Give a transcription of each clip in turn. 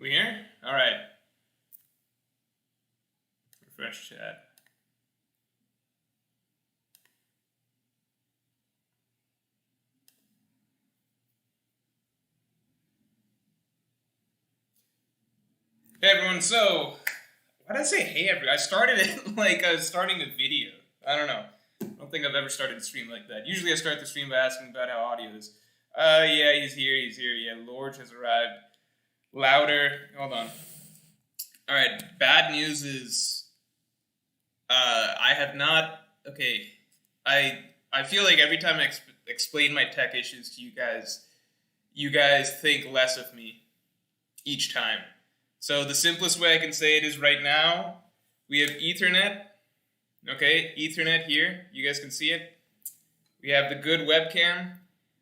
We here? All right. Refresh chat. Hey everyone. So, why did I say hey everyone? I started it like I was starting a video. I don't know. I don't think I've ever started a stream like that. Usually I start the stream by asking about how audio is. Yeah, he's here. He's here. Yeah, Lord has arrived. Louder. Hold on. All right. Bad news is, I have not. Okay, I feel like every time I explain my tech issues to you guys think less of me each time. So the simplest way I can say it is right now we have Ethernet. Okay, Ethernet here. You guys can see it. We have the good webcam.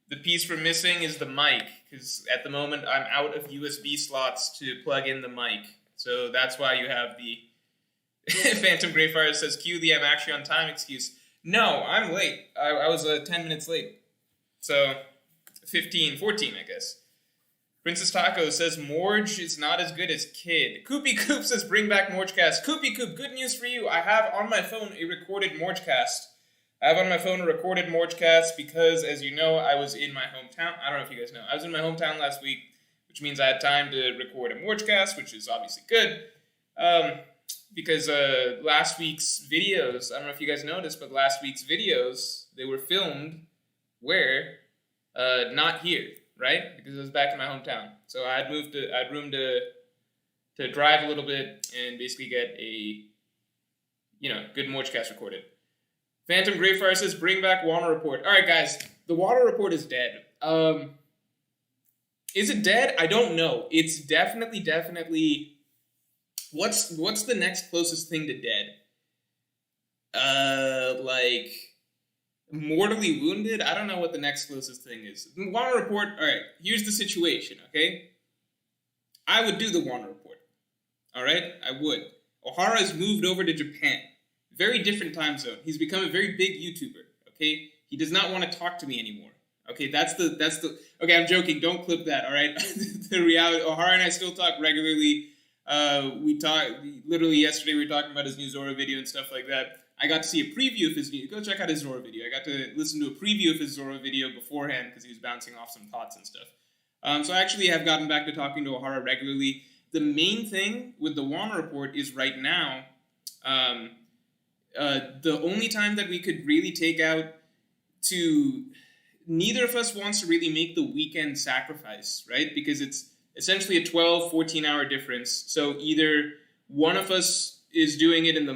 The piece we're missing is the mic, because at the moment I'm out of USB slots to plug in the mic. So that's why you have the Phantom Greyfire says, cue the I'm actually on time excuse. No, I'm late. I was 10 minutes late. So 14, I guess. Princess Taco says, Morge is not as good as Kid. Koopy Coop says, bring back Morgecast. Koopy Coop, good news for you. I have on my phone a recorded Morgecast. I have on my phone a recorded Morgecast because, as you know, I was in my hometown. I don't know if you guys know. I was in my hometown last week, which means I had time to record a Morgecast, which is obviously good. Because last week's videos, I don't know if you guys noticed, but last week's videos, they were filmed where? Not here, right? Because I was back in my hometown. So I had room to drive a little bit and basically get a, good Morgecast recorded. Phantom Greyfire says, bring back Water Report. All right, guys, the Water Report is dead. Is it dead? I don't know. It's definitely... What's the next closest thing to dead? Like mortally wounded? I don't know what the next closest thing is. Water Report, alright, here's the situation, okay? I would do the Water Report. Alright? I would. Ohara has moved over to Japan. Very different time zone. He's become a very big YouTuber, okay? He does not want to talk to me anymore. Okay, that's the okay, I'm joking, don't clip that, alright? The reality, Ohara and I still talk regularly. We talked, literally yesterday we were talking about his new Zoro video and stuff like that. I got to see a preview of his video. Go check out his Zoro video. I got to listen to a preview of his Zoro video beforehand because he was bouncing off some thoughts and stuff. So I actually have gotten back to talking to Ohara regularly. The main thing with the Wano Report is right now, the only time that we could really take out to... Neither of us wants to really make the weekend sacrifice, right? Because it's essentially a 12, 14-hour difference. So either one of us is doing it in the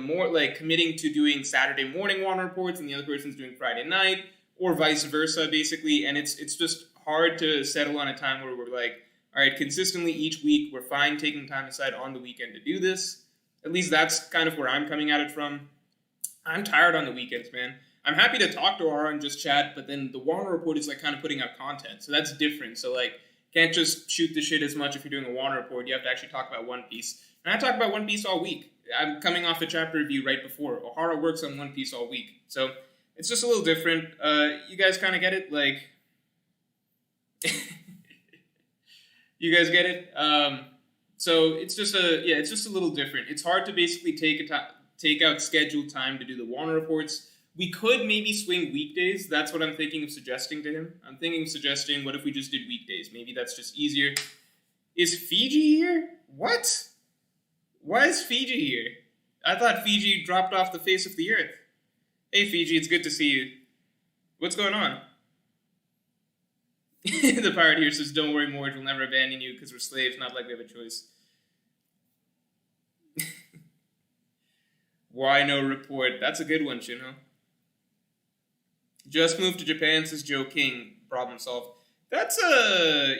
committing to doing Saturday morning Water Reports and the other person's doing Friday night, or vice versa, basically. And it's just hard to settle on a time where we're like, all right, consistently each week, we're fine taking time aside on the weekend to do this. At least that's kind of where I'm coming at it from. I'm tired on the weekends, man. I'm happy to talk to Ohara and just chat, but then the Water Report is like kind of putting out content. So that's different. So like, can't just shoot the shit as much if you're doing a Water Report. You have to actually talk about One Piece. And I talk about One Piece all week. I'm coming off a chapter review right before. Ohara works on One Piece all week. So it's just a little different. You guys kind of get it? Like, you guys get it? So it's just a little different. It's hard to basically take out scheduled time to do the Water Reports. We could maybe swing weekdays. That's what I'm thinking of suggesting to him. I'm thinking of suggesting, what if we just did weekdays? Maybe that's just easier. Is Fiji here? What? Why is Fiji here? I thought Fiji dropped off the face of the earth. Hey, Fiji, it's good to see you. What's going on? The pirate here says, don't worry, Morge, we'll never abandon you because we're slaves, not like we have a choice. Why no report? That's a good one, Shinho. Just moved to Japan, says Joe King. Problem solved. That's I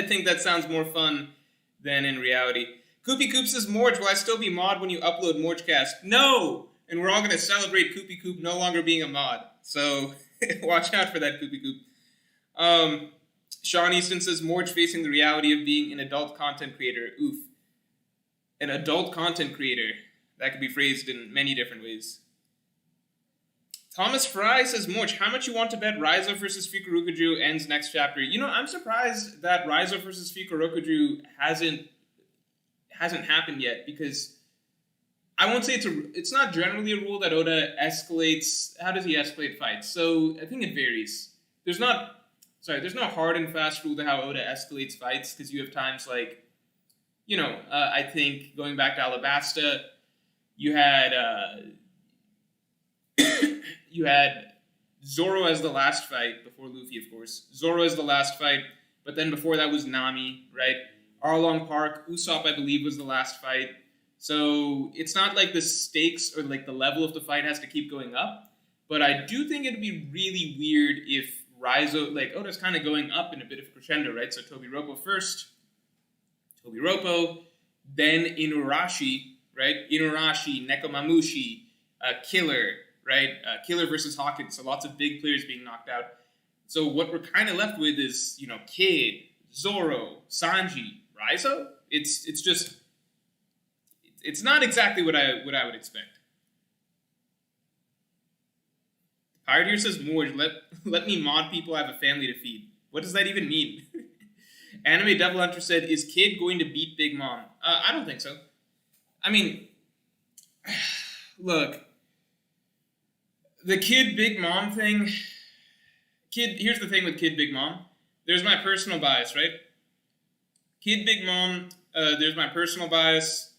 think that sounds more fun than in reality. Koopy Coop says, Morge, will I still be mod when you upload Morgecast? No! And we're all going to celebrate Koopy Coop no longer being a mod. So, watch out for that, Koopy Coop. Sean Easton says, Morge facing the reality of being an adult content creator. Oof. An adult content creator. That could be phrased in many different ways. Thomas Fry says, Morch, how much you want to bet Raizo versus Fukurokuju ends next chapter? You know, I'm surprised that Raizo versus Fukurokuju hasn't happened yet, because I won't say it's not generally a rule that Oda escalates. How does he escalate fights? So I think it varies. There's no hard and fast rule to how Oda escalates fights, because you have times like, I think going back to Alabasta, you had you had Zoro as the last fight before Luffy, of course. Zoro as the last fight, but then before that was Nami, right? Arlong Park, Usopp, I believe, was the last fight. So it's not like the stakes or like the level of the fight has to keep going up. But I do think it'd be really weird if Raizo, like Oda's kind of going up in a bit of crescendo, right? So Tobiropo first, then Inuarashi, right? Inuarashi, Nekomamushi, Killer, right? Killer versus Hawkins. So lots of big players being knocked out. So what we're kind of left with is, Kid, Zoro, Sanji, Raizo. It's not exactly what I would expect. Pirate here says, Morge, let me mod people, I have a family to feed. What does that even mean? Anime Devil Hunter said, is Kid going to beat Big Mom? I don't think so. I mean, look, the Kid Big Mom thing, here's the thing with Kid Big Mom. There's my personal bias, right? Kid Big Mom, there's my personal bias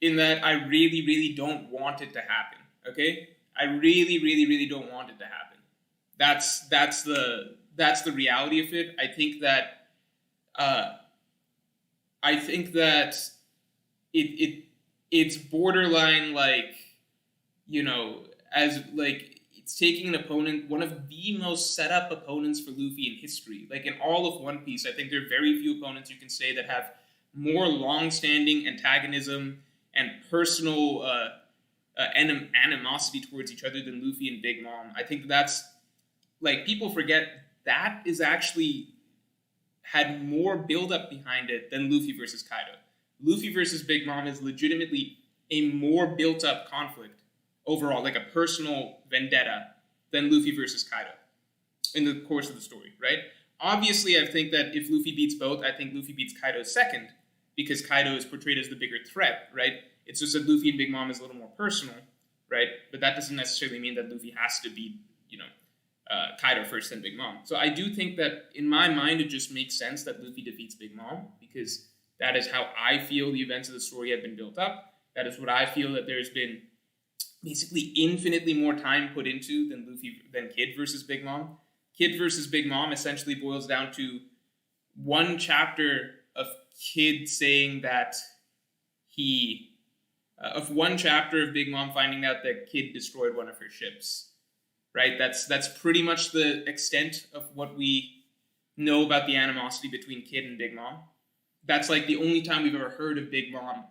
in that I really, really don't want it to happen, okay? I really, really, really don't want it to happen. That's the reality of it. I think that it's borderline like, as like it's taking an opponent, one of the most set up opponents for Luffy in history. Like in all of One Piece, I think there are very few opponents you can say that have more long-standing antagonism and personal animosity towards each other than Luffy and Big Mom. I think that's, like, people forget that is actually had more build-up behind it than Luffy versus Kaido. Luffy versus Big Mom is legitimately a more built-up conflict overall, like a personal vendetta, than Luffy versus Kaido in the course of the story, right? Obviously, I think that if Luffy beats both, I think Luffy beats Kaido second, because Kaido is portrayed as the bigger threat, right? It's just that Luffy and Big Mom is a little more personal, right? But that doesn't necessarily mean that Luffy has to beat, Kaido first, then Big Mom. So I do think that, in my mind, it just makes sense that Luffy defeats Big Mom, because that is how I feel the events of the story have been built up. That is what I feel that there's been basically infinitely more time put into than Kid versus Big Mom. Kid versus Big Mom essentially boils down to one chapter of Kid saying that of one chapter of Big Mom finding out that Kid destroyed one of her ships, right? That's pretty much the extent of what we know about the animosity between Kid and Big Mom. That's like the only time we've ever heard of Big Mom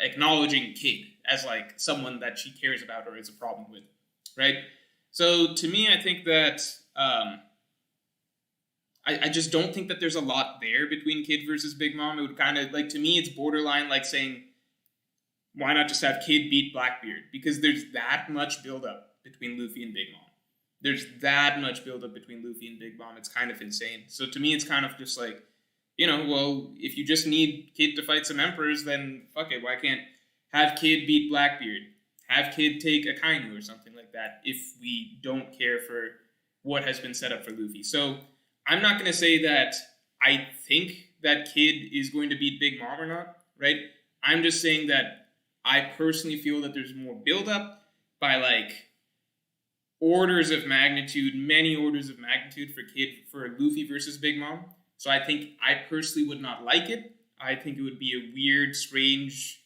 acknowledging Kid as like someone that she cares about or has a problem with, right? So to me, I think that I just don't think that there's a lot there between Kid versus Big Mom. It would kind of, like, to me, it's borderline like saying, why not just have Kid beat Blackbeard? Because there's that much buildup between Luffy and Big Mom. There's that much buildup between Luffy and Big Mom. It's kind of insane. So to me, it's kind of just like, well, if you just need Kid to fight some emperors, then fuck it. Why can't have Kid beat Blackbeard? Have Kid take Akainu or something like that if we don't care for what has been set up for Luffy. So I'm not going to say that I think that Kid is going to beat Big Mom or not, right? I'm just saying that I personally feel that there's more buildup by, like, orders of magnitude, many orders of magnitude for Luffy versus Big Mom. So I think I personally would not like it. I think it would be a weird, strange,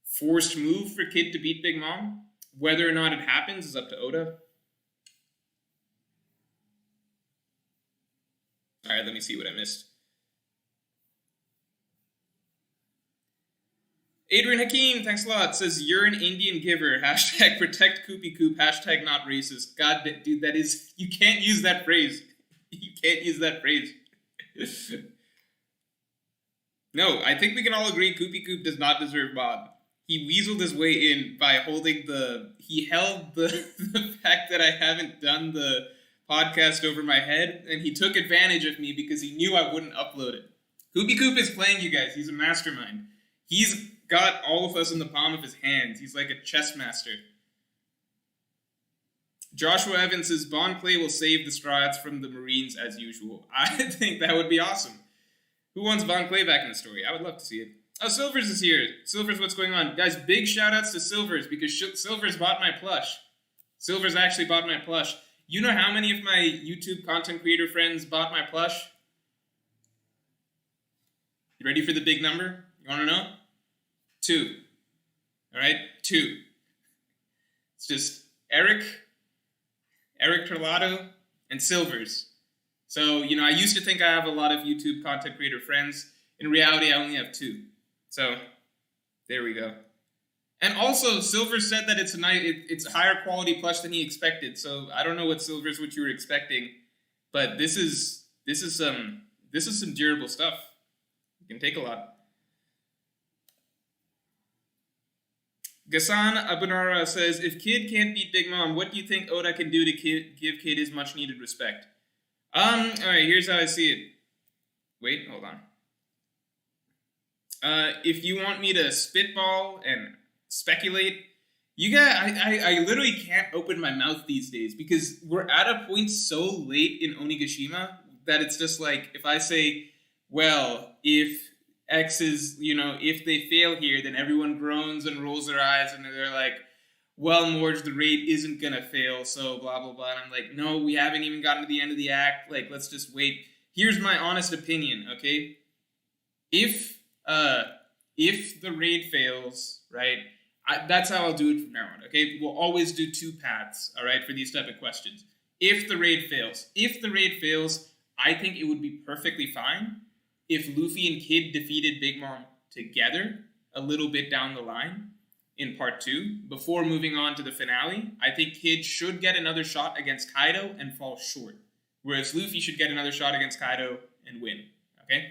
forced move for Kid to beat Big Mom. Whether or not it happens is up to Oda. All right, let me see what I missed. Adrian Hakeem, thanks a lot, says, you're an Indian giver. Hashtag protect Koopy Koop. Hashtag not racist. God, dude, that is, you can't use that phrase. You can't use that phrase. No, I think we can all agree Koopy Koop does not deserve mod. he weaseled his way in by he held the fact that I haven't done the podcast over my head, and he took advantage of me because he knew I wouldn't upload it. Hoopy Coop is playing, you guys. He's a mastermind. He's got all of us in the palm of his hands. He's like a chess master. Joshua Evans says, Bon Clay will save the Strats from the Marines as usual. I think that would be awesome. Who wants Bon Clay back in the story? I would love to see it. Oh, Silvers is here. Silvers, what's going on? Guys, big shout-outs to Silvers because Silvers bought my plush. Silvers actually bought my plush. You know how many of my YouTube content creator friends bought my plush? You ready for the big number? You want to know? 2. All right? 2. It's just Eric Torlato, and Silvers. So, I used to think I have a lot of YouTube content creator friends. In reality, I only have 2. So, there we go. And also, Silvers said that it's a higher quality plush than he expected. So, I don't know what you were expecting, but this is some durable stuff. It can take a lot. Ghassan Abunara says, if Kid can't beat Big Mom, what do you think Oda can do to give Kid his much needed respect? Alright, here's how I see it. Wait, hold on. If you want me to spitball and speculate, I literally can't open my mouth these days because we're at a point so late in Onigashima that it's just like, if I say, well, if X is, if they fail here, then everyone groans and rolls their eyes and they're like, well, Morge, the raid isn't going to fail, so blah, blah, blah. And I'm like, no, we haven't even gotten to the end of the act. Like, let's just wait. Here's my honest opinion, okay? If the raid fails, right, that's how I'll do it from now on, okay? We'll always do 2 paths, all right, for these type of questions. If the raid fails, I think it would be perfectly fine if Luffy and Kid defeated Big Mom together a little bit down the line in part 2, before moving on to the finale. I think Kid should get another shot against Kaido and fall short, whereas Luffy should get another shot against Kaido and win, okay?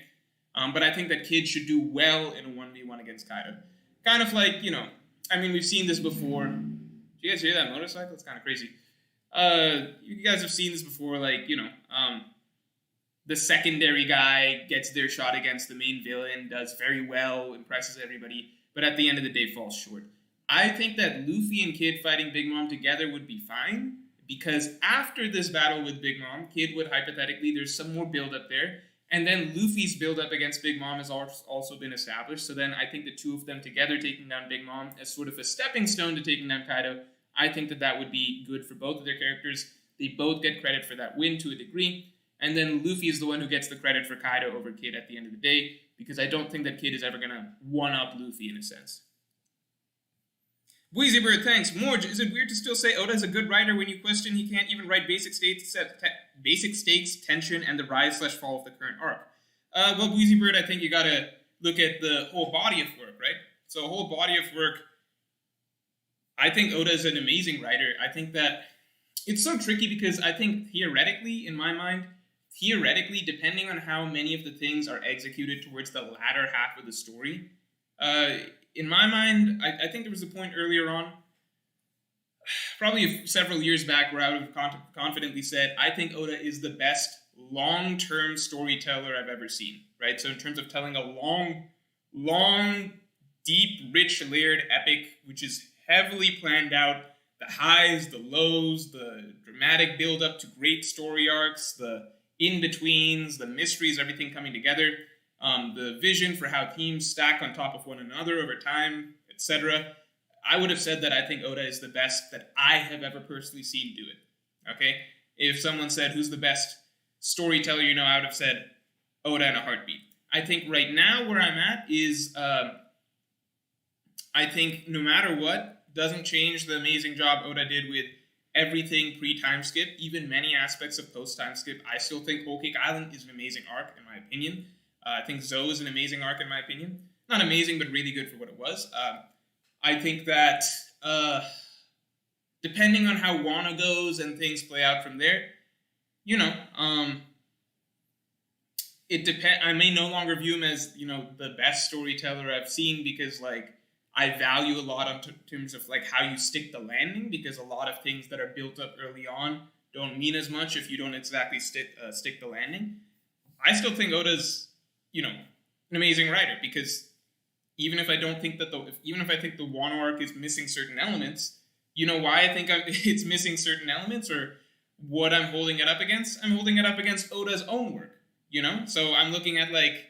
But I think that Kid should do well in a 1v1 against Kaido. Kind of like, we've seen this before. Do you guys hear that motorcycle? It's kind of crazy. You guys have seen this before, like, the secondary guy gets their shot against the main villain, does very well, impresses everybody, but at the end of the day falls short. I think that Luffy and Kid fighting Big Mom together would be fine, because after this battle with Big Mom, Kid would hypothetically, there's some more build-up there, and then Luffy's build-up against Big Mom has also been established, so then I think the 2 of them together taking down Big Mom as sort of a stepping stone to taking down Kaido, I think that would be good for both of their characters. They both get credit for that win to a degree. And then Luffy is the one who gets the credit for Kaido over Kid at the end of the day, because I don't think that Kid is ever going to one-up Luffy in a sense. Wheezy Bird, thanks. Morge, is it weird to still say Oda is a good writer when you question he can't even write basic stakes, tension, and the rise/fall of the current arc? Well, Wheezy Bird, I think you got to look at the whole body of work, right? So a whole body of work, I think Oda is an amazing writer. I think that it's so tricky because I think theoretically, in my mind, depending on how many of the things are executed towards the latter half of the story, in my mind, I think there was a point earlier on, probably several years back, where I would have confidently said, I think Oda is the best long-term storyteller I've ever seen, right? So in terms of telling a long, deep, rich, layered epic, which is heavily planned out, the highs, the lows, the dramatic build-up to great story arcs, the in-betweens, the mysteries, everything coming together, the vision for how teams stack on top of one another over time, etc. I would have said that I think Oda is the best that I have ever personally seen do it, okay? If someone said, who's the best storyteller I would have said Oda in a heartbeat. I think right now where I'm at is, I think no matter what, doesn't change the amazing job Oda did with everything pre-time skip, even many aspects of post-time skip. I still think Whole Cake Island is an amazing arc, in my opinion. I think Zoe is an amazing arc, in my opinion. Not amazing, but really good for what it was. I think that depending on how Wano goes and things play out from there, it depends. I may no longer view him as, the best storyteller I've seen because, I value a lot in terms of like how you stick the landing, because a lot of things that are built up early on don't mean as much if you don't exactly stick the landing. I still think Oda's, an amazing writer, because even if I don't think that even if I think the Wano arc is missing certain elements, you know why I think it's missing certain elements, or what I'm holding it up against? I'm holding it up against Oda's own work, So I'm looking at like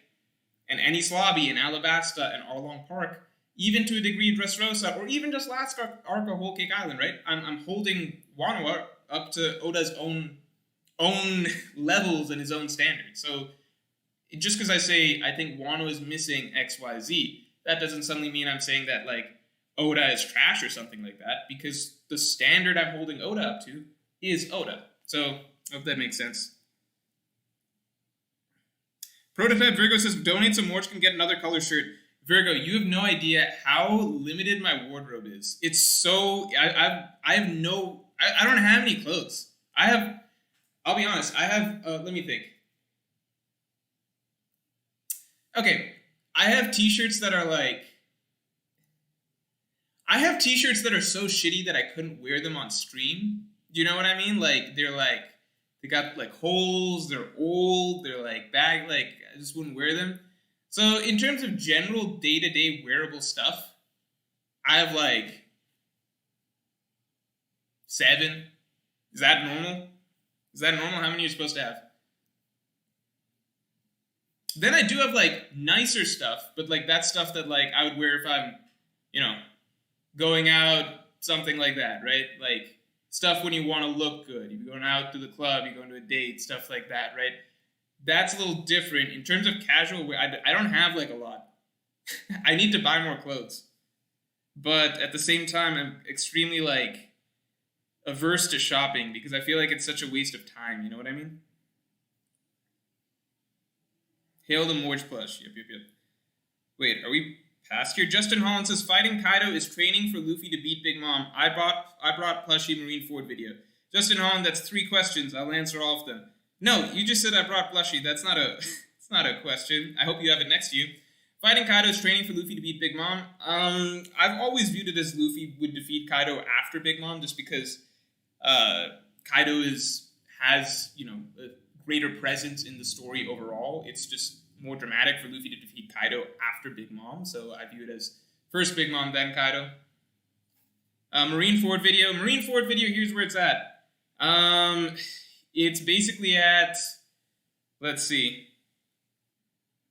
an Enies Lobby and Alabasta and Arlong Park, even to a degree Dressrosa, or even just last arc of Whole Cake Island, right? I'm holding Wano up to Oda's own levels and his own standards. So just because I say I think Wano is missing XYZ, that doesn't suddenly mean I'm saying that like Oda is trash or something like that, because the standard I'm holding Oda up to is Oda. So I hope that makes sense. Prototype Virgo says, donate so Morch can get another color shirt. Virgo, you have no idea how limited my wardrobe is. It's so... I don't have any clothes. I'll be honest, let me think. Okay, I have t-shirts that are like... I have t-shirts that are so shitty that I couldn't wear them on stream. Do you know what I mean? Like, they got like holes, they're old, they're like I just wouldn't wear them. So in terms of general day-to-day wearable stuff, I have like 7. Is that normal? How many are you supposed to have? Then I do have like nicer stuff, but like that's stuff that like I would wear if I'm, going out, something like that, right? Like stuff when you want to look good. You're going out to the club, you're going to a date, stuff like that, right? That's a little different. In terms of casual wear, I don't have like a lot. I need to buy more clothes. But at the same time, I'm extremely like averse to shopping because I feel like it's such a waste of time, you know what I mean? Hail the Morge plush. Yep. Wait, are we past here? Justin Holland says, fighting Kaido is training for Luffy to beat Big Mom. I brought plushie Marineford video. Justin Holland, that's 3 questions. I'll answer all of them. No, you just said I brought plushie. That's not a it's not a question. I hope you have it next to you. Fighting Kaido is training for Luffy to beat Big Mom. I've always viewed it as Luffy would defeat Kaido after Big Mom, just because Kaido has a greater presence in the story overall. It's just more dramatic for Luffy to defeat Kaido after Big Mom, so I view it as first Big Mom, then Kaido. Marineford video. Here's where it's at. It's basically at, let's see.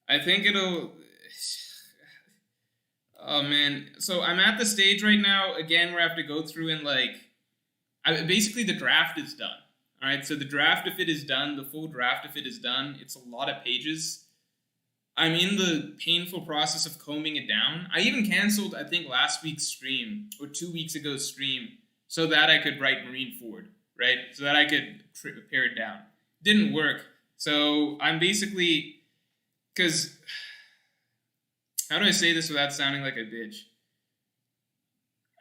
I think it'll... Oh, man. So I'm at the stage right now, again, where I have to go through and, basically the draft is done. All right, so the draft of it is done. The full draft of it is done. It's a lot of pages. I'm in the painful process of combing it down. I even canceled, I think, last week's stream, or 2 weeks ago's stream, so that I could write Marineford, right? So that I could pare it down. Didn't work. So I'm basically... Because... How do I say this without sounding like a bitch?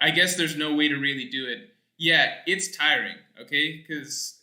I guess there's no way to really do it. Yeah, it's tiring, okay? Because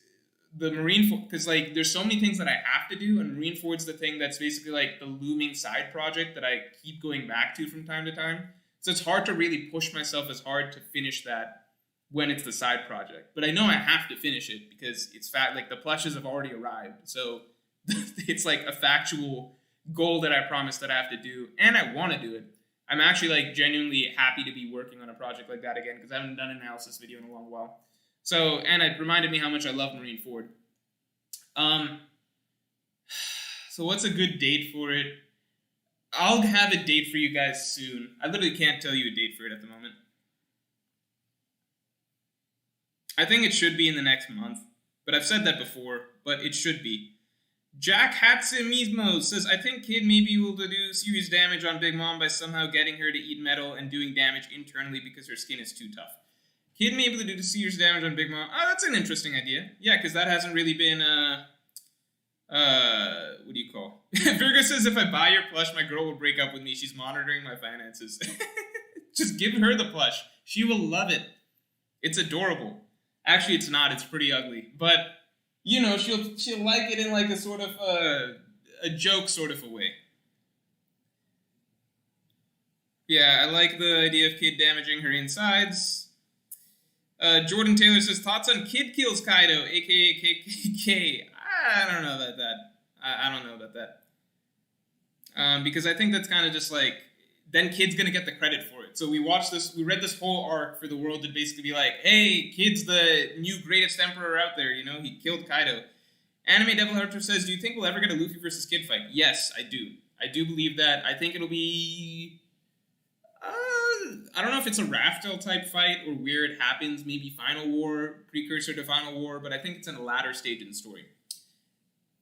there's so many things that I have to do, and Marineford's the thing that's basically like the looming side project that I keep going back to from time to time. So it's hard to really push myself as hard to finish that when it's the side project. But I know I have to finish it because it's like the plushes have already arrived. So it's like a factual goal that I promised that I have to do, and I want to do it. I'm actually like genuinely happy to be working on a project like that again because I haven't done an analysis video in a long while. So, and it reminded me how much I love Marineford. So what's a good date for it? I'll have a date for you guys soon. I literally can't tell you a date for it at the moment. I think it should be in the next month, but I've said that before, but it should be. Jack Hatsumismo says, I think Kid may be able to do serious damage on Big Mom by somehow getting her to eat metal and doing damage internally because her skin is too tough. Kid may be able to do serious damage on Big Mom. Oh, that's an interesting idea. Yeah, because that hasn't really been, what do you call? Virgo says, if I buy your plush, my girl will break up with me. She's monitoring my finances. Just give her the plush. She will love it. It's adorable. Actually, it's not. It's pretty ugly. But... she'll like it in like a sort of a joke sort of a way. Yeah, I like the idea of Kid damaging her insides. Jordan Taylor says, thoughts on Kid kills Kaido, aka KKK. I don't know about that. I don't know about that. Because I think that's kind of just like, then Kid's gonna get the credit for it. So we read this whole arc for the world to basically be like, hey, Kid's the new greatest emperor out there, he killed Kaido. Anime Devil Hunter says, do you think we'll ever get a Luffy versus Kid fight? Yes, I do. I do believe that. I think it'll be... I don't know if it's a Raftel type fight or where it happens, maybe Final War, precursor to Final War, but I think it's in a latter stage in the story.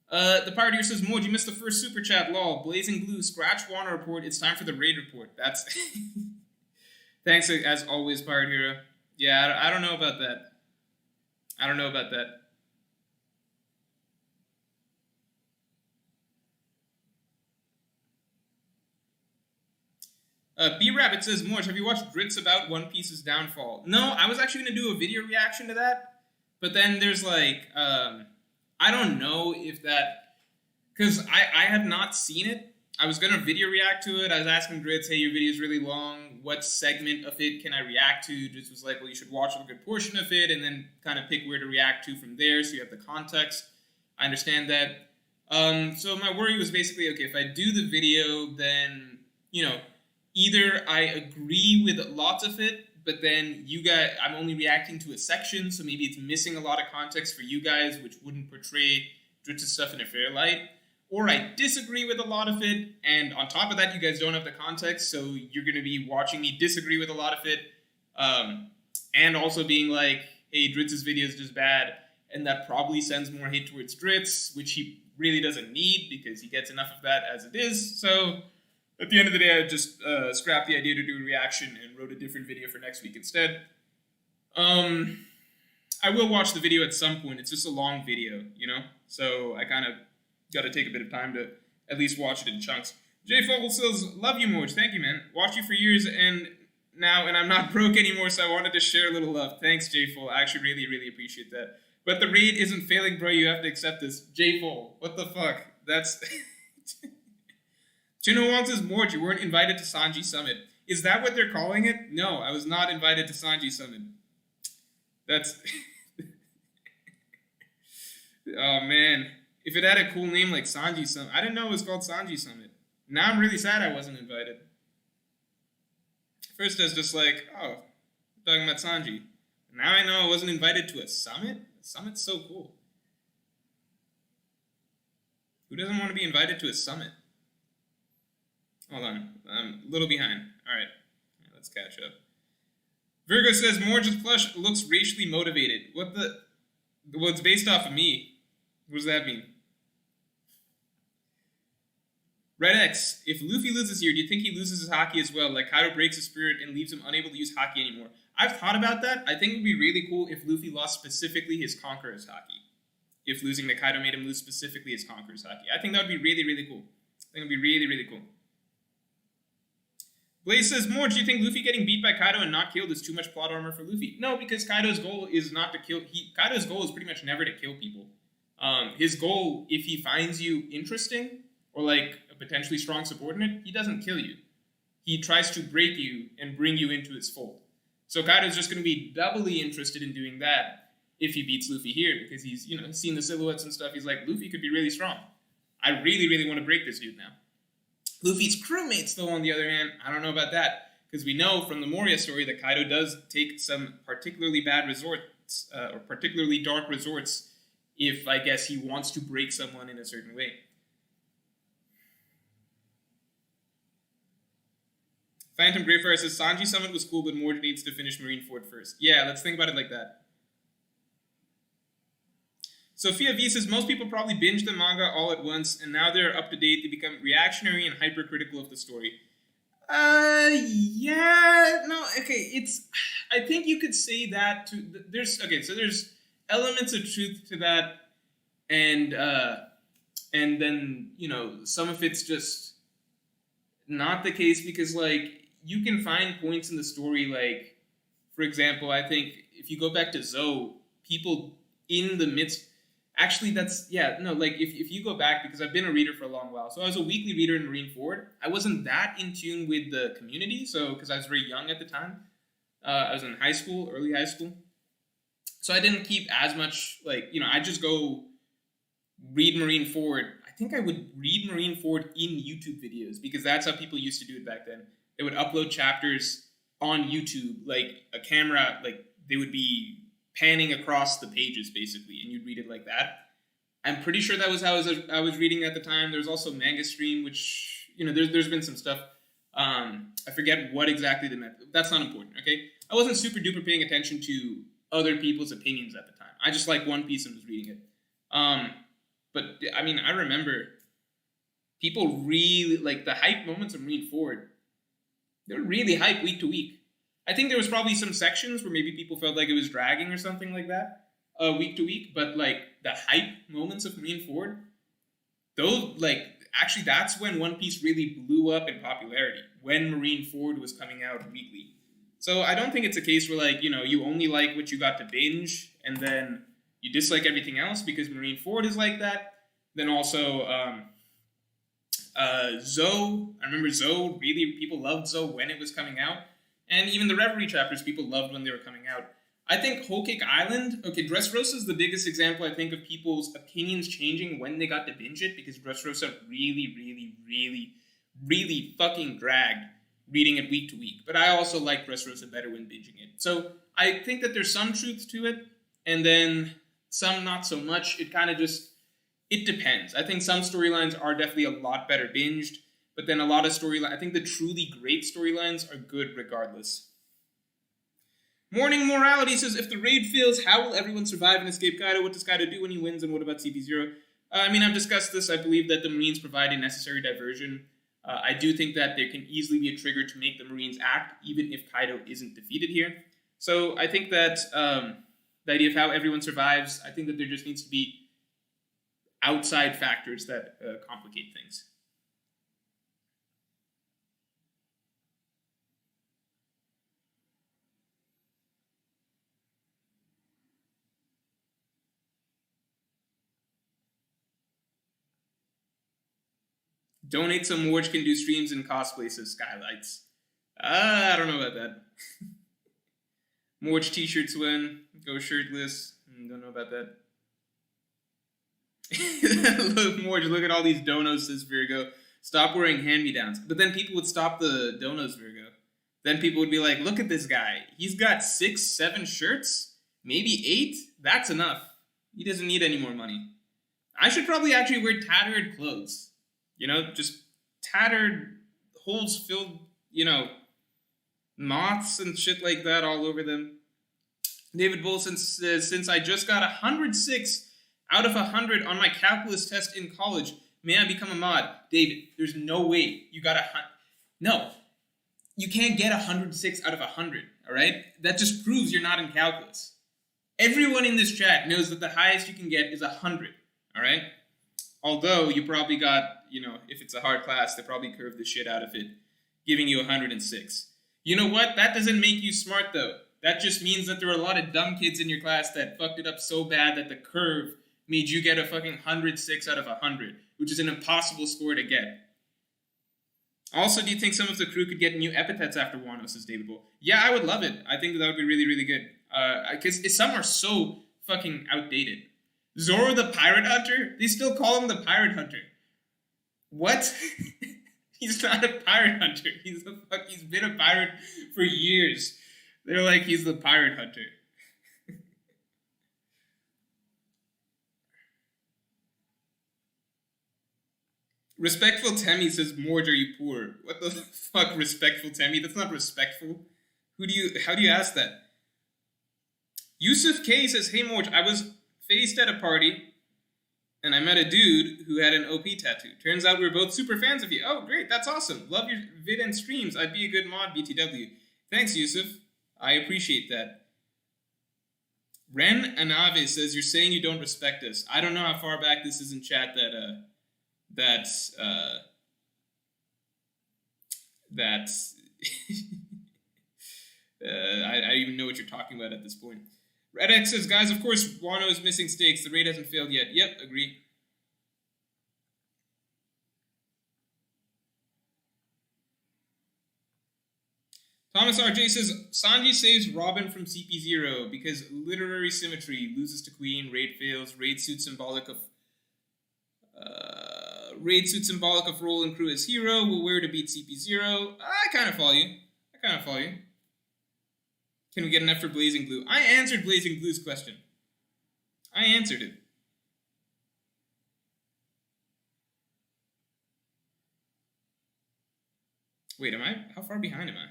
The Pirateer says, Moj, you missed the first super chat, lol. Blazing Blue, Scratch Wanna report, it's time for the raid report. That's... Thanks, as always, Pirate Hero. Yeah, I don't know about that. I don't know about that. B-Rabbit says, Moj, have you watched Grits about One Piece's downfall? No, I was actually going to do a video reaction to that, but then there's like, I don't know if that, because I had not seen it. I was going to video react to it. I was asking Grits, hey, your video is really long. What segment of it can I react to? Grits was like, well, you should watch a good portion of it and then kind of pick where to react to from there so you have the context. I understand that. So my worry was basically, okay, if I do the video, then, either I agree with lots of it, but then you guys, I'm only reacting to a section, so maybe it's missing a lot of context for you guys, which wouldn't portray Dritz's stuff in a fair light. Or I disagree with a lot of it, and on top of that, you guys don't have the context, so you're going to be watching me disagree with a lot of it, and also being like, hey, Dritz's video is just bad, and that probably sends more hate towards Dritz, which he really doesn't need, because he gets enough of that as it is, so... At the end of the day, I just scrapped the idea to do a reaction and wrote a different video for next week instead. I will watch the video at some point. It's just a long video, So I kind of got to take a bit of time to at least watch it in chunks. Jay Fogel says, love you, Moj. Thank you, man. Watched you for years and I'm not broke anymore, so I wanted to share a little love. Thanks, Jay Fogel. I actually really, really appreciate that. But the raid isn't failing, bro. You have to accept this. Jay Fogel, what the fuck? That's... Chino wants his Moj, you weren't invited to Sanji Summit. Is that what they're calling it? No, I was not invited to Sanji Summit. That's... Oh, man. If it had a cool name like Sanji Summit... I didn't know it was called Sanji Summit. Now I'm really sad I wasn't invited. First I was just like, oh, I'm talking about Sanji. Now I know I wasn't invited to a summit? A summit's so cool. Who doesn't want to be invited to a summit? Hold on, I'm a little behind. All right, let's catch up. Virgo says, Moj's plush looks racially motivated. What the... Well, it's based off of me. What does that mean? Red X, if Luffy loses here, do you think he loses his haki as well? Like Kaido breaks his spirit and leaves him unable to use haki anymore. I've thought about that. I think it would be really cool if Luffy lost specifically his Conqueror's haki. If losing to Kaido made him lose specifically his Conqueror's haki. I think that would be really, really cool. I think it would be really, really cool. Blaze says, Moj, do you think Luffy getting beat by Kaido and not killed is too much plot armor for Luffy? No, because Kaido's goal is not to kill... Kaido's goal is pretty much never to kill people. His goal, if he finds you interesting, or like a potentially strong subordinate, he doesn't kill you. He tries to break you and bring you into his fold. So Kaido's just going to be doubly interested in doing that if he beats Luffy here, because he's, seen the silhouettes and stuff. He's like, Luffy could be really strong. I really, really want to break this dude now. Luffy's crewmates, though, on the other hand, I don't know about that, because we know from the Moria story that Kaido does take some particularly bad resorts, or particularly dark resorts, if, I guess, he wants to break someone in a certain way. Phantom Greyfire says, Sanji Summit was cool, but Moj needs to finish Marineford first. Yeah, let's think about it like that. Sophia V says, most people probably binge the manga all at once, and now they're up to date. They become reactionary and hypercritical of the story. Yeah, no, okay, I think you could say that there's elements of truth to that, and then, some of it's just not the case, because, like, you can find points in the story, like, for example, I think if you go back to Zou, people in the midst... Actually, that's, yeah, no, like, if you go back, because I've been a reader for a long while, so I was a weekly reader in Marine Forward. I wasn't that in tune with the community, so, because I was very young at the time. I was in high school, early high school. So I didn't keep as much, like, I just go read Marine Forward. I think I would read Marine Forward in YouTube videos, because that's how people used to do it back then. They would upload chapters on YouTube, like a camera, like they would be panning across the pages basically, and you'd read it like that. I'm pretty sure that was how I was reading at the time. There was also Manga Stream, which there's been some stuff. I forget what exactly they meant. That's not important. Okay, I wasn't super duper paying attention to other people's opinions at the time. I just liked One Piece and was reading it. But I mean, I remember people really like the hype moments of Marine Forward. They were really hype week to week. I think there was probably some sections where maybe people felt like it was dragging or something like that, week to week. But like the hype moments of Marine Forward, those actually that's when One Piece really blew up in popularity, when Marine Forward was coming out weekly. So I don't think it's a case where you only like what you got to binge and then you dislike everything else because Marine Forward is like that. Then also Zoe. I remember Zoe, really, people loved Zoe when it was coming out. And even the Reverie chapters, people loved when they were coming out. I think Whole Cake Island, okay, Dressrosa is the biggest example, I think, of people's opinions changing when they got to binge it, because Dressrosa really, really, really, really fucking dragged reading it week to week. But I also like Dressrosa better when binging it. So I think that there's some truth to it, and then some not so much. It kind of just, it depends. I think some storylines are definitely a lot better binged, but then a lot of storylines, I think the truly great storylines are good regardless. Morning Morality says, if the raid fails, how will everyone survive and escape Kaido? What does Kaido do when he wins, and what about CP0? I mean, I've discussed this. I believe that the Marines provide a necessary diversion. I do think that there can easily be a trigger to make the Marines act, even if Kaido isn't defeated here. So I think that the idea of how everyone survives, I think that there just needs to be outside factors that complicate things. Donate so Morge can do streams and cosplay, says Skylights. I don't know about that. Morge t-shirts win. Go shirtless. Don't know about that. Look, Morge, look at all these donos, says Virgo. Stop wearing hand-me-downs. But then people would stop the donos, Virgo. Then people would be like, look at this guy. He's got 6, 7 shirts? Maybe 8? That's enough. He doesn't need any more money. I should probably actually wear tattered clothes. Just tattered, holes filled, moths and shit like that all over them. David Bolson says, since I just got 106 out of 100 on my calculus test in college, may I become a mod? David, there's no way you got No, you can't get 106 out of 100, all right? That just proves you're not in calculus. Everyone in this chat knows that the highest you can get is 100, all right? Although you probably got, if it's a hard class, they probably curved the shit out of it, giving you 106. You know what? That doesn't make you smart, though. That just means that there were a lot of dumb kids in your class that fucked it up so bad that the curve made you get a fucking 106 out of 100, which is an impossible score to get. Also, do you think some of the crew could get new epithets after Wano, says David Bull? Yeah, I would love it. I think that would be really, really good. Because some are so fucking outdated. Zoro the Pirate Hunter? They still call him the Pirate Hunter. What? He's not a pirate hunter. He's been a pirate for years. They're like, he's the Pirate Hunter. Respectful Temmie says, Morge, are you poor? What the fuck, Respectful Temmie? That's not respectful. How do you ask that? Yusuf K says, hey Morge, I was faced at a party and I met a dude who had an OP tattoo. Turns out we were both super fans of you. Oh, great, that's awesome. Love your vid and streams. I'd be a good mod, BTW. Thanks, Yusuf. I appreciate that. Ren Anave says, you're saying you don't respect us. I don't know how far back this is in chat that I don't even know what you're talking about at this point. Red X says, guys, of course, Wano is missing stakes. The raid hasn't failed yet. Yep, agree. Thomas RJ says, Sanji saves Robin from CP0 because literary symmetry, loses to Queen, raid fails, raid suit symbolic of role and crew as hero, will wear to beat CP0. I kind of follow you. Can we get an F for Blazing Blue? I answered Blazing Blue's question. I answered it. Wait, how far behind am I?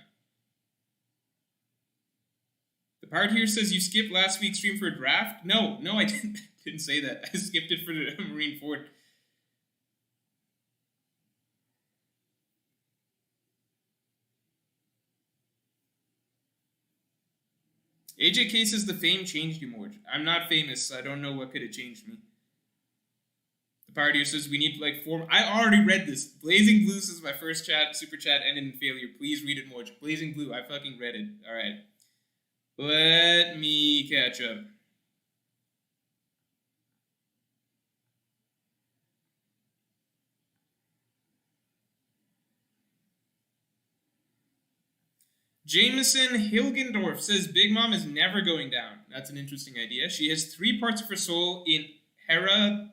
The part here says you skipped last week's stream for a draft. No, I didn't say that. I skipped it for the Marineford. AJK says the fame changed you more. I'm not famous, so I don't know what could have changed me. The part here says we need to form. I already read this. Blazing Blue says my first super chat ended in failure. Please read it more. Blazing Blue, I fucking read it. Alright. Let me catch up. Jameson Hilgendorf says Big Mom is never going down. That's an interesting idea. She has 3 parts of her soul in Hera,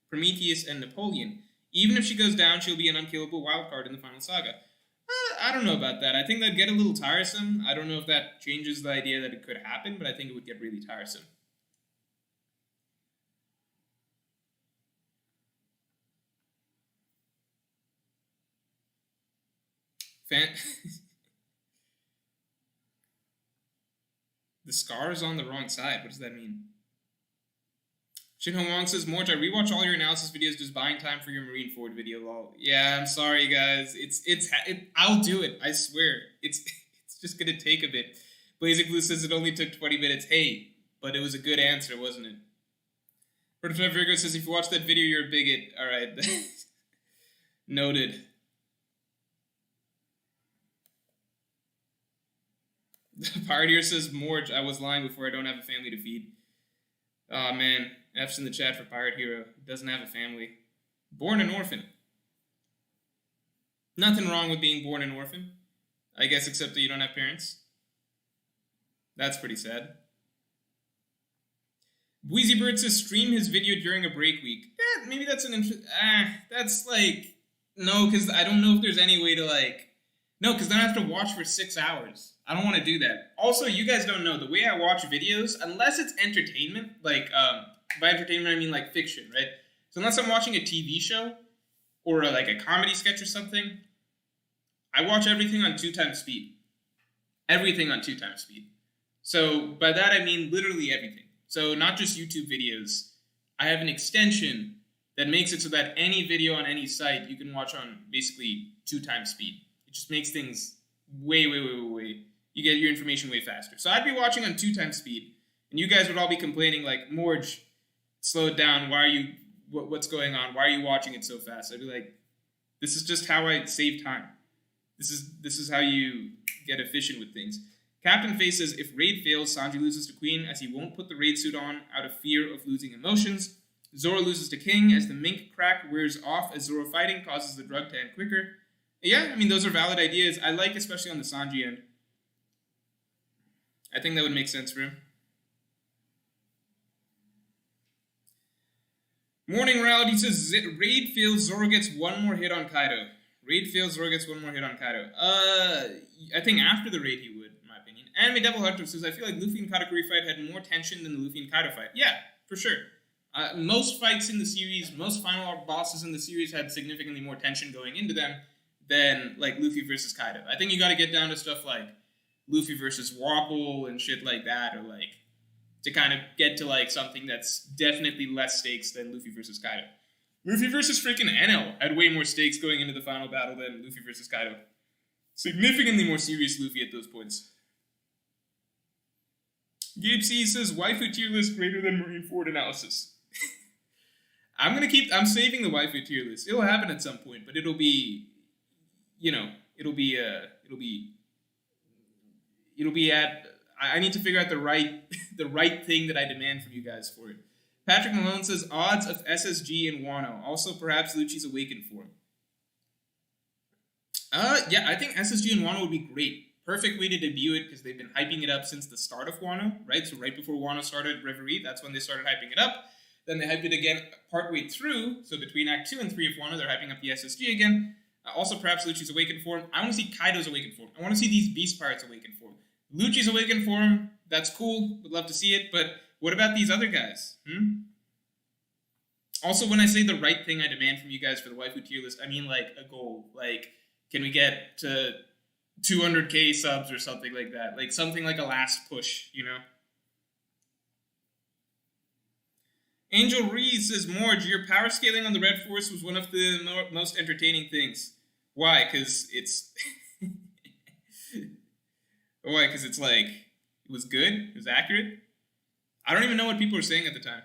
Prometheus, and Napoleon. Even if she goes down, she'll be an unkillable wildcard in the final saga. I don't know about that. I think that'd get a little tiresome. I don't know if that changes the idea that it could happen, but I think it would get really tiresome. The scar is on the wrong side. What does that mean? Shinho Wong says, Morge, I rewatch all your analysis videos just buying time for your Marineford video, lol. Yeah, I'm sorry, guys. I'll do it. I swear. It's just gonna take a bit. Blazing Blue says it only took 20 minutes. Hey, but it was a good answer, wasn't it? Prototype Virgo says, if you watch that video, you're a bigot. Alright. Noted. The part here says, Morge, I was lying before. I don't have a family to feed. Oh man, F's in the chat for Pirate Hero. Doesn't have a family. Born an orphan. Nothing wrong with being born an orphan, I guess, except that you don't have parents. That's pretty sad. Wheezy Bird says stream his video during a break week. Yeah, maybe that's an that's no, because I don't know if there's any way to no, because then I have to watch for 6 hours. I don't want to do that. Also, you guys don't know, the way I watch videos, unless it's entertainment, by entertainment I mean fiction, right? So unless I'm watching a TV show, or a comedy sketch or something, I watch everything on 2 times speed. Everything on 2 times speed. So by that I mean literally everything. So not just YouTube videos. I have an extension that makes it so that any video on any site you can watch on basically 2 times speed. It just makes things way. You get your information way faster. So I'd be watching on 2 times speed, and you guys would all be complaining Morge, slow it down. Why are you? What's going on? Why are you watching it so fast? I'd be like, this is just how I save time. This is how you get efficient with things. Captain Face says, if raid fails, Sanji loses to Queen as he won't put the raid suit on out of fear of losing emotions. Zoro loses to King as the mink crack wears off as Zoro fighting causes the drug to end quicker. Yeah, I mean, those are valid ideas. I like, especially on the Sanji end. I think that would make sense for him. Morning Reality says, raid fails, Zoro gets 1 more hit on Kaido. Raid fails, Zoro gets 1 more hit on Kaido. I think after the raid he would, in my opinion. Anime Devil Hunter says, I feel like Luffy and Katakuri fight had more tension than the Luffy and Kaido fight. Yeah, for sure. Most fights in the series, most final bosses in the series had significantly more tension going into them than Luffy versus Kaido. I think you got to get down to stuff like Luffy versus Wapol and shit like that, or to kind of get to something that's definitely less stakes than Luffy versus Kaido. Luffy versus freaking Enel had way more stakes going into the final battle than Luffy versus Kaido. Significantly more serious Luffy at those points. Gabe C says, waifu tier list greater than Marineford analysis. I'm saving the waifu tier list. It'll happen at some point, but it'll be at, I need to figure out the right the right thing that I demand from you guys for it. Patrick Malone says odds of SSG and Wano. Also, perhaps Lucci's Awakened form. Yeah, I think SSG and Wano would be great. Perfect way to debut it because they've been hyping it up since the start of Wano, right? So right before Wano started Reverie, that's when they started hyping it up. Then they hyped it again partway through. So between Act 2 and 3 of Wano, they're hyping up the SSG again. Also, perhaps Lucci's Awakened form. I want to see Kaido's Awakened form. I want to see these Beast Pirates Awakened form. Lucci's Awakened form, that's cool. Would love to see it. But what about these other guys? Also, when I say the right thing I demand from you guys for the waifu tier list, I mean like a goal. Like, can we get to 200k subs or something like that? Like something like a last push, you know? Angel Reese says, Morge, your power scaling on the Red Force was one of the most entertaining things. Why? Because it's... Why? Because it's like, it was good? It was accurate? I don't even know what people were saying at the time.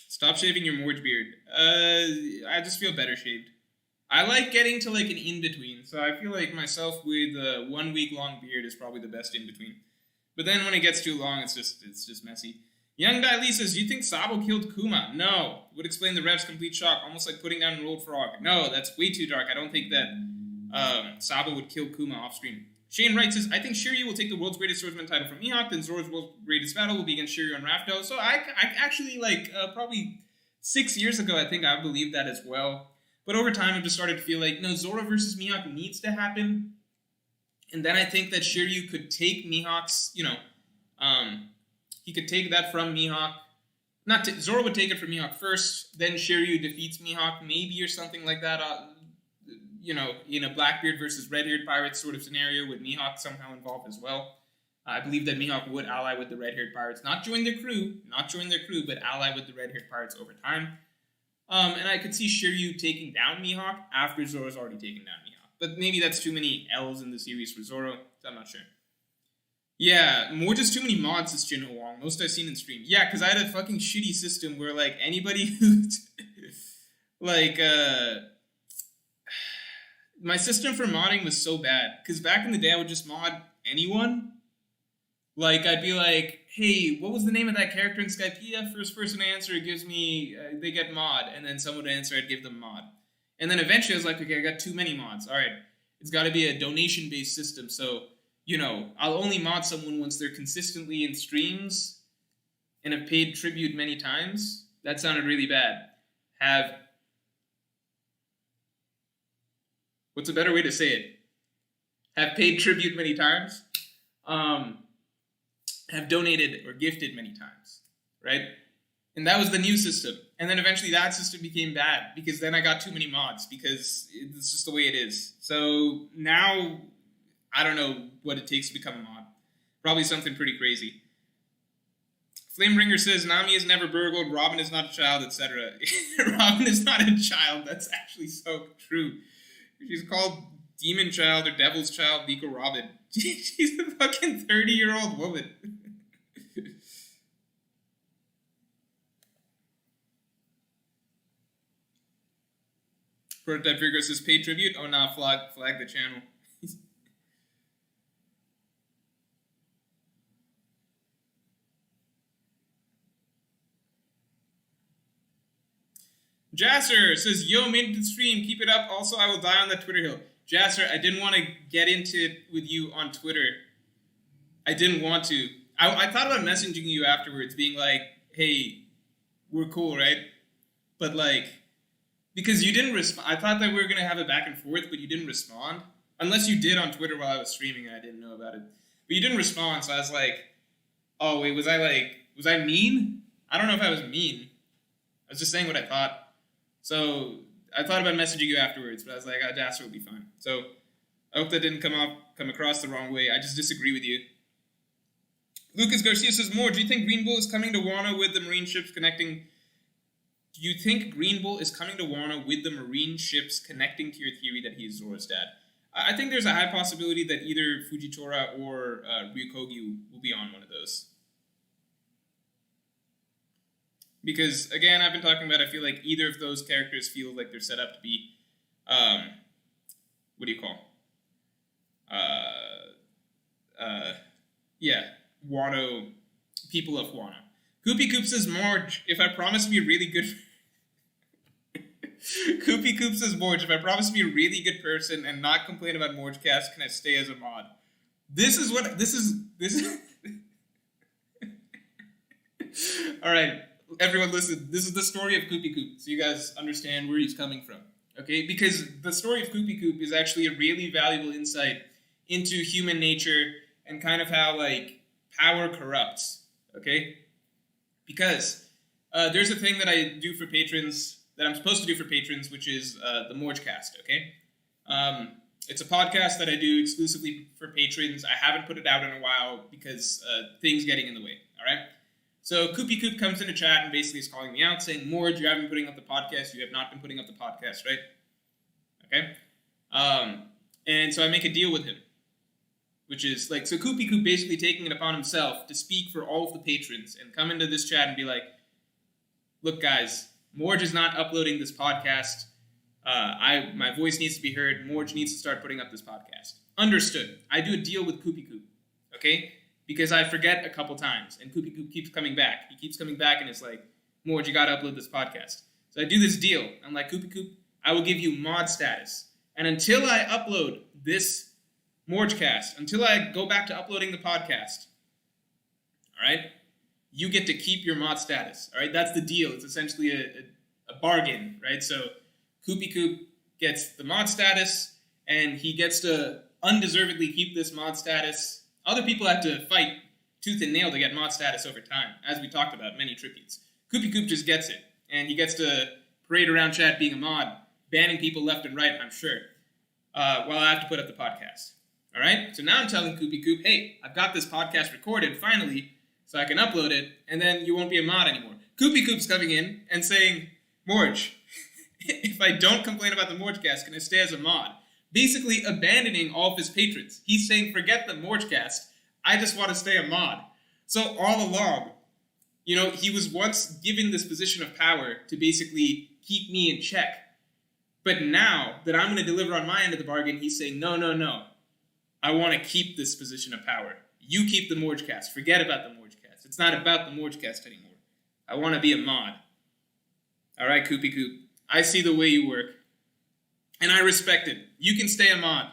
Stop shaving your Morge beard. I just feel better shaved. I like getting to like an in-between, so I feel like myself with a 1 week long beard is probably the best in-between. But then when it gets too long, it's just messy. Young Dai Lee says, do you think Sabo killed Kuma? No. Would explain the Rev's complete shock, almost like putting down an old frog. No, that's way too dark. I don't think that Sabo would kill Kuma off screen. Shane Wright says, I think Shiryu will take the world's greatest swordsman title from Mihawk, then Zoro's world's greatest battle will be against Shiryu and Rafto. So I actually, like, probably 6 years ago, I think I believed that as well. But over time, I've just started to feel like, no, Zoro versus Mihawk needs to happen. And then I think that Shiryu could take Mihawk's, he could take that from Mihawk. Zoro would take it from Mihawk first, then Shiryu defeats Mihawk, maybe, or something like that, in a Blackbeard versus Red-Haired Pirates sort of scenario with Mihawk somehow involved as well. I believe that Mihawk would ally with the Red-Haired Pirates, not join their crew, but ally with the Red-Haired Pirates over time. And I could see Shiryu taking down Mihawk after Zoro's already taken down Mihawk. But maybe that's too many L's in the series for Zoro, so I'm not sure. Yeah, more just too many mods is Jin Wong. Most I've seen in stream. Yeah, because I had a fucking shitty system where, like, anybody who... my system for modding was so bad. Because back in the day, I would just mod anyone. Like, I'd be like, hey, what was the name of that character in Skypiea? First person to answer, it gives me... they get mod. And then someone would answer, I'd give them mod. And then eventually I was like, okay, I got too many mods. All right, it's got to be a donation-based system. So... I'll only mod someone once they're consistently in streams and have paid tribute many times. That sounded really bad. What's a better way to say it? Have paid tribute many times. Have donated or gifted many times, right? And that was the new system. And then eventually that system became bad because then I got too many mods because it's just the way it is. So now... I don't know what it takes to become a mod. Probably something pretty crazy. Flamebringer says, Nami is never burgled, Robin is not a child, etc. Robin is not a child. That's actually so true. She's called Demon Child or Devil's Child, Nico Robin. She's a fucking 30-year-old woman. Prototype Figure says, pay tribute? Oh, nah, flag the channel. Jasser says, yo, made it to the stream. Keep it up. Also, I will die on that Twitter hill. Jasser, I didn't want to get into it with you on Twitter. I didn't want to. I thought about messaging you afterwards, being like, hey, we're cool, right? But, like, because you didn't respond. I thought that we were going to have a back and forth, but you didn't respond. Unless you did on Twitter while I was streaming and I didn't know about it. But you didn't respond, so I was like, oh, wait, was I mean? I don't know if I was mean. I was just saying what I thought. So I thought about messaging you afterwards, but I was like, Jasser will be fine. So I hope that didn't come across the wrong way. I just disagree with you. Lucas Garcia says, more, do you think Green Bull is coming to Wano with the marine ships connecting... Do you think Green Bull is coming to Wano with the marine ships connecting to your theory that he is Zoro's dad? I think there's a high possibility that either Fujitora or Ryukogi will be on one of those. Because, again, I've been talking about, I feel like either of those characters feel like they're set up to be, what do you call? Yeah, Wano, people of Wano. Koopy Koop says, Morge, if I promise to be really good... Koopy Koop says, Morge, if I promise to be a really good person and not complain about Morgecast, can I stay as a mod? This is... Alright, everyone listen. This is the story of Koopy Koop, so you guys understand where he's coming from. Okay? Because the story of Koopy Koop is actually a really valuable insight into human nature and kind of how, like, power corrupts. Okay? Because there's a thing that I do for patrons, that I'm supposed to do for patrons, which is the Morgecast, okay? It's a podcast that I do exclusively for patrons. I haven't put it out in a while because things getting in the way, all right? So Koopy Koop comes into chat and basically is calling me out, saying, Morge, you haven't been putting up the podcast. You have not been putting up the podcast, right? Okay? And so I make a deal with him, which is like, so Koopy Koop basically taking it upon himself to speak for all of the patrons and come into this chat and be like, look, guys, Morge is not uploading this podcast. My voice needs to be heard. Morge needs to start putting up this podcast. Understood. I do a deal with Koopy Koop, okay? Because I forget a couple times, and Koopy Koop keeps coming back. He keeps coming back, and it's like, Morge, you gotta upload this podcast. So I do this deal. I'm like, Koopy Koop, I will give you mod status. And until I upload this Morgecast, until I go back to uploading the podcast, all right, you get to keep your mod status. All right, that's the deal. It's essentially a bargain, right? So Koopy Koop gets the mod status, and he gets to undeservedly keep this mod status. Other people have to fight tooth and nail to get mod status over time, as we talked about, many tributes. Koopy Koop just gets it, and he gets to parade around chat being a mod, banning people left and right, I'm sure, while I have to put up the podcast. All right? So now I'm telling Koopy Koop, hey, I've got this podcast recorded, finally, so I can upload it, and then you won't be a mod anymore. Koopy Koop's coming in and saying, Morge, if I don't complain about the Morgecast, can I stay as a mod? Basically abandoning all of his patrons. He's saying, forget the Morgecast, I just want to stay a mod. So all along, you know, he was once given this position of power to basically keep me in check. But now that I'm going to deliver on my end of the bargain, he's saying, no, no, no. I want to keep this position of power. You keep the Morgecast. Forget about the Morgecast. It's not about the Morgecast anymore. I want to be a mod. All right, Koopy Koop. I see the way you work. And I respect it. You can stay a mod.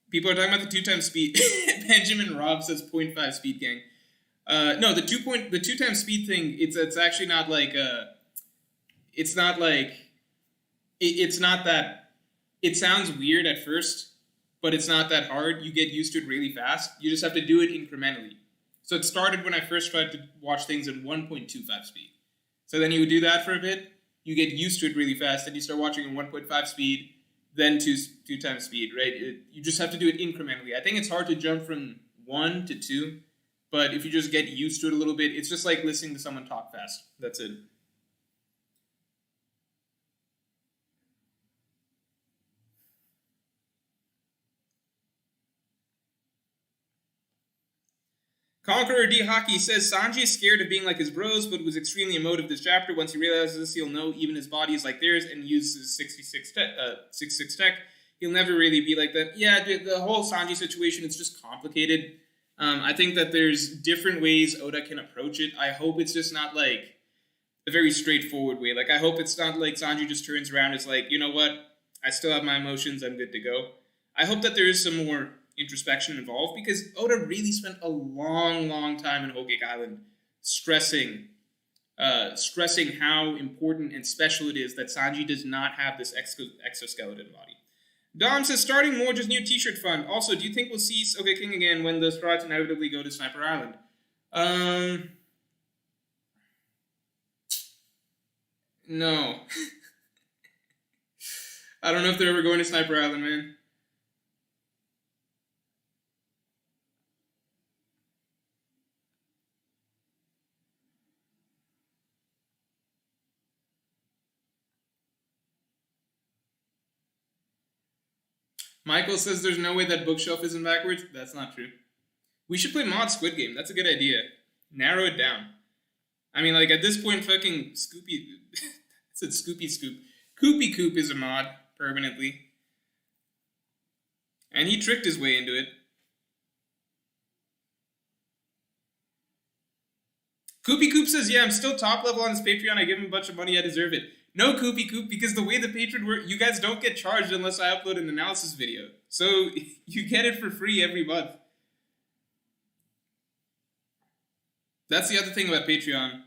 People are talking about the 2x speed. Benjamin Robb says 0.5 speed gang. No, the 2x speed thing, it's actually not like, it's not like, it's not that, it sounds weird at first, but it's not that hard. You get used to it really fast. You just have to do it incrementally. So it started when I first tried to watch things in 1.25 speed. So then you would do that for a bit, you get used to it really fast, then you start watching in 1.5 speed, then two times speed, right? You just have to do it incrementally. I think it's hard to jump from 1 to 2, but if you just get used to it a little bit, it's just like listening to someone talk fast. That's it. Conqueror D Hockey says Sanji is scared of being like his bros, but was extremely emotive this chapter. Once he realizes this, he'll know even his body is like theirs and uses 66 tech. He'll never really be like that. Yeah, the whole Sanji situation is just complicated. I think that there's different ways Oda can approach it. I hope it's just not like a very straightforward way. Like, I hope it's not like Sanji just turns around and is like, you know what? I still have my emotions. I'm good to go. I hope that there is some more introspection involved, because Oda really spent a long, long time in Whole Cake Island stressing how important and special it is that Sanji does not have this exoskeleton body. Dom says, starting Morge's new t-shirt fund. Also, do you think we'll see Soge King again when the Strats inevitably go to Sniper Island? No. I don't know if they're ever going to Sniper Island, man. Michael says there's no way that bookshelf isn't backwards. That's not true. We should play mod Squid Game. That's a good idea. Narrow it down. I mean, like, at this point, fucking Scoopy... I said Scoopy Scoop. Koopy Koop is a mod, permanently. And he tricked his way into it. Koopy Coop says, yeah, I'm still top level on his Patreon. I give him a bunch of money. I deserve it. No, Koopy Coop, because the way the Patreon works, you guys don't get charged unless I upload an analysis video. So you get it for free every month. That's the other thing about Patreon.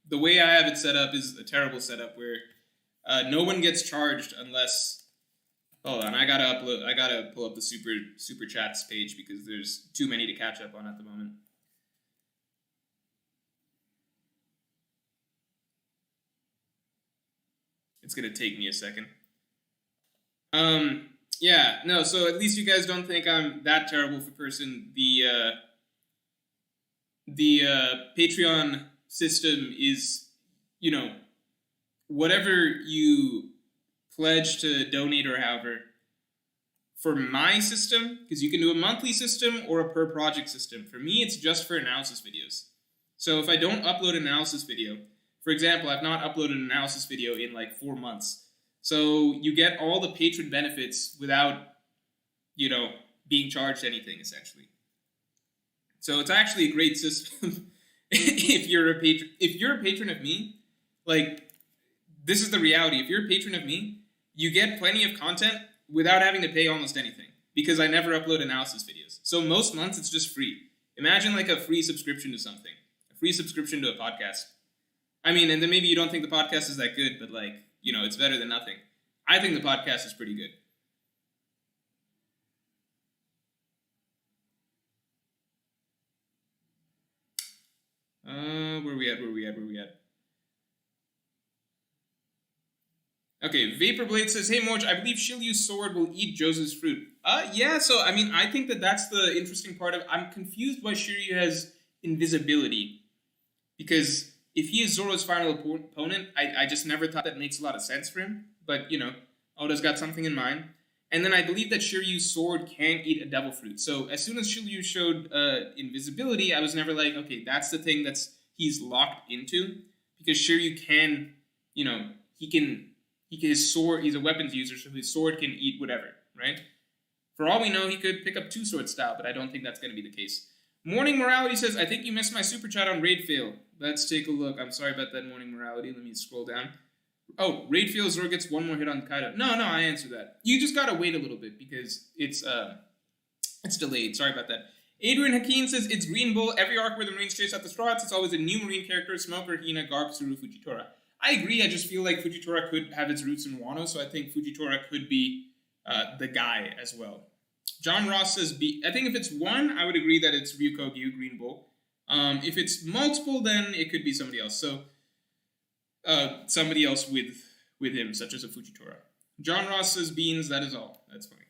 The way I have it set up is a terrible setup where no one gets charged unless... Hold on, I gotta pull up the super chats page because there's too many to catch up on at the moment. It's gonna take me a second. Yeah, no, so at least you guys don't think I'm that terrible of a person. The Patreon system is, you know, whatever you pledge to donate or however. For my system, because you can do a monthly system or a per project system. For me, it's just for analysis videos. So if I don't upload an analysis video, for example, I've not uploaded an analysis video in like 4 months. So you get all the patron benefits without, you know, being charged anything, essentially. So it's actually a great system if you're a patron of me, like, this is the reality. If you're a patron of me, you get plenty of content without having to pay almost anything because I never upload analysis videos. So most months it's just free. Imagine like a free subscription to something, a free subscription to a podcast. I mean, and then maybe you don't think the podcast is that good, but like, you know, it's better than nothing. I think the podcast is pretty good. Where we at? Okay, Vaporblade says, hey Moj, I believe Shiryu's sword will eat Josu's fruit. Yeah, so, I mean, I think that's the interesting part of... I'm confused why Shiryu has invisibility. Because if he is Zoro's final opponent, I just never thought that makes a lot of sense for him. But, you know, Oda's got something in mind. And then I believe that Shiryu's sword can eat a devil fruit. So as soon as Shiryu showed invisibility, I was never like, okay, that's the thing he's locked into. Because Shiryu can, you know, his sword, he's a weapons user, so his sword can eat whatever, right? For all we know, he could pick up two-sword style, but I don't think that's going to be the case. Morning Morality says, I think you missed my super chat on Raid Fail. Let's take a look. I'm sorry about that, Morning Morality. Let me scroll down. Oh, Raid Fail, Zoro gets one more hit on Kaido. No, I answered that. You just gotta wait a little bit because it's delayed. Sorry about that. Adrian Hakeem says, it's Green Bull. Every arc where the Marines chase out the Straw Hats, it's always a new Marine character, Smoker, Hina, Garp, Tsuru, Fujitora. I agree. I just feel like Fujitora could have its roots in Wano, so I think Fujitora could be the guy as well. John Ross says, I think if it's one, I would agree that it's Ryukogyu, Green Bull. If it's multiple, then it could be somebody else. So, somebody else with him, such as a Fujitora. John Ross says, beans, that is all. That's funny.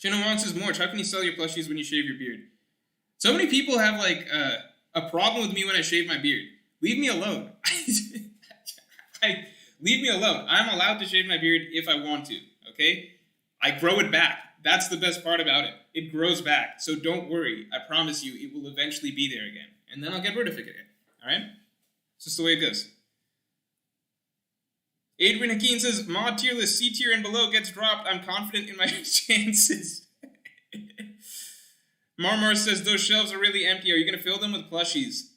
Chinowan says, Morch, how can you sell your plushies when you shave your beard? So many people have, like, a problem with me when I shave my beard. Leave me alone. Leave me alone. I'm allowed to shave my beard if I want to, okay? I grow it back. That's the best part about it. It grows back. So don't worry. I promise you it will eventually be there again. And then I'll get rid of it again. All right? It's just the way it goes. Adrian Hakeem says, mod tier list, C tier and below gets dropped. I'm confident in my chances. Marmar says, those shelves are really empty. Are you going to fill them with plushies?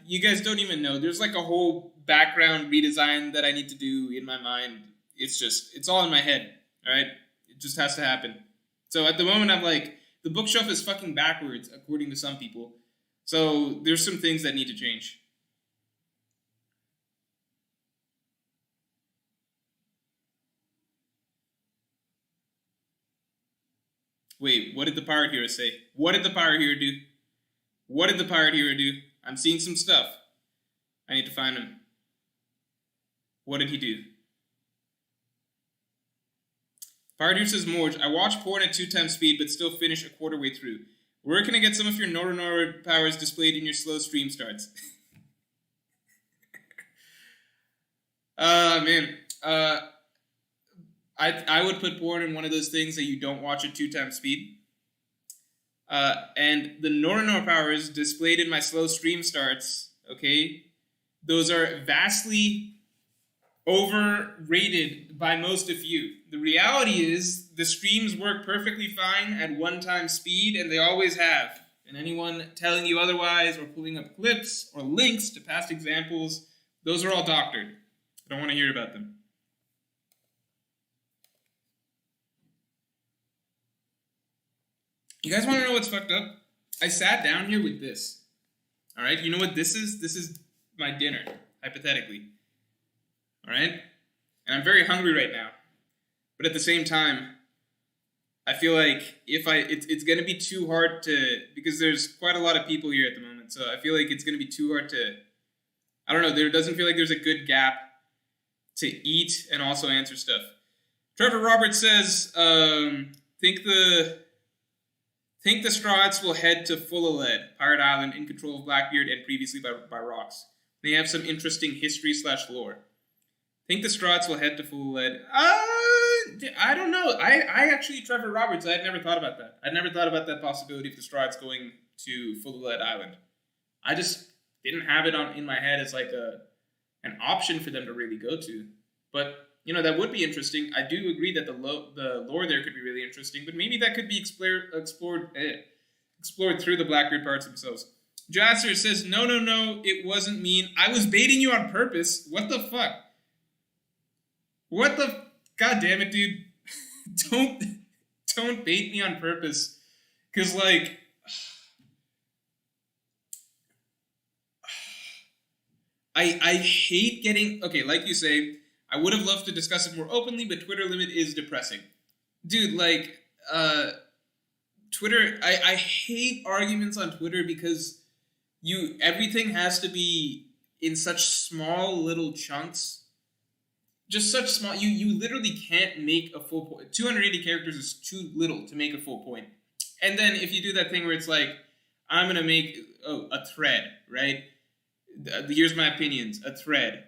You guys don't even know. There's like a whole background redesign that I need to do in my mind. It's all in my head. All right? It just has to happen. So at the moment, I'm like, the bookshelf is fucking backwards, according to some people. So there's some things that need to change. Wait, what did the Pirate Hero say? What did the Pirate Hero do? What did the Pirate Hero do? I'm seeing some stuff. I need to find him. What did he do? Pirate Hero says, Morge, I watch porn at 2x speed but still finish a quarter way through. Where can I get some of your Noronoro powers displayed in your slow stream starts? Man. I would put porn in one of those things that you don't watch at 2x speed. And the Noronoro powers displayed in my slow stream starts, okay, those are vastly overrated by most of you. The reality is the streams work perfectly fine at one-time speed, and they always have. And anyone telling you otherwise or pulling up clips or links to past examples, those are all doctored. I don't want to hear about them. You guys want to know what's fucked up? I sat down here with this. All right? You know what this is? This is my dinner, hypothetically. All right? And I'm very hungry right now. But at the same time, I feel like it's going to be too hard to, because there's quite a lot of people here at the moment, so I feel like it's going to be too hard to, I don't know, there doesn't feel like there's a good gap to eat and also answer stuff. Trevor Roberts says, think the Strahts will head to Full-a-Lead, Pirate Island, in control of Blackbeard and previously by Rocks. They have some interesting history/lore. Think the Strahts will head to Full-a-Lead. I don't know. I actually, Trevor Roberts, I had never thought about that. I'd never thought about that possibility of the Strahts going to Full-a-Lead Island. I just didn't have it in my head as like an option for them to really go to. But, you know, that would be interesting. I do agree that the lore there could be really interesting, but maybe that could be explored through the Blackbeard parts themselves. Jasser says, no, it wasn't mean. I was baiting you on purpose. What the fuck? What the... God damn it, dude. Don't bait me on purpose. Because, like... I hate getting... Okay, like you say, I would have loved to discuss it more openly, but Twitter limit is depressing. Dude, like... Twitter... I hate arguments on Twitter because everything has to be in such small little chunks. Just such small, you literally can't make a full point. 280 characters is too little to make a full point. And then if you do that thing where it's like, I'm going to make a thread, right? Here's my opinions, a thread.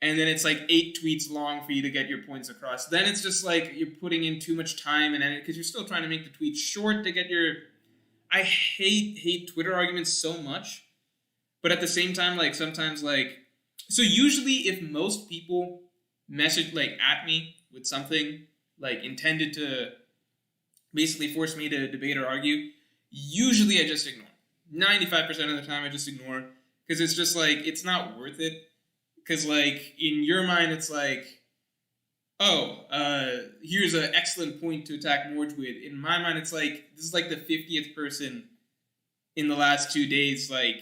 And then it's like 8 tweets long for you to get your points across. Then it's just like you're putting in too much time and because you're still trying to make the tweet short to get your... I hate Twitter arguments so much. But at the same time, like sometimes like... So usually if most people message like at me with something like intended to basically force me to debate or argue, usually I just ignore. 95% of the time I just ignore because it's just like it's not worth it. Because like in your mind it's like, here's an excellent point to attack Morge with. In my mind it's like this is like the 50th person in the last 2 days like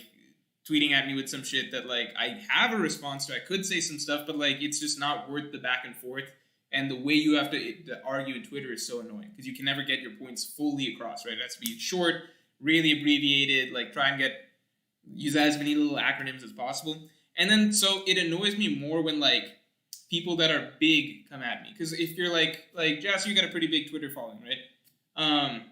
tweeting at me with some shit that, like, I have a response to. I could say some stuff, but, like, it's just not worth the back and forth. And the way you have to argue in Twitter is so annoying because you can never get your points fully across, right? It has to be short, really abbreviated, like, try and use as many little acronyms as possible. And then, so it annoys me more when, like, people that are big come at me. Because if you're, like, Jess, you got a pretty big Twitter following, right?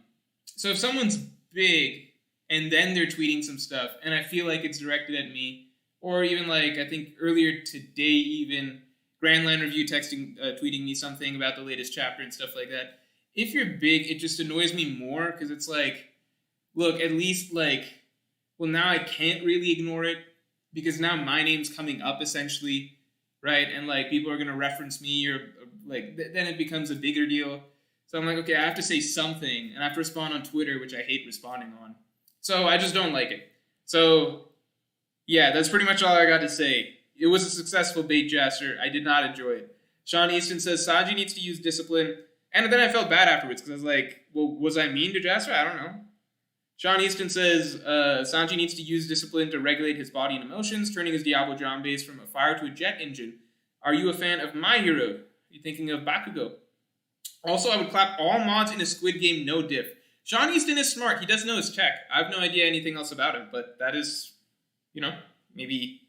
So if someone's big... and then they're tweeting some stuff, and I feel like it's directed at me. Or even, like, I think earlier today even, Grandland Review tweeting me something about the latest chapter and stuff like that. If you're big, it just annoys me more, because it's like, look, at least, like, well, now I can't really ignore it, because now my name's coming up, essentially, right? And, like, people are going to reference me, or like, then it becomes a bigger deal. So I'm like, okay, I have to say something, and I have to respond on Twitter, which I hate responding on. So I just don't like it. So, yeah, that's pretty much all I got to say. It was a successful bait, Jasser. I did not enjoy it. Sean Easton says, Sanji needs to use discipline. And then I felt bad afterwards because I was like, well, was I mean to Jasser? I don't know. Sean Easton says, Sanji needs to use discipline to regulate his body and emotions, turning his Diablo John base from a fire to a jet engine. Are you a fan of My Hero? Are you thinking of Bakugo? Also, I would clap all mods in a Squid Game no diff. Sean Easton is smart. He does know his tech. I have no idea anything else about him, but that is, you know, maybe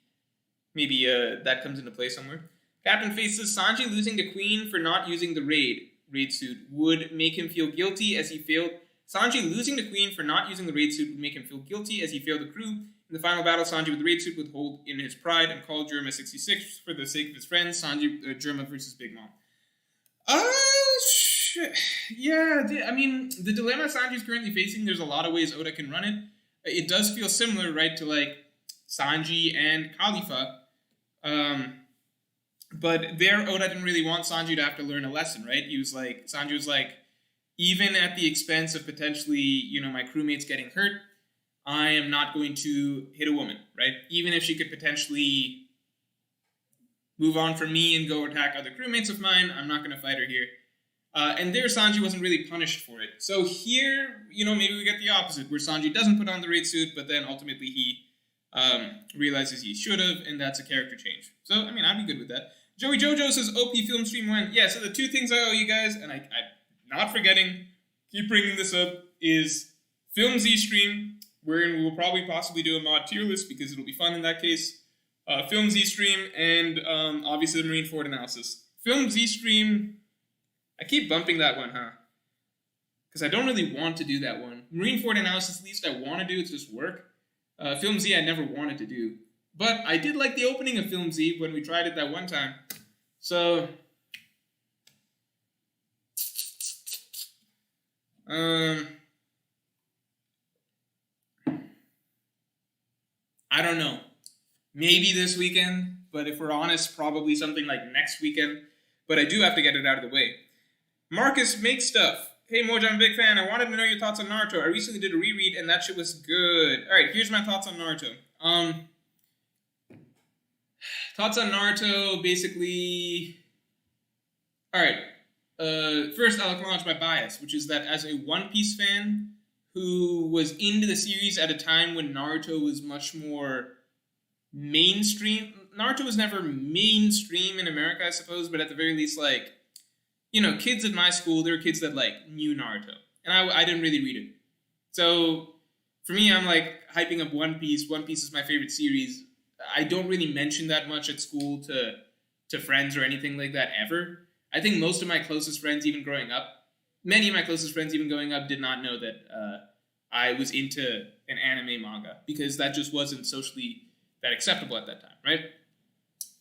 that comes into play somewhere. Captain Face says, Sanji losing to Queen for not using the raid suit would make him feel guilty as he failed. Sanji losing to Queen for not using the raid suit would make him feel guilty as he failed the crew. In the final battle, Sanji with the raid suit would hold in his pride and call Germa 66 for the sake of his friends. Sanji, Germa versus Big Mom. Yeah, I mean, the dilemma Sanji's currently facing, there's a lot of ways Oda can run it. It does feel similar, right, to, like, Sanji and Khalifa. But there, Oda didn't really want Sanji to have to learn a lesson, right? Sanji was like, even at the expense of potentially, my crewmates getting hurt, I am not going to hit a woman, right? Even if she could potentially move on from me and go attack other crewmates of mine, I'm not going to fight her here. And there, Sanji wasn't really punished for it. So here, maybe we get the opposite, where Sanji doesn't put on the raid suit, but then ultimately he realizes he should have, and that's a character change. So, I'd be good with that. Joey Jojo says, OP film stream when? Yeah, so the two things I owe you guys, and I'm not forgetting, keep bringing this up, is Film Z stream, wherein we will probably possibly do a mod tier list, because it'll be fun in that case. Film Z stream, and obviously the Marineford analysis. Film Z stream, I keep bumping that one, huh? Because I don't really want to do that one. Marineford analysis, at least I want to do, it's just work. Film Z I never wanted to do. But I did like the opening of Film Z when we tried it that one time. So, I don't know. Maybe this weekend, but if we're honest, probably something like next weekend. But I do have to get it out of the way. Marcus Make Stuff. Hey Moj, I'm a big fan. I wanted to know your thoughts on Naruto. I recently did a reread and that shit was good. Alright, here's my thoughts on Naruto. Thoughts on Naruto, basically... Alright, first I'll acknowledge my bias, which is that as a One Piece fan who was into the series at a time when Naruto was much more mainstream... Naruto was never mainstream in America, I suppose, but at the very least, kids at my school, there were kids that, knew Naruto. And I didn't really read it. So, for me, I'm, hyping up One Piece. One Piece is my favorite series. I don't really mention that much at school to friends or anything like that ever. I think most of my closest friends, even growing up, many of my closest friends, even growing up, did not know that I was into an anime manga. Because that just wasn't socially that acceptable at that time, right?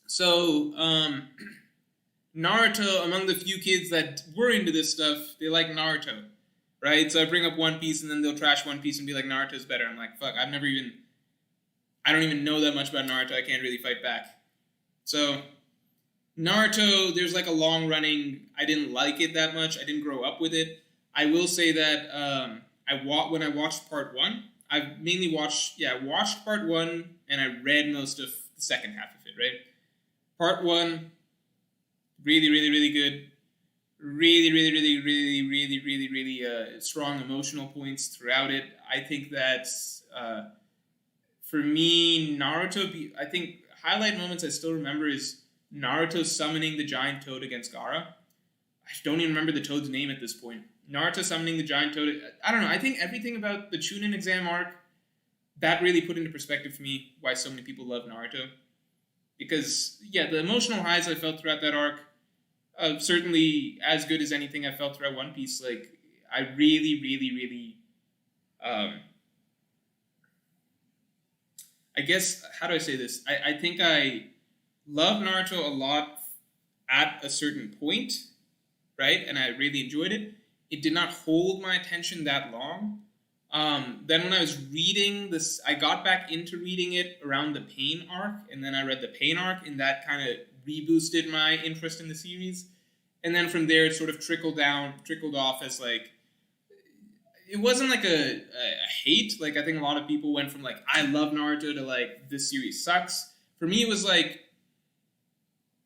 So, Naruto, among the few kids that were into this stuff, they like Naruto, right? So I bring up One Piece and then they'll trash One Piece and be like, Naruto's better. I'm like, fuck, I don't even know that much about Naruto. I can't really fight back. So, Naruto, there's a long running, I didn't like it that much. I didn't grow up with it. I will say that when I watched part one, I watched part one and I read most of the second half of it, right? Part one, really, really, really good. Really, really, really, really, really, really, really strong emotional points throughout it. I think that, for me, Naruto, I think highlight moments I still remember is Naruto summoning the giant toad against Gaara. I don't even remember the toad's name at this point. Naruto summoning the giant toad. I don't know. I think everything about the Chunin exam arc, that really put into perspective for me why so many people love Naruto. Because, the emotional highs I felt throughout that arc, certainly as good as anything I felt throughout One Piece. I really, really, really, I guess, how do I say this? I think I love Naruto a lot at a certain point, right? And I really enjoyed it. It did not hold my attention that long. Then when I was reading this, I got back into reading it around the Pain arc, and then I read the Pain arc, and that kind of reboosted my interest in the series. And then from there, it sort of trickled off as it wasn't a hate. I think a lot of people went from I love Naruto to this series sucks. For me, it was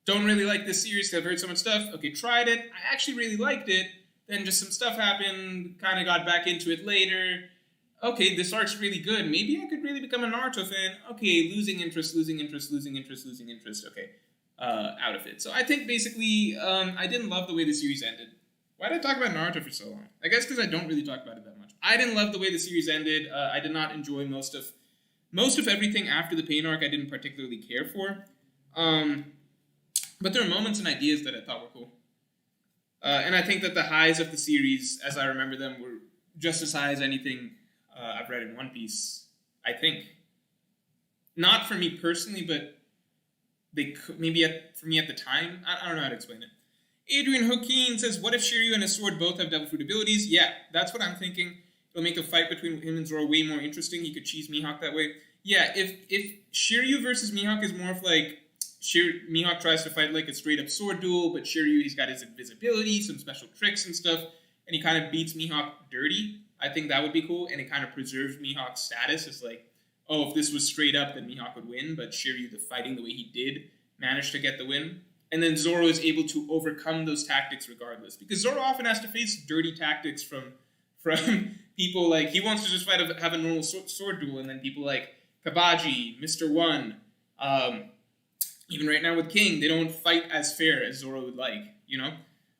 don't really like this series because I've heard so much stuff. Okay, tried it. I actually really liked it. Then just some stuff happened, kind of got back into it later. Okay, this arc's really good. Maybe I could really become a Naruto fan. Okay, losing interest. Okay, out of it. So I think basically I didn't love the way the series ended. Why did I talk about Naruto for so long? I guess because I don't really talk about it that much. I didn't love the way the series ended. I did not enjoy most of everything after the Pain arc. I didn't particularly care for. But there are moments and ideas that I thought were cool. And I think that the highs of the series, as I remember them, were just as high as anything I've read in One Piece, I think. Not for me personally, but for me at the time. I don't know how to explain it. Adrian Hoquin says, what if Shiryu and his sword both have devil fruit abilities? Yeah, that's what I'm thinking. It'll make a fight between him and Zoro way more interesting. He could cheese Mihawk that way. Yeah, if Shiryu versus Mihawk is more of Mihawk tries to fight like a straight up sword duel, but Shiryu, he's got his invisibility, some special tricks and stuff, and he kind of beats Mihawk dirty. I think that would be cool, and it kind of preserves Mihawk's status as like, oh, if this was straight up, then Mihawk would win, but Shiryu, the fighting the way he did, managed to get the win. And then Zoro is able to overcome those tactics regardless, because Zoro often has to face dirty tactics from people like, he wants to just have a normal sword duel, and then people like Kabaji, Mr. One, even right now with King, they don't fight as fair as Zoro would like, you know?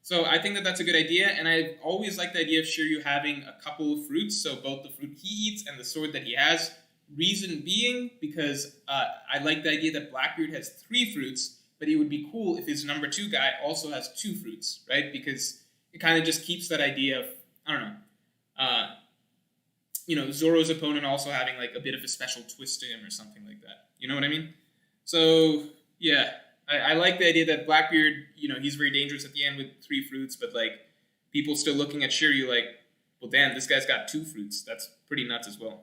So I think that that's a good idea, and I always like the idea of Shiryu having a couple of fruits, so both the fruit he eats and the sword that he has. Reason being, because I like the idea that Blackbeard has 3 fruits, but it would be cool if his number 2 guy also has 2 fruits, right? Because it kind of just keeps that idea of, I don't know, Zoro's opponent also having like a bit of a special twist to him or something like that. You know what I mean? So, yeah, I like the idea that Blackbeard, he's very dangerous at the end with 3 fruits, but like people still looking at Shiryu like, well, damn, this guy's got 2 fruits. That's pretty nuts as well.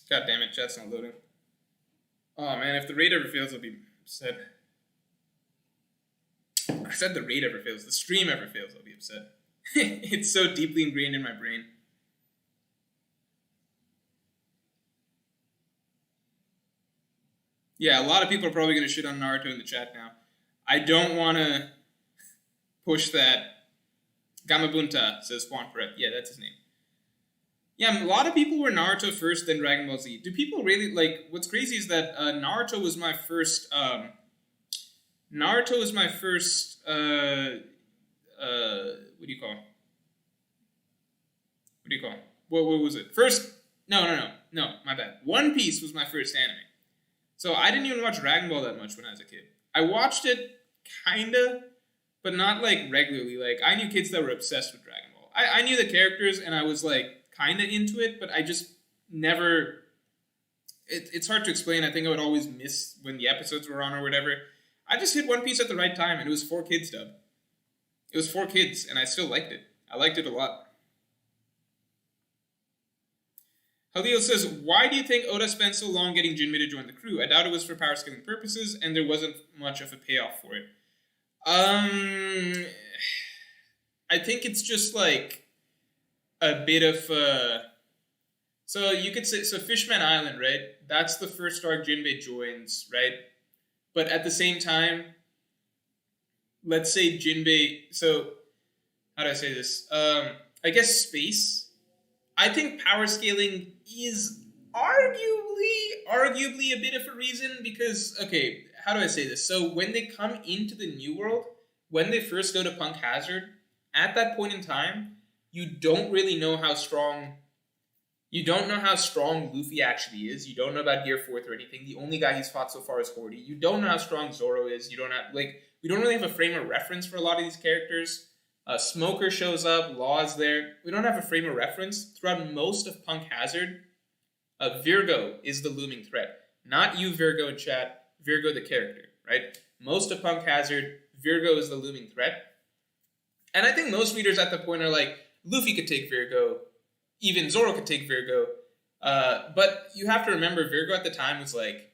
God damn it, chat's not loading. Oh man, if the raid ever fails, I'll be upset. I said the raid ever fails. The stream ever fails, I'll be upset. It's so deeply ingrained in my brain. Yeah, a lot of people are probably going to shit on Naruto in the chat now. I don't want to push that. Gamabunta, says Juan Peret. Yeah, that's his name. Yeah, a lot of people were Naruto first, then Dragon Ball Z. Do people really, like, what's crazy is that Naruto was my first, what do you call? What was it? No, my bad. One Piece was my first anime. So I didn't even watch Dragon Ball that much when I was a kid. I watched it, kinda, but not, like, regularly. Like, I knew kids that were obsessed with Dragon Ball. I knew the characters, and I was, like, kind of into it, but I just never... It's hard to explain. I think I would always miss when the episodes were on or whatever. I just hit One Piece at the right time, and it was 4 kids dub. It was 4 kids, and I still liked it. I liked it a lot. Halil says, why do you think Oda spent so long getting Jinbei to join the crew? I doubt it was for power scaling purposes, and there wasn't much of a payoff for it. I think it's just like a bit of so you could say, so Fishman Island, right? That's the first arc Jinbei joins, right? But at the same time, let's say Jinbei, so how do I say this? I guess space. I think power scaling is arguably a bit of a reason because, okay, how do I say this? So when they come into the New World, when they first go to Punk Hazard, at that point in time, you don't really know how strong Luffy actually is. You don't know about Gear 4th or anything. The only guy he's fought so far is Hordy. You don't know how strong Zoro is. We don't really have a frame of reference for a lot of these characters. Smoker shows up, Law is there. We don't have a frame of reference. Throughout most of Punk Hazard, Virgo is the looming threat. Not you, Virgo, in chat. Virgo, the character, right? Most of Punk Hazard, Virgo is the looming threat. And I think most readers at the point are like, Luffy could take Virgo. Even Zoro could take Virgo. But you have to remember, Virgo at the time was like,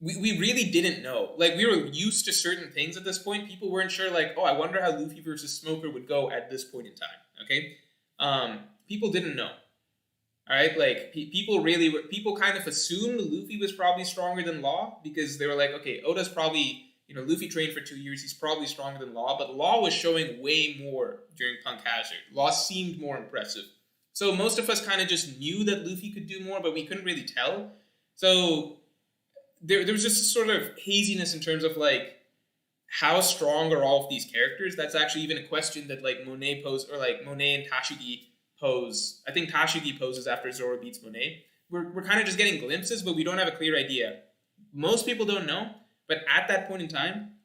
we really didn't know. Like, we were used to certain things at this point. People weren't sure, like, oh, I wonder how Luffy versus Smoker would go at this point in time, okay? People didn't know, all right? Like, people kind of assumed Luffy was probably stronger than Law because they were like, okay, Oda's probably, Luffy trained for 2 years. He's probably stronger than Law, but Law was showing way more during Punk Hazard. Law seemed more impressive. So most of us kind of just knew that Luffy could do more, but we couldn't really tell. So there was just a sort of haziness in terms of, like, how strong are all of these characters? That's actually even a question that, like, Monet posed, or, like, Monet and Tashigi pose. I think Tashigi poses after Zoro beats Monet. We're kind of just getting glimpses, but we don't have a clear idea. Most people don't know, but at that point in time,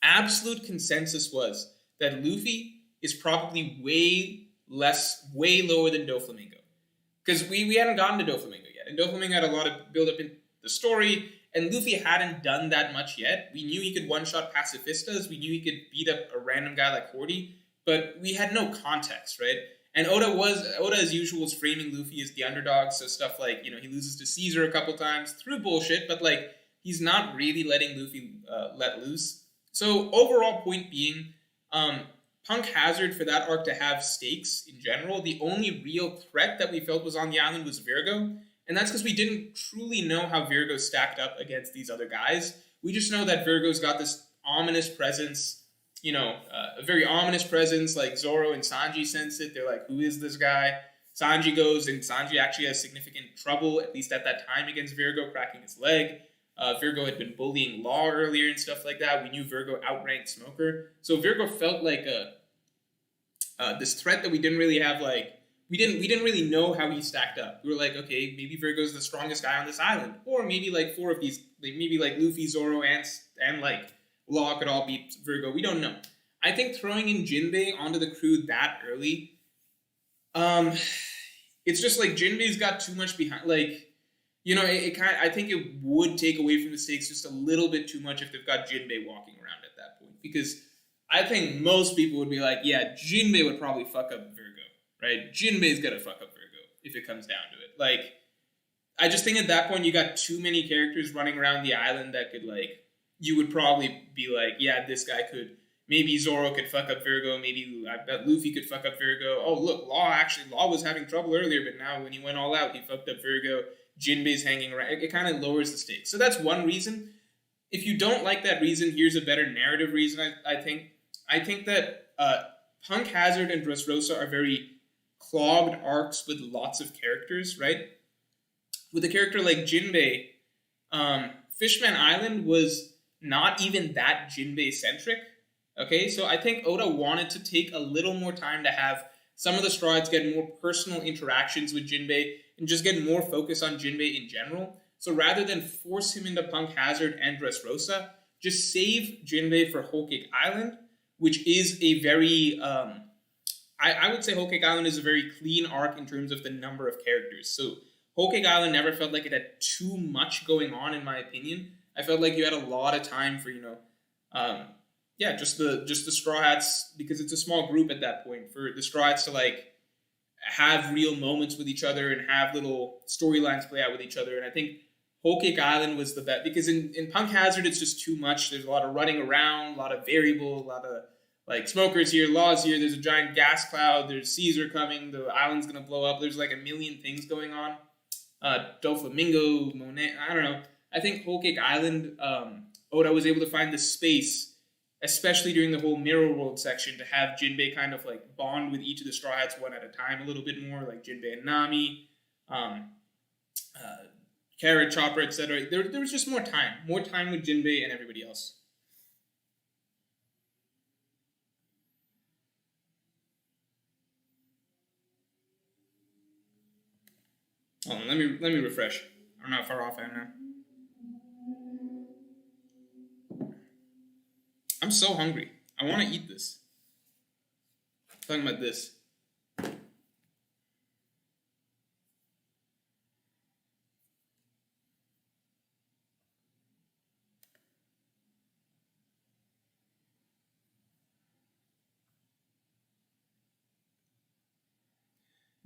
absolute consensus was that Luffy is probably way lower than Doflamingo. Because we hadn't gotten to Doflamingo yet. And Doflamingo had a lot of build-up in the story, And Luffy hadn't done that much yet. We knew he could one-shot pacifistas. We knew he could beat up a random guy like Horty, but we had no context, right? And Oda as usual was framing Luffy as the underdog, so stuff like, he loses to Caesar a couple times through bullshit, but like he's not really letting Luffy let loose. So overall point being, Punk Hazard for that arc to have stakes in general. The only real threat that we felt was on the island was Virgo, and that's because we didn't truly know how Virgo stacked up against these other guys. We just know that Virgo's got this ominous presence, a very ominous presence, like Zoro and Sanji sense it. They're like, who is this guy? Sanji goes, and Sanji actually has significant trouble, at least at that time, against Virgo, cracking his leg. Virgo had been bullying Law earlier and stuff like that. We knew Virgo outranked Smoker. So Virgo felt like this threat that we didn't really have, we didn't really know how he stacked up. We were like, okay, maybe Virgo's the strongest guy on this island. Or maybe like four of these, maybe like Luffy, Zoro, and like Law could all beat Virgo. We don't know. I think throwing in Jinbei onto the crew that early, it's just like Jinbei's got too much behind. I think it would take away from the stakes just a little bit too much if they've got Jinbei walking around at that point. Because I think most people would be like, yeah, Jinbei would probably fuck up Virgo, right? Jinbei's gonna fuck up Virgo if it comes down to it. Like, I just think at that point you got too many characters running around the island that could, you would probably be like, yeah, this guy could. Maybe Zoro could fuck up Virgo. Maybe I bet Luffy could fuck up Virgo. Oh, look, Law was having trouble earlier, but now when he went all out, he fucked up Virgo. Jinbei's hanging around. It kind of lowers the stakes. So that's one reason. If you don't like that reason, here's a better narrative reason, I think. I think that Punk Hazard and Dressrosa are very clogged arcs with lots of characters, right? With a character like Jinbei, Fishman Island was not even that Jinbei-centric. Okay, so I think Oda wanted to take a little more time to have some of the Straw Hats get more personal interactions with Jinbei and just get more focus on Jinbei in general. So rather than force him into Punk Hazard and Dressrosa, just save Jinbei for Whole Cake Island, which is a very, I would say Whole Cake Island is a very clean arc in terms of the number of characters. So Whole Cake Island never felt like it had too much going on, in my opinion. I felt like you had a lot of time for, just the Straw Hats, because it's a small group at that point, for the Straw Hats to have real moments with each other and have little storylines play out with each other. And I think Whole Cake Island was the best, because in Punk Hazard it's just too much. There's a lot of running around, a lot of variable, a lot of Smoker's here, Law's here, there's a giant gas cloud, there's Caesar coming, the island's gonna blow up, there's a million things going on. Doflamingo, Monet, I don't know. I think Whole Cake Island, Oda was able to find the space, especially during the whole Mirror World section, to have Jinbei kind of bond with each of the Straw Hats one at a time a little bit more, like Jinbei and Nami, Carrot, Chopper, etc. There was just more time with Jinbei and everybody else. Oh, let me refresh. I don't know how far off I am now. I'm so hungry. I want to eat this. I'm talking about this.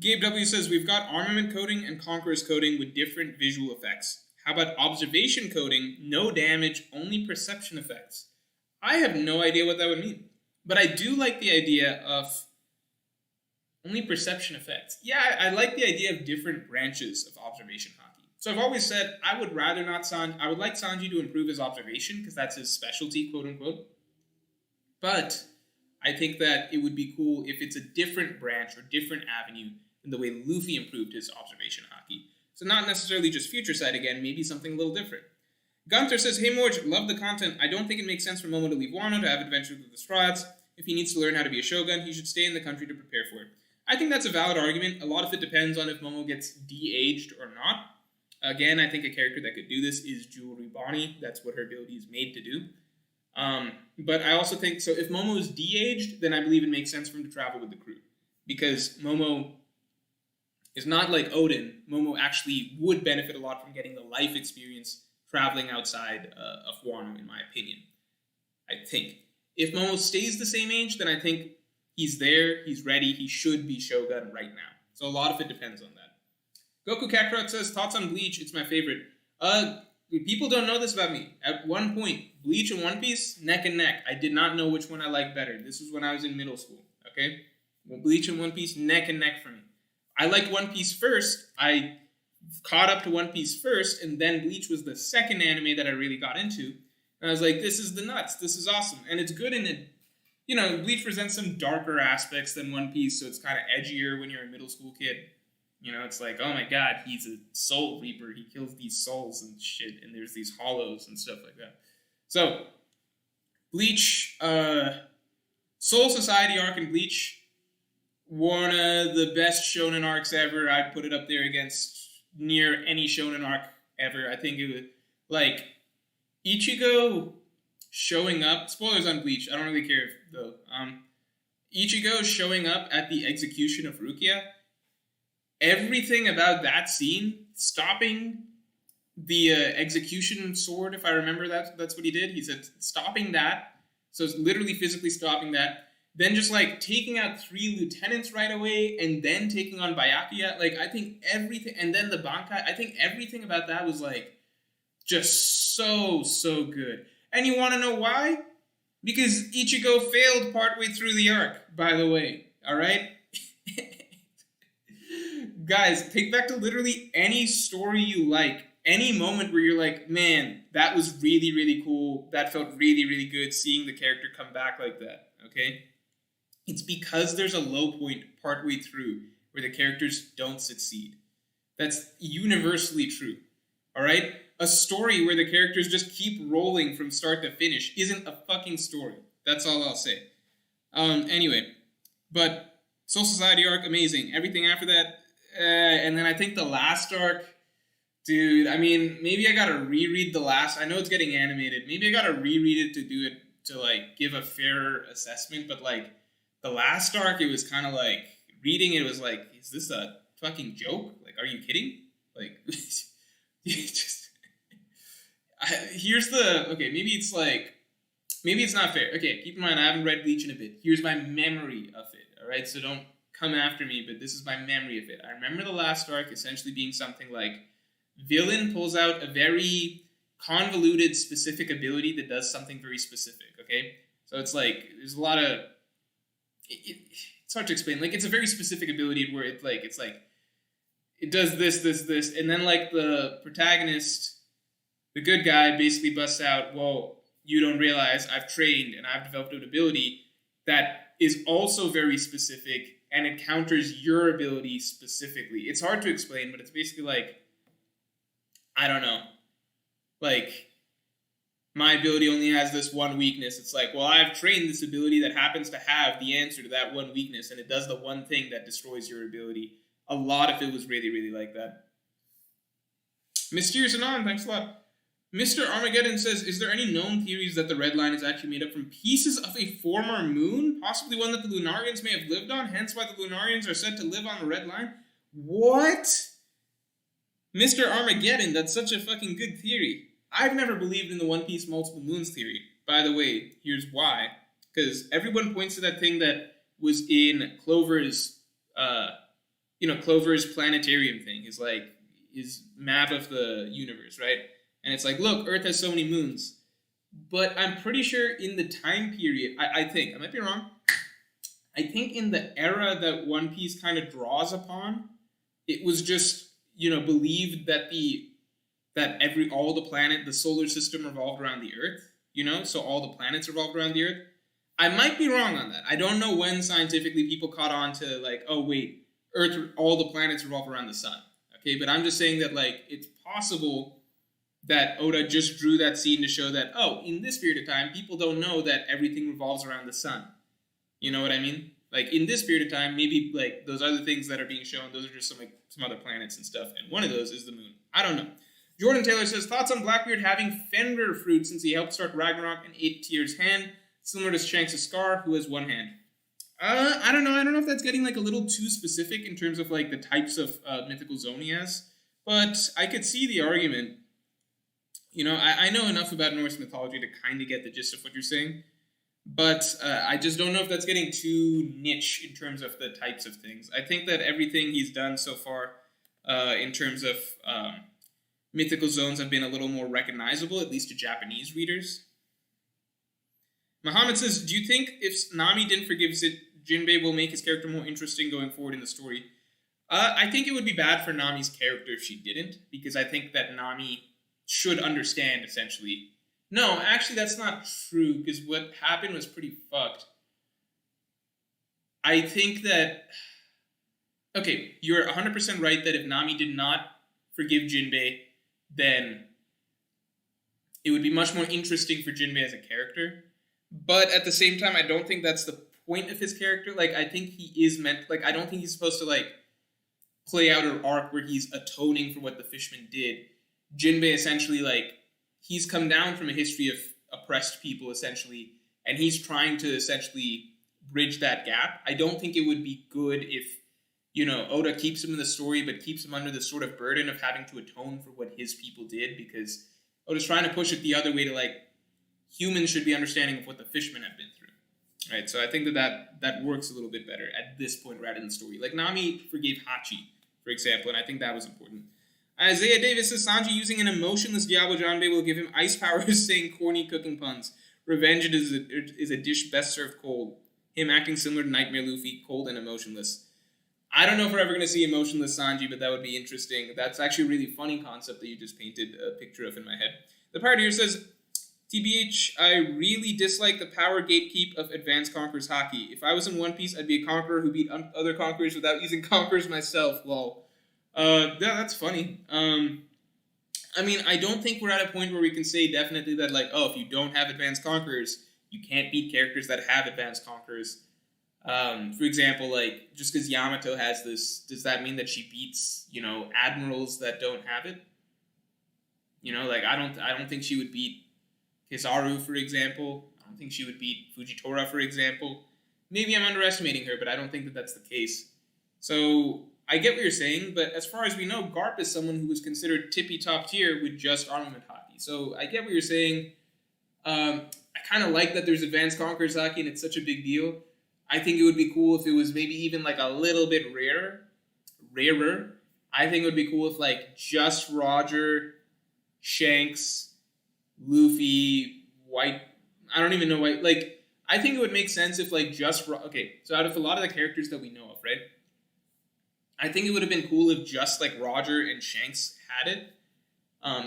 Gabe W says, we've got armament coding and Conqueror's coding with different visual effects. How about observation coding, no damage, only perception effects? I have no idea what that would mean. But I do like the idea of only perception effects. Yeah, I like the idea of different branches of observation hockey. So I've always said I would like Sanji to improve his observation because that's his specialty, quote unquote. But I think that it would be cool if it's a different branch or different avenue than the way Luffy improved his observation hockey. So not necessarily just Future Sight again, maybe something a little different. Gunther says, hey Morge, love the content. I don't think it makes sense for Momo to leave Wano to have adventures with the Straw Hats. If he needs to learn how to be a shogun, he should stay in the country to prepare for it. I think that's a valid argument. A lot of it depends on if Momo gets de-aged or not. Again, I think a character that could do this is Jewelry Bonnie. That's what her ability is made to do. But I also think, so if Momo is de-aged, then I believe it makes sense for him to travel with the crew. Because Momo is not like Odin. Momo actually would benefit a lot from getting the life experience traveling outside of Wano, in my opinion. I think. If Momo stays the same age, then I think he's there, he's ready, he should be Shogun right now. So a lot of it depends on that. Goku Kakarot says, thoughts on Bleach? It's my favorite. People don't know this about me. At one point, Bleach and One Piece, neck and neck. I did not know which one I liked better. This was when I was in middle school, okay? Well, Bleach and One Piece, neck and neck for me. I liked One Piece first. I caught up to One Piece first, and then Bleach was the second anime that I really got into. And I was like, this is the nuts. This is awesome. And it's good in it. You know, Bleach presents some darker aspects than One Piece, so it's kind of edgier when you're a middle school kid. You know, it's like, oh my god, he's a soul reaper. He kills these souls and shit, and there's these hollows and stuff like that. So, Bleach, Soul Society arc in Bleach, one of the best shonen arcs ever. I'd put it up there against near any shonen arc ever. I think it was, like, Ichigo showing up, spoilers on Bleach, I don't really care if, though. Ichigo showing up at the execution of Rukia, everything about that scene, stopping the execution sword, if I remember that's what he did. He said stopping that, so it's literally physically stopping that. Then just like taking out 3 lieutenants right away, and then taking on Byakuya. Like I think everything, and then the Bankai. I think everything about that was like just so good. And you want to know why? Because Ichigo failed partway through the arc. By the way, all right. Guys, think back to literally any story you like, any moment where you're like, man, that was really, really cool. That felt really, really good seeing the character come back like that, okay? It's because there's a low point partway through where the characters don't succeed. That's universally true, all right? A story where the characters just keep rolling from start to finish isn't a fucking story. That's all I'll say. Anyway, but Soul Society arc, amazing. Everything after that, and then I think the last arc, dude, I mean, maybe I gotta reread the last, I know it's getting animated, maybe I gotta reread it to do it, to like give a fairer assessment, but like, the last arc, it was kind of like, reading it was like, is this a fucking joke? Like, are you kidding? Like, here's the, okay, maybe it's not fair. Okay, keep in mind, I haven't read Bleach in a bit. Here's my memory of it, alright? So don't come after me, but this is my memory of it. I remember the last arc essentially being something like, villain pulls out a very convoluted, specific ability that does something very specific, okay? So it's like, there's a lot of, it's hard to explain. Like, it's a very specific ability where it's like, it does this, and then like the protagonist, the good guy, basically busts out, well, you don't realize I've trained and I've developed an ability that is also very specific and it counters your ability specifically. It's hard to explain, but it's basically like, I don't know, like, my ability only has this one weakness. It's like, well, I've trained this ability that happens to have the answer to that one weakness, and it does the one thing that destroys your ability. A lot of it was really, really like that. Mysterious Anon, thanks a lot. Mr. Armageddon says, is there any known theories that the Red Line is actually made up from pieces of a former moon? Possibly one that the Lunarians may have lived on, hence why the Lunarians are said to live on the Red Line? What? Mr. Armageddon, that's such a fucking good theory. I've never believed in the One Piece multiple moons theory. By the way, here's why. Because everyone points to that thing that was in Clover's, Clover's planetarium thing. His map of the universe, right? And it's like, look, Earth has so many moons. But I'm pretty sure in the time period, I think, I might be wrong, I think in the era that One Piece kind of draws upon, it was just, believed that all the solar system revolved around the Earth, so all the planets revolved around the Earth. I might be wrong on that. I don't know when scientifically people caught on to like, oh wait, Earth, all the planets revolve around the sun. Okay, but I'm just saying that like, it's possible that Oda just drew that scene to show that, oh, in this period of time, people don't know that everything revolves around the sun. You know what I mean? Like, in this period of time, maybe, like, those other things that are being shown, those are just some other planets and stuff, and one of those is the moon. I don't know. Jordan Taylor says, thoughts on Blackbeard having Fenrir fruit since he helped start Ragnarok and ate Tyr's hand, similar to Shanks' Scar, who has one hand. I don't know. I don't know if that's getting, like, a little too specific in terms of, like, the types of mythical zone he has, but I could see the argument. I know enough about Norse mythology to kind of get the gist of what you're saying, but I just don't know if that's getting too niche in terms of the types of things. I think that everything he's done so far in terms of mythical zones have been a little more recognizable, at least to Japanese readers. Muhammad says, do you think if Nami didn't forgive Jinbei will make his character more interesting going forward in the story? I think it would be bad for Nami's character if she didn't, because I think that Nami should understand, essentially. No, actually, that's not true, because what happened was pretty fucked. I think that... Okay, you're 100% right that if Nami did not forgive Jinbei, then it would be much more interesting for Jinbei as a character. But at the same time, I don't think that's the point of his character. Like, I think he is meant... Like, I don't think he's supposed to, like, play out an arc where he's atoning for what the fishmen did. Jinbei essentially, like, he's come down from a history of oppressed people, essentially, and he's trying to essentially bridge that gap. I don't think it would be good if, Oda keeps him in the story, but keeps him under the sort of burden of having to atone for what his people did, because Oda's trying to push it the other way to, like, humans should be understanding of what the fishmen have been through. Right? So I think that works a little bit better at this point rather than the story. Like, Nami forgave Hachi, for example, and I think that was important. Isaiah Davis says, Sanji using an emotionless Diablo Janbei will give him ice powers saying corny cooking puns. Revenge is a dish best served cold. Him acting similar to Nightmare Luffy, cold and emotionless. I don't know if we're ever going to see emotionless Sanji, but that would be interesting. That's actually a really funny concept that you just painted a picture of in my head. The part here says, TBH, I really dislike the power gatekeep of Advanced Conquerors Haki. If I was in One Piece, I'd be a conqueror who beat other conquerors without using conquerors myself. Lol. Yeah, that's funny. I mean, I don't think we're at a point where we can say definitely that, like, if you don't have Advanced Conquerors, you can't beat characters that have Advanced Conquerors. For example, like, just because Yamato has this, does that mean that she beats, admirals that don't have it? Like, I don't think she would beat Kizaru, for example. I don't think she would beat Fujitora, for example. Maybe I'm underestimating her, but I don't think that that's the case. So I get what you're saying, but as far as we know, Garp is someone who was considered tippy top tier with just armament Haki. So I get what you're saying. I kind of like that there's Advanced Conquerors Haki and it's such a big deal. I think it would be cool if it was maybe even like a little bit rarer. I think it would be cool if like just Roger, Shanks, Luffy, White. I don't even know White. Like, I think it would make sense if like just okay. So out of a lot of the characters that we know of, right? I think it would have been cool if just like Roger and Shanks had it.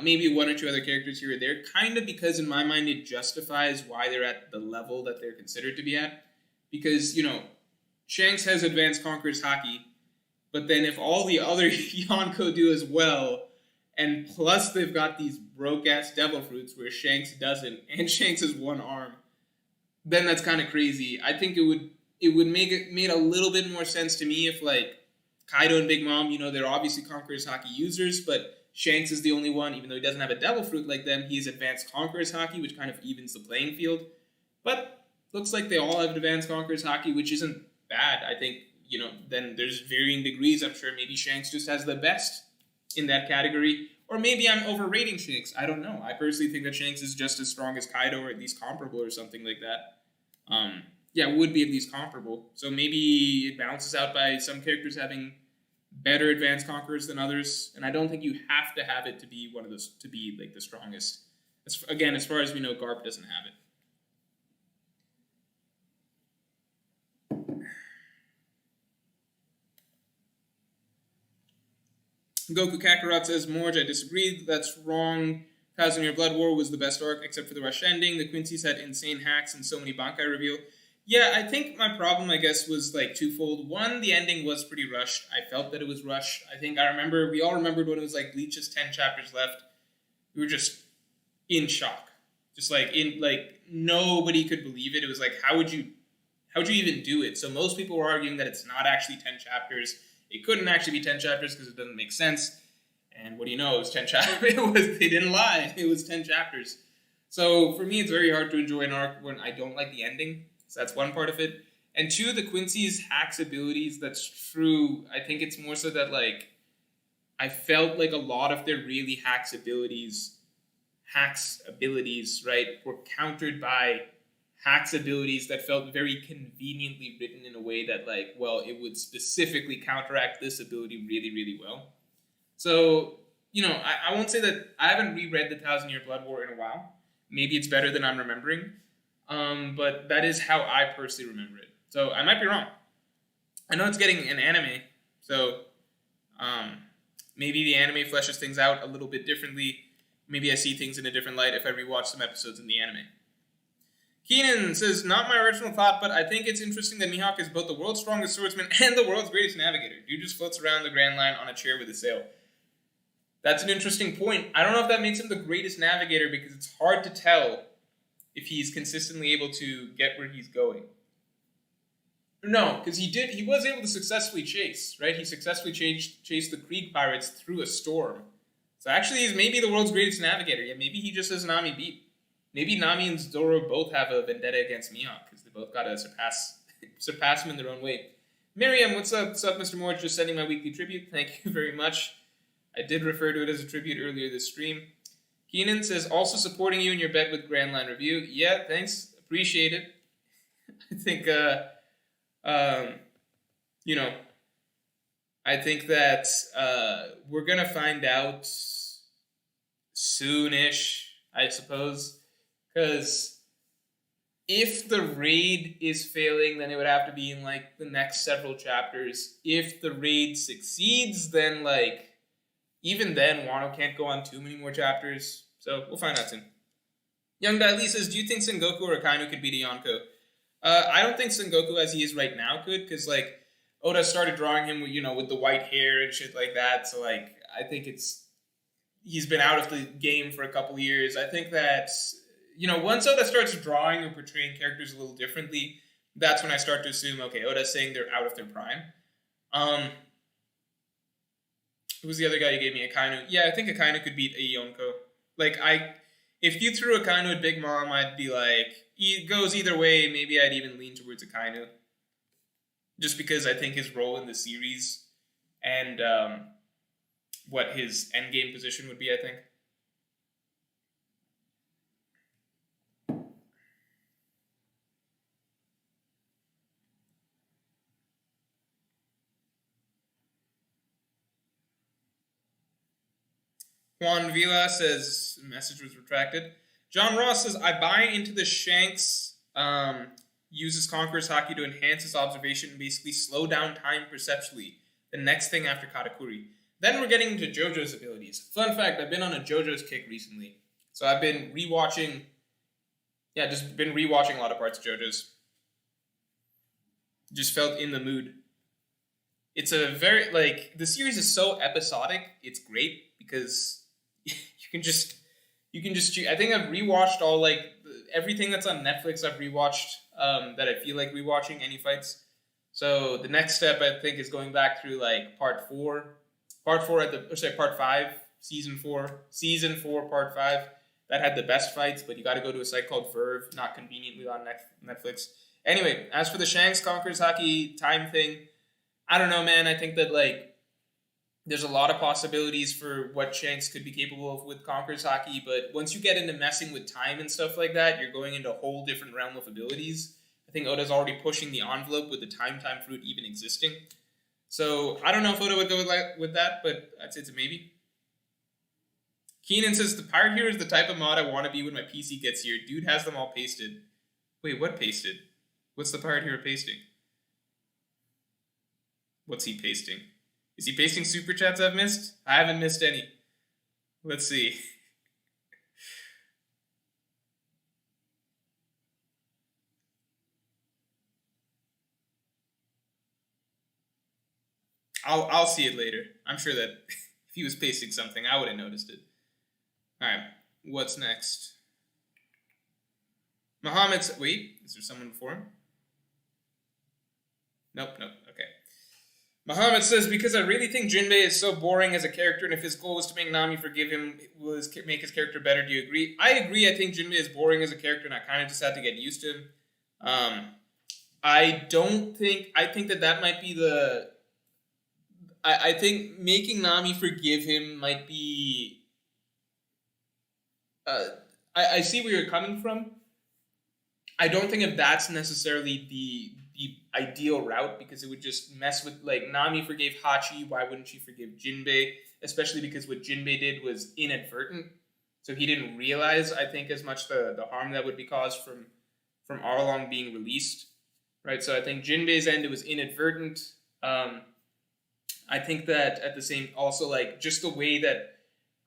Maybe one or two other characters here or there, kind of because in my mind it justifies why they're at the level that they're considered to be at. Because, Shanks has Advanced Conquerors Haki, but then if all the other Yonko do as well, and plus they've got these broke-ass devil fruits where Shanks doesn't, and Shanks has one arm, then that's kind of crazy. I think it would made a little bit more sense to me if, like, Kaido and Big Mom, they're obviously Conquerors Haki users, but Shanks is the only one, even though he doesn't have a devil fruit like them, he has Advanced Conquerors Haki, which kind of evens the playing field. But looks like they all have Advanced Conquerors Haki, which isn't bad. I think, then there's varying degrees. I'm sure maybe Shanks just has the best in that category. Or maybe I'm overrating Shanks. I don't know. I personally think that Shanks is just as strong as Kaido, or at least comparable or something like that. Would be at least comparable. So maybe it balances out by some characters having better Advanced Conquerors than others. And I don't think you have to have it to be one of those, to be like the strongest. Again, as far as we know, Garp doesn't have it. Goku Kakarot says, Morge, I disagree. That's wrong. Kazumir Blood War was the best arc, except for the rush ending. The Quincy's had insane hacks and so many Bankai reveal. Yeah, I think my problem, I guess, was like twofold. One, the ending was pretty rushed. I felt that it was rushed. We all remembered when it was like Bleach's 10 chapters left. We were just in shock. Just like, nobody could believe it. It was like, how would you even do it? So most people were arguing that it's not actually 10 chapters. It couldn't actually be 10 chapters because it doesn't make sense. And what do you know? It was 10 chapters. They didn't lie. It was 10 chapters. So for me, it's very hard to enjoy an arc when I don't like the ending. So that's one part of it. And two, the Quincy's hacks abilities, that's true. I think it's more so that, like, I felt like a lot of their really hacks abilities Hack's abilities, right, were countered by Hack's abilities that felt very conveniently written in a way that, like, well, it would specifically counteract this ability really, really well. So, I won't say that I haven't reread the Thousand Year Blood War in a while. Maybe it's better than I'm remembering. But that is how I personally remember it. So I might be wrong. I know it's getting an anime, so maybe the anime fleshes things out a little bit differently. Maybe I see things in a different light if I rewatch some episodes in the anime. Keenan says, not my original thought, but I think it's interesting that Mihawk is both the world's strongest swordsman and the world's greatest navigator. Dude just floats around the Grand Line on a chair with a sail. That's an interesting point. I don't know if that makes him the greatest navigator because it's hard to tell if he's consistently able to get where he's going. No, because he was able to successfully chase, right? He successfully chased the Krieg pirates through a storm. So actually he's maybe the world's greatest navigator. Yeah, maybe he just has Nami beat. Maybe Nami and Zoro both have a vendetta against Mihawk because they both got to surpass him in their own way. Miriam, what's up? What's up, Mr. Moore? Just sending my weekly tribute. Thank you very much. I did refer to it as a tribute earlier this stream. Keenan says, also supporting you in your bet with Grand Line Review. Yeah, thanks. Appreciate it. I think, I think that we're going to find out soonish, I suppose. Because if the raid is failing, then it would have to be in, like, the next several chapters. If the raid succeeds, then, like, even then, Wano can't go on too many more chapters. So we'll find out soon. Young Dai says, do you think Sengoku or Akainu could beat a Yonko? I don't think Sengoku, as he is right now, could. Because, like, Oda started drawing him, with the white hair and shit like that. So, like, I think he's been out of the game for a couple years. I think that, once Oda starts drawing or portraying characters a little differently, that's when I start to assume, okay, Oda's saying they're out of their prime. Who was the other guy you gave me? Akainu. Yeah, I think Akainu could beat a Yonko. Like, if you threw Akainu at Big Mom, I'd be like, it goes either way. Maybe I'd even lean towards Akainu. Just because I think his role in the series and what his endgame position would be, I think. Juan Villa says, message was retracted. John Ross says, I buy into the Shanks uses Conqueror's Haki to enhance his observation and basically slow down time perceptually. The next thing after Katakuri. Then we're getting into JoJo's abilities. Fun fact, I've been on a JoJo's kick recently. So I've been rewatching a lot of parts of JoJo's. Just felt in the mood. It's a very, the series is so episodic, it's great because you can just I think I've rewatched all, everything that's on Netflix I've rewatched that I feel like rewatching any fights. So the next step I think is going back through part 5, season 4, part 5. That had the best fights, but you got to go to a site called Verve, not conveniently on Netflix. Anyway, as for the Shanks Conqueror's Haki time thing, I don't know, man. I think that there's a lot of possibilities for what Shanks could be capable of with Conqueror's Haki, but once you get into messing with time and stuff like that, you're going into a whole different realm of abilities. I think Oda's already pushing the envelope with the time fruit even existing. So I don't know if Oda would go with that, but I'd say it's a maybe. Keenan says, the Pirate Hero is the type of mod I want to be when my PC gets here. Dude has them all pasted. Wait, what pasted? What's the Pirate Hero pasting? What's he pasting? Is he pasting super chats I've missed? I haven't missed any. Let's see. I'll see it later. I'm sure that if he was pasting something, I would have noticed it. Alright, what's next? Muhammad's... Wait, is there someone before him? Nope, okay. Muhammad says, because I really think Jinbei is so boring as a character, and if his goal was to make Nami forgive him, make his character better. Do you agree? I agree. I think Jinbei is boring as a character, and I kind of just had to get used to him. I think that might be the... I think making Nami forgive him might be uh, I see where you're coming from. I don't think if that's necessarily the ideal route, because it would just mess with, like, Nami forgave Hachi, why wouldn't she forgive Jinbei? Especially because what Jinbei did was inadvertent, so he didn't realize, I think, as much the harm that would be caused from Arlong being released, right? So I think Jinbei's end, it was inadvertent. Um, I think that at the same, also, like, just the way that,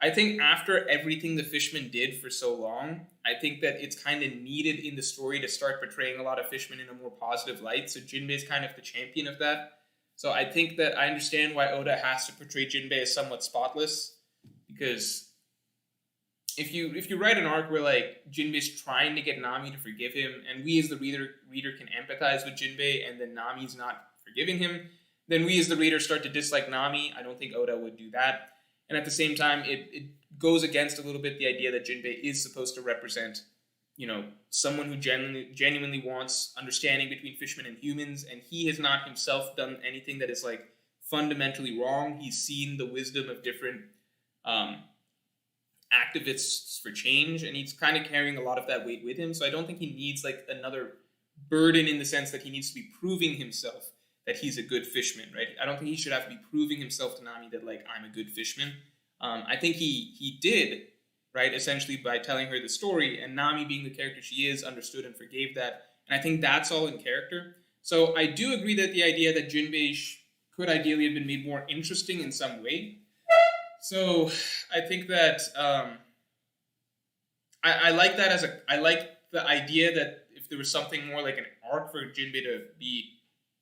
I think after everything the Fishmen did for so long, I think that it's kind of needed in the story to start portraying a lot of Fishmen in a more positive light. So Jinbei is kind of the champion of that. So I think that I understand why Oda has to portray Jinbei as somewhat spotless, because if you write an arc where, like, Jinbei's trying to get Nami to forgive him, and we as the reader can empathize with Jinbei, and then Nami's not forgiving him, then we as the reader start to dislike Nami. I don't think Oda would do that. And at the same time, it goes against a little bit the idea that Jinbei is supposed to represent, someone who genuinely wants understanding between fishmen and humans, and he has not himself done anything that is, like, fundamentally wrong. He's seen the wisdom of different activists for change, and he's kind of carrying a lot of that weight with him. So I don't think he needs, like, another burden in the sense that he needs to be proving himself that he's a good fishman, right? I don't think he should have to be proving himself to Nami that, like, I'm a good fishman. I think he did, right, essentially by telling her the story, and Nami, being the character she is, understood and forgave that. And I think that's all in character. So I do agree that the idea that Jinbei could ideally have been made more interesting in some way. So I think that I like that I like the idea that if there was something more like an arc for Jinbei to be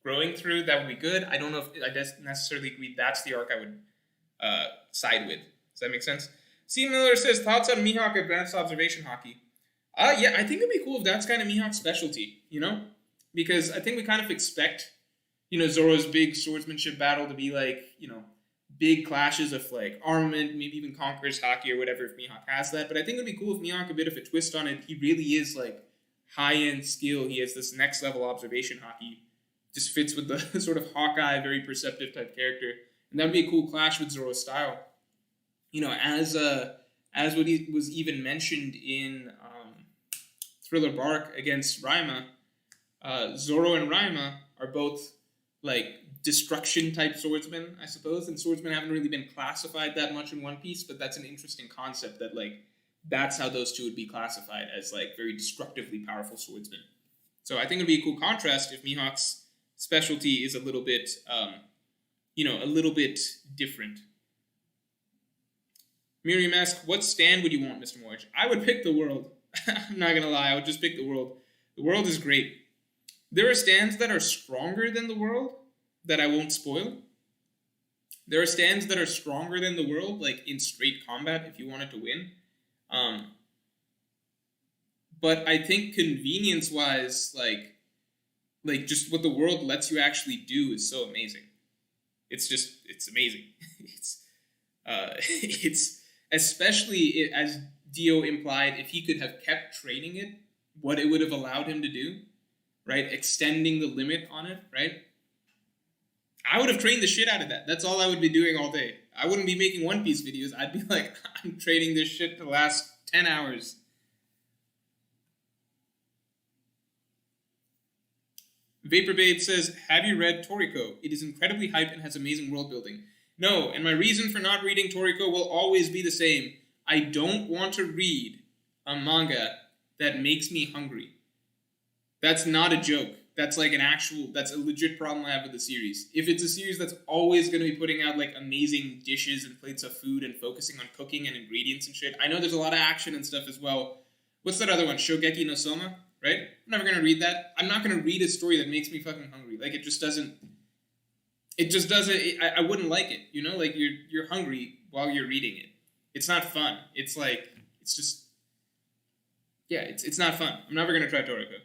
growing through, that would be good. I don't know if I necessarily agree that's the arc I would side with. Does that make sense? C. Miller says, thoughts on Mihawk Advanced Observation Haki? Yeah, I think it'd be cool if that's kind of Mihawk's specialty, Because I think we kind of expect, Zoro's big swordsmanship battle to be like, big clashes of, like, armament, maybe even conquers Haki or whatever if Mihawk has that. But I think it'd be cool if Mihawk, a bit of a twist on it, he really is, like, high-end skill. He has this next-level observation Haki. Just fits with the sort of Hawkeye, very perceptive type character. And that would be a cool clash with Zoro's style. As what was even mentioned in Thriller Bark against Raima, Zoro and Raima are both, like, destruction type swordsmen, I suppose. And swordsmen haven't really been classified that much in One Piece, but that's an interesting concept that, like, that's how those two would be classified, as, like, very destructively powerful swordsmen. So I think it'd be a cool contrast if Mihawk's specialty is a little bit, a little bit different. Miriam asks, what stand would you want, Mr. Morge? I would pick the world. I'm not going to lie, I would just pick the world. The world is great. There are stands that are stronger than the world that I won't spoil. There are stands that are stronger than the world, like in straight combat, if you wanted to win. But I think convenience-wise, like just what the world lets you actually do is so amazing. It's amazing. It's especially, as Dio implied, if he could have kept training it, what it would have allowed him to do, right? Extending the limit on it, right? I would have trained the shit out of that. That's all I would be doing all day. I wouldn't be making One Piece videos. I'd be like, I'm training this shit to last 10 hours. Vapor Babe says, have you read Toriko? It is incredibly hype and has amazing world building. No, and my reason for not reading Toriko will always be the same. I don't want to read a manga that makes me hungry. That's not a joke. That's like that's a legit problem I have with the series. If it's a series that's always going to be putting out, like, amazing dishes and plates of food and focusing on cooking and ingredients and shit, I know there's a lot of action and stuff as well. What's that other one? Shogeki no Soma, right? I'm never going to read that. I'm not going to read a story that makes me fucking hungry. Like, it just doesn't, I wouldn't like it, Like, you're hungry while you're reading it. It's not fun. It's like, it's just, yeah, it's not fun. I'm never going to try Toriko.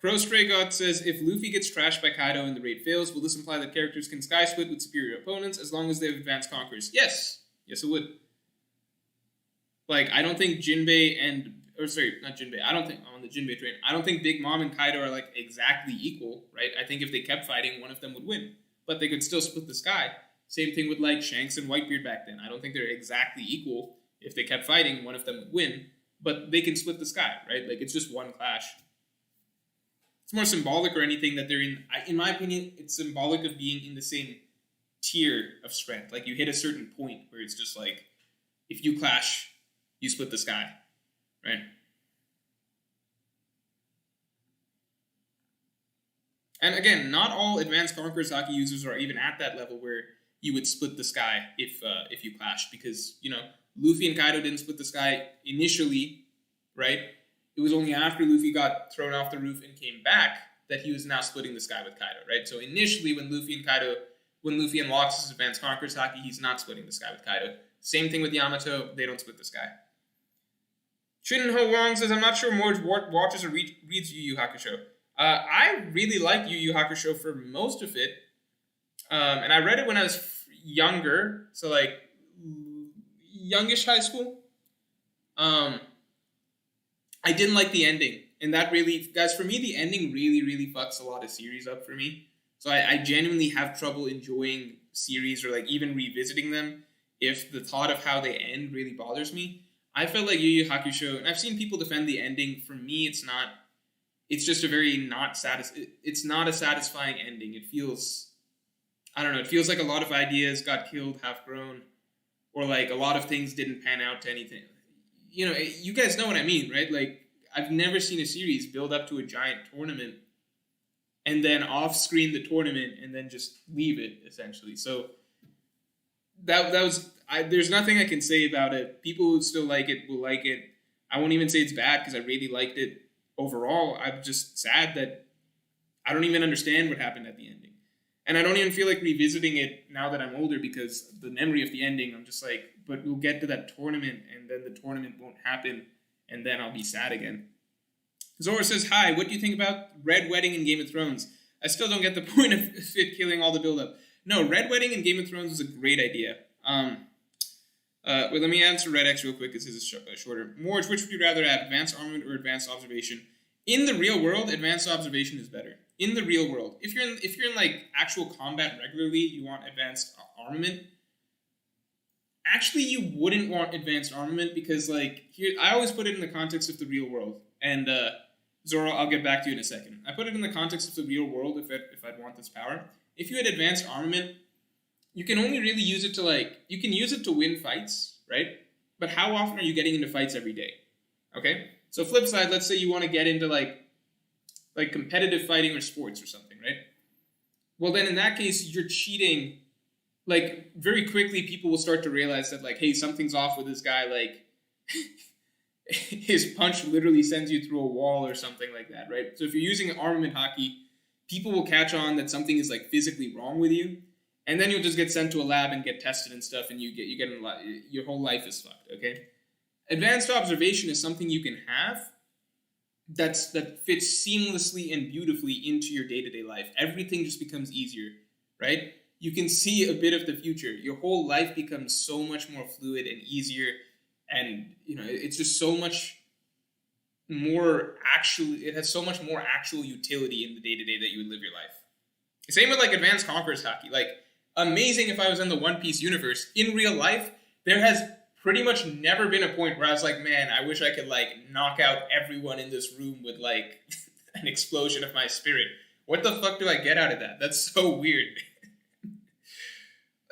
Crow Stray God says, if Luffy gets trashed by Kaido and the raid fails, will this imply that characters can sky split with superior opponents as long as they have advanced conquerors? Yes. Yes, it would. Like, I don't think Jinbei I don't think, on the Jinbei train, I don't think Big Mom and Kaido are, like, exactly equal, right? I think if they kept fighting, one of them would win. But they could still split the sky. Same thing with, like, Shanks and Whitebeard back then. I don't think they're exactly equal. if they kept fighting, one of them would win. But they can split the sky, right? Like, it's just one clash. It's more symbolic or anything that they're in my opinion, it's symbolic of being in the same tier of strength. Like, you hit a certain point where it's just like, if you clash, you split the sky, right? And again, not all Advanced Conquerors Haki users are even at that level where you would split the sky if you clash, because, you know, Luffy and Kaido didn't split the sky initially, right? It was only after Luffy got thrown off the roof and came back that he was now splitting the sky with Kaido, right? So initially, when Luffy unlocks his Advanced Conquerors Haki, he's not splitting the sky with Kaido. Same thing with Yamato, they don't split the sky. Ho Wong says, I'm not sure Morge watches or reads Yu Yu Hakusho. I really liked Yu Yu Hakusho for most of it. And I read it when I was younger, so like youngish high school. I didn't like the ending. And that really, guys, for me, the ending really, really fucks a lot of series up for me. So I genuinely have trouble enjoying series or like even revisiting them if the thought of how they end really bothers me. I felt like Yu Yu Hakusho, and I've seen people defend the ending. For me, it's just a very it's not a satisfying ending. It feels, I don't know, it feels like a lot of ideas got killed half grown, or like a lot of things didn't pan out to anything. You know, you guys know what I mean, right? Like, I've never seen a series build up to a giant tournament and then off-screen the tournament and then just leave it, essentially. So that was, there's nothing I can say about it. People who still like it will like it. I won't even say it's bad because I really liked it overall. I'm just sad that I don't even understand what happened at the ending. And I don't even feel like revisiting it now that I'm older, because the memory of the ending, I'm just like, but we'll get to that tournament and then the tournament won't happen and then I'll be sad again. Zora says, hi, what do you think about Red Wedding in Game of Thrones? I still don't get the point of it killing all the buildup. No, Red Wedding in Game of Thrones is a great idea. Let me answer Red X real quick, because this is shorter. Morge, which would you rather have, Advanced Armament or Advanced Observation? In the real world, Advanced Observation is better. In the real world. If you're in like actual combat regularly, you want Advanced Armament. Actually, you wouldn't want Advanced Armament, because like here, I always put it in the context of the real world. And Zora, I'll get back to you in a second. I put it in the context of the real world if I'd want this power. If you had Advanced Armament, you can only really use it to you can use it to win fights, right? But how often are you getting into fights every day? Okay? So flip side, let's say you want to get into like competitive fighting or sports or something, right? Well, then in that case, you're cheating. Like, very quickly, people will start to realize that, like, hey, something's off with this guy. Like, his punch literally sends you through a wall or something like that, right? So if you're using armament Haki, people will catch on that something is, like, physically wrong with you. And then you'll just get sent to a lab and get tested and stuff, and you get your whole life is fucked, okay? Advanced Observation is something you can have that fits seamlessly and beautifully into your day-to-day life. Everything just becomes easier, right? You can see a bit of the future. Your whole life becomes so much more fluid and easier, and you know, it's just so much more it has so much more actual utility in the day-to-day that you would live your life. Same with like Advanced Conquerors Haki. Like, amazing if I was in the One Piece universe. In real life, there has pretty much never been a point where I was like, man, I wish I could like knock out everyone in this room with like an explosion of my spirit. What the fuck do I get out of that? That's so weird.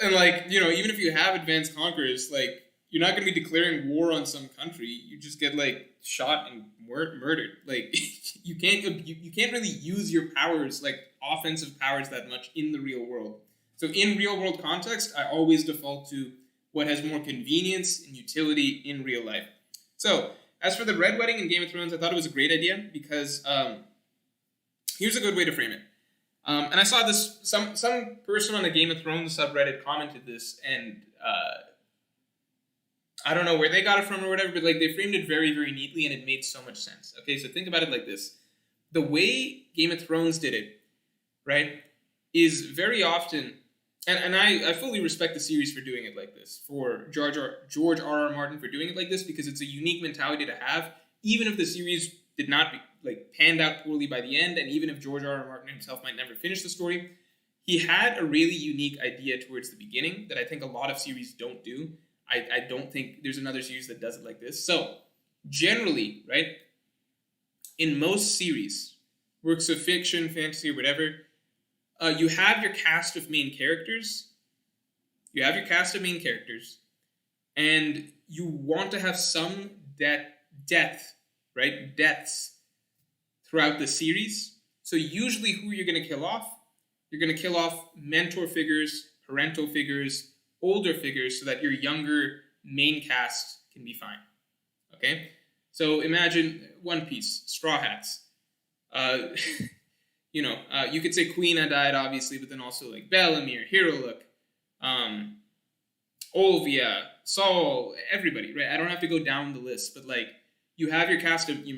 And like, you know, even if you have Advanced Conquerors, like, you're not going to be declaring war on some country. You just get like shot and murdered. Like, you can't really use your powers, like offensive powers, that much in the real world. So in real world context, I always default to what has more convenience and utility in real life. So as for the Red Wedding in Game of Thrones, I thought it was a great idea because here's a good way to frame it. And I saw this, some person on the Game of Thrones subreddit commented this, and I don't know where they got it from or whatever, but like they framed it very, very neatly, and it made so much sense. Okay, so think about it like this. The way Game of Thrones did it, right, is very often, and I fully respect the series for doing it like this, for George R.R. Martin for doing it like this, because it's a unique mentality to have, even if the series did not panned out poorly by the end, and even if George R.R. Martin himself might never finish the story, he had a really unique idea towards the beginning that I think a lot of series don't do. I don't think there's another series that does it like this. So, generally, right, in most series, works of fiction, fantasy, or whatever, you have your cast of main characters. You have your cast of main characters, and you want to have some deaths throughout the series. So usually who you're going to kill off, you're going to kill off mentor figures, parental figures, older figures, so that your younger main cast can be fine. Okay? So imagine One Piece, Straw Hats. You could say Queen had died, obviously, but then also like Bellamere, Heroic, Olvia, Saul, everybody, right? I don't have to go down the list, but like you have your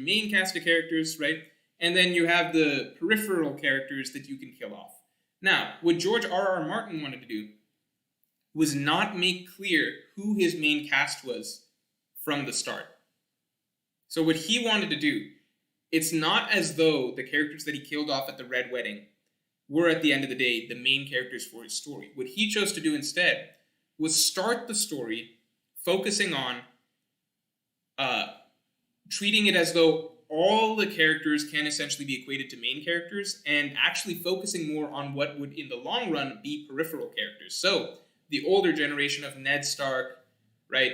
main cast of characters, right? And then you have the peripheral characters that you can kill off. Now, what George R.R. Martin wanted to do was not make clear who his main cast was from the start. So what he wanted to do, it's not as though the characters that he killed off at the Red Wedding were, at the end of the day, the main characters for his story. What he chose to do instead was start the story focusing on treating it as though all the characters can essentially be equated to main characters, and actually focusing more on what would, in the long run, be peripheral characters. So, the older generation of Ned Stark, right?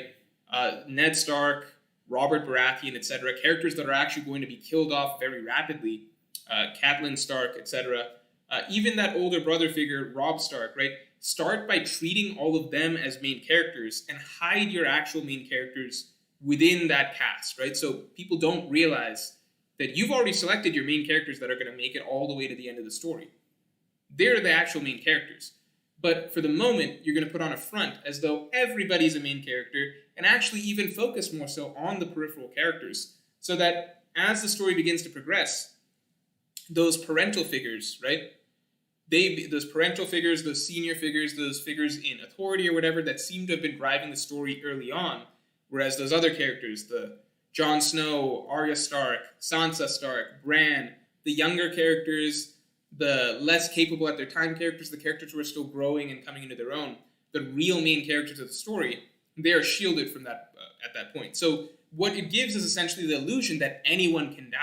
Ned Stark, Robert Baratheon, etc., characters that are actually going to be killed off very rapidly, Catelyn Stark, etc., even that older brother figure, Robb Stark, right? Start by treating all of them as main characters and hide your actual main characters within that cast, right? So people don't realize that you've already selected your main characters that are going to make it all the way to the end of the story. They're the actual main characters. But for the moment, you're going to put on a front as though everybody's a main character, and actually even focus more so on the peripheral characters, so that as the story begins to progress, those parental figures, right? Those parental figures, those senior figures, those figures in authority or whatever that seem to have been driving the story early on, whereas those other characters, the Jon Snow, Arya Stark, Sansa Stark, Bran, the younger characters, the less capable at their time characters, the characters who are still growing and coming into their own, the real main characters of the story, they are shielded from that at that point. So what it gives is essentially the illusion that anyone can die,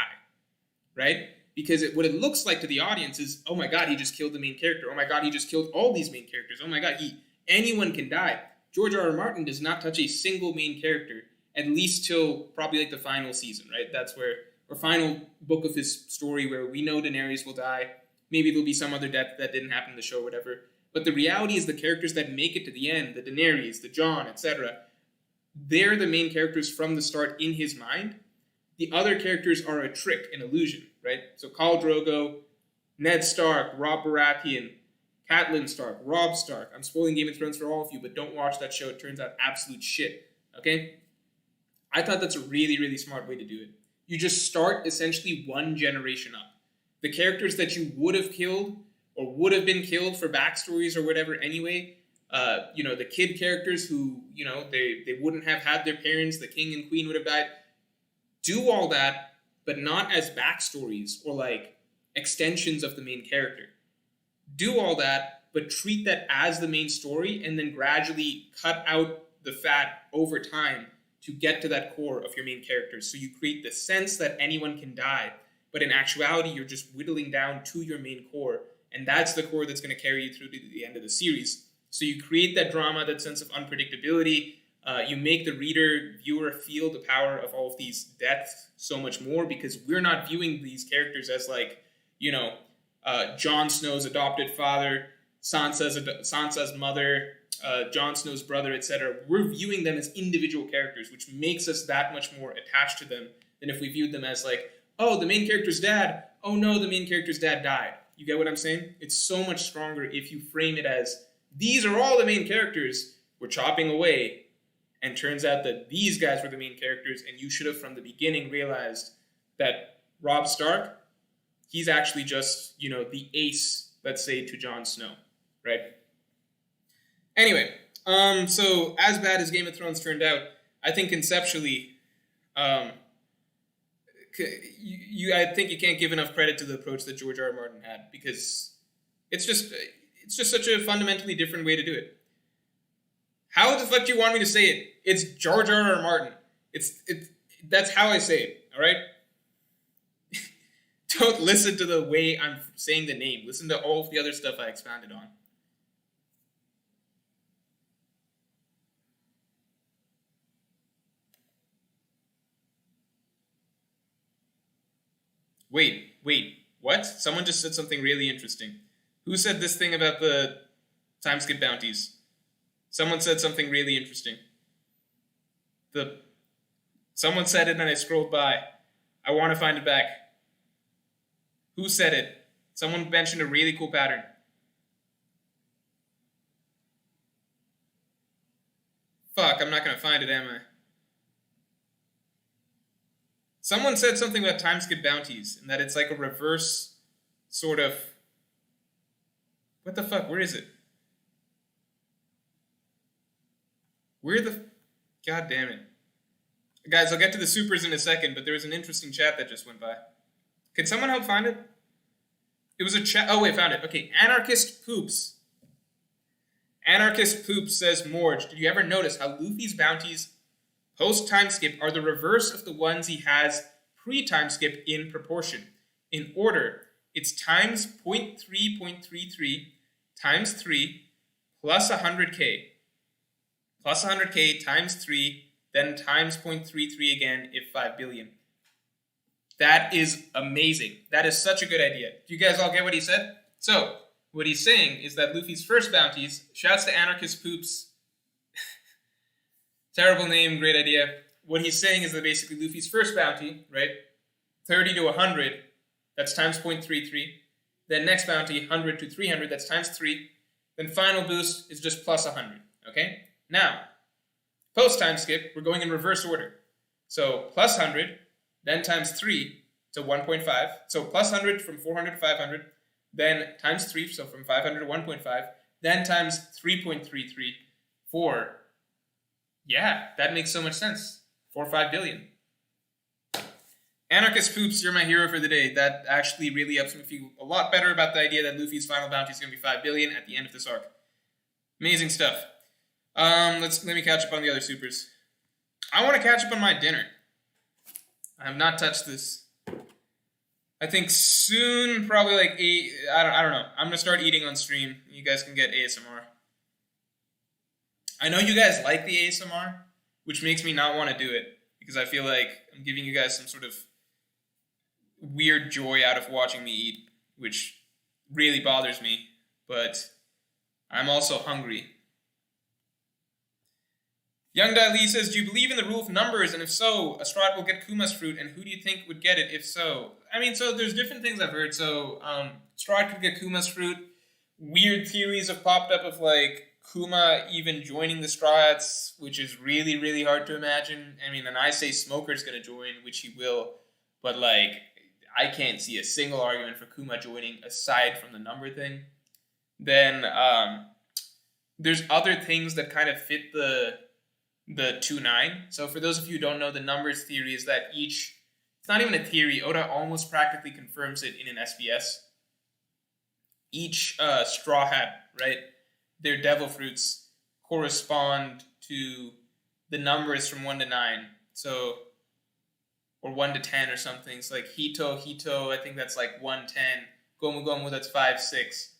right? Because what it looks like to the audience is, oh my god, he just killed the main character. Oh my god, he just killed all these main characters. Oh my god, anyone can die. George R.R. Martin does not touch a single main character, at least till probably like the final season, right? That's where, or final book of his story, where we know Daenerys will die. Maybe there'll be some other death that didn't happen in the show, whatever. But the reality is the characters that make it to the end, the Daenerys, the Jon, etc., they're the main characters from the start in his mind. The other characters are a trick, an illusion, right? So Khal Drogo, Ned Stark, Robb Baratheon, Catelyn Stark, Robb Stark. I'm spoiling Game of Thrones for all of you, but don't watch that show. It turns out absolute shit, okay? I thought that's a really, really smart way to do it. You just start essentially one generation up. The characters that you would have killed or would have been killed for backstories or whatever anyway, the kid characters who, they wouldn't have had their parents, the king and queen would have died. Do all that, but not as backstories or like extensions of the main character. Do all that, but treat that as the main story, and then gradually cut out the fat over time to get to that core of your main characters. So you create the sense that anyone can die, but in actuality, you're just whittling down to your main core, and that's the core that's going to carry you through to the end of the series. So you create that drama, that sense of unpredictability. You make the viewer feel the power of all of these deaths so much more, because we're not viewing these characters as like, Jon Snow's adopted father, Sansa's mother, Jon Snow's brother, etc. We're viewing them as individual characters, which makes us that much more attached to them than if we viewed them as like, oh, the main character's dad. Oh no, the main character's dad died. You get what I'm saying? It's so much stronger if you frame it as, these are all the main characters we're chopping away, and turns out that these guys were the main characters, and you should have from the beginning realized that Robb Stark, he's actually just, the ace, let's say, to Jon Snow, right? Anyway, so as bad as Game of Thrones turned out, I think conceptually, I think you can't give enough credit to the approach that George R. R. Martin had, because it's just such a fundamentally different way to do it. How fuck do you want me to say it? It's Jar Jar R. Martin. That's how I say it, alright? Don't listen to the way I'm saying the name. Listen to all of the other stuff I expounded on. Wait, what? Someone just said something really interesting. Who said this thing about the time skip bounties? Someone said something really interesting. Someone said it and I scrolled by. I want to find it back. Who said it? Someone mentioned a really cool pattern. Fuck, I'm not going to find it, am I? Someone said something about time skip bounties and that it's like a reverse sort of... What the fuck? Where is it? Where the... God damn it. Guys, I'll get to the supers in a second, but there was an interesting chat that just went by. Can someone help find it? It was a chat... Oh, wait, found it. Okay, Anarchist Poops. Anarchist Poops says, Morge, did you ever notice how Luffy's bounties post-time skip are the reverse of the ones he has pre-time skip in proportion? In order, it's times 0.3.33 times 3 plus 100k. Plus 100k times 3, then times 0.33 again if 5 billion. That is amazing. That is such a good idea. Do you guys all get what he said? So, what he's saying is that Luffy's first bounties, shouts to Anarchist Poops, terrible name, great idea. What he's saying is that basically Luffy's first bounty, right, 30 to 100, that's times 0.33. Then next bounty, 100 to 300, that's times 3. Then final boost is just plus 100, okay? Now, post-time skip, we're going in reverse order. So plus 100, then times 3 to 1.5. So plus 100 from 400 to 500, then times 3, so from 500 to 1.5, then times 3.33 for... Yeah, that makes so much sense. 4 or 5 billion. Anarchist Poops, you're my hero for the day. That actually really helps me feel a lot better about the idea that Luffy's final bounty is going to be 5 billion at the end of this arc. Amazing stuff. Let me catch up on the other supers. I want to catch up on my dinner. I have not touched this. I think soon, probably like 8. I don't know. I'm gonna start eating on stream. You guys can get ASMR. I know you guys like the ASMR, which makes me not want to do it, because I feel like I'm giving you guys some sort of weird joy out of watching me eat, which really bothers me, but I'm also hungry. Young Dai Lee says, do you believe in the rule of numbers, and if so, Astrad will get Kuma's fruit, and who do you think would get it if so? I mean, so there's different things I've heard. So Astrad could get Kuma's fruit. Weird theories have popped up of like Kuma even joining the Straw Hats, which is really, really hard to imagine. I mean, and I say Smoker's going to join, which he will, but like, I can't see a single argument for Kuma joining aside from the number thing. Then there's other things that kind of fit the 2-9. So for those of you who don't know, the numbers theory is that it's not even a theory, Oda almost practically confirms it in an SBS. Each Straw Hat, right, their devil fruits correspond to the numbers from 1 to 9. So, or 1 to 10 or something. It's like Hito, I think that's like 110. Gomu Gomu, that's 5, 6.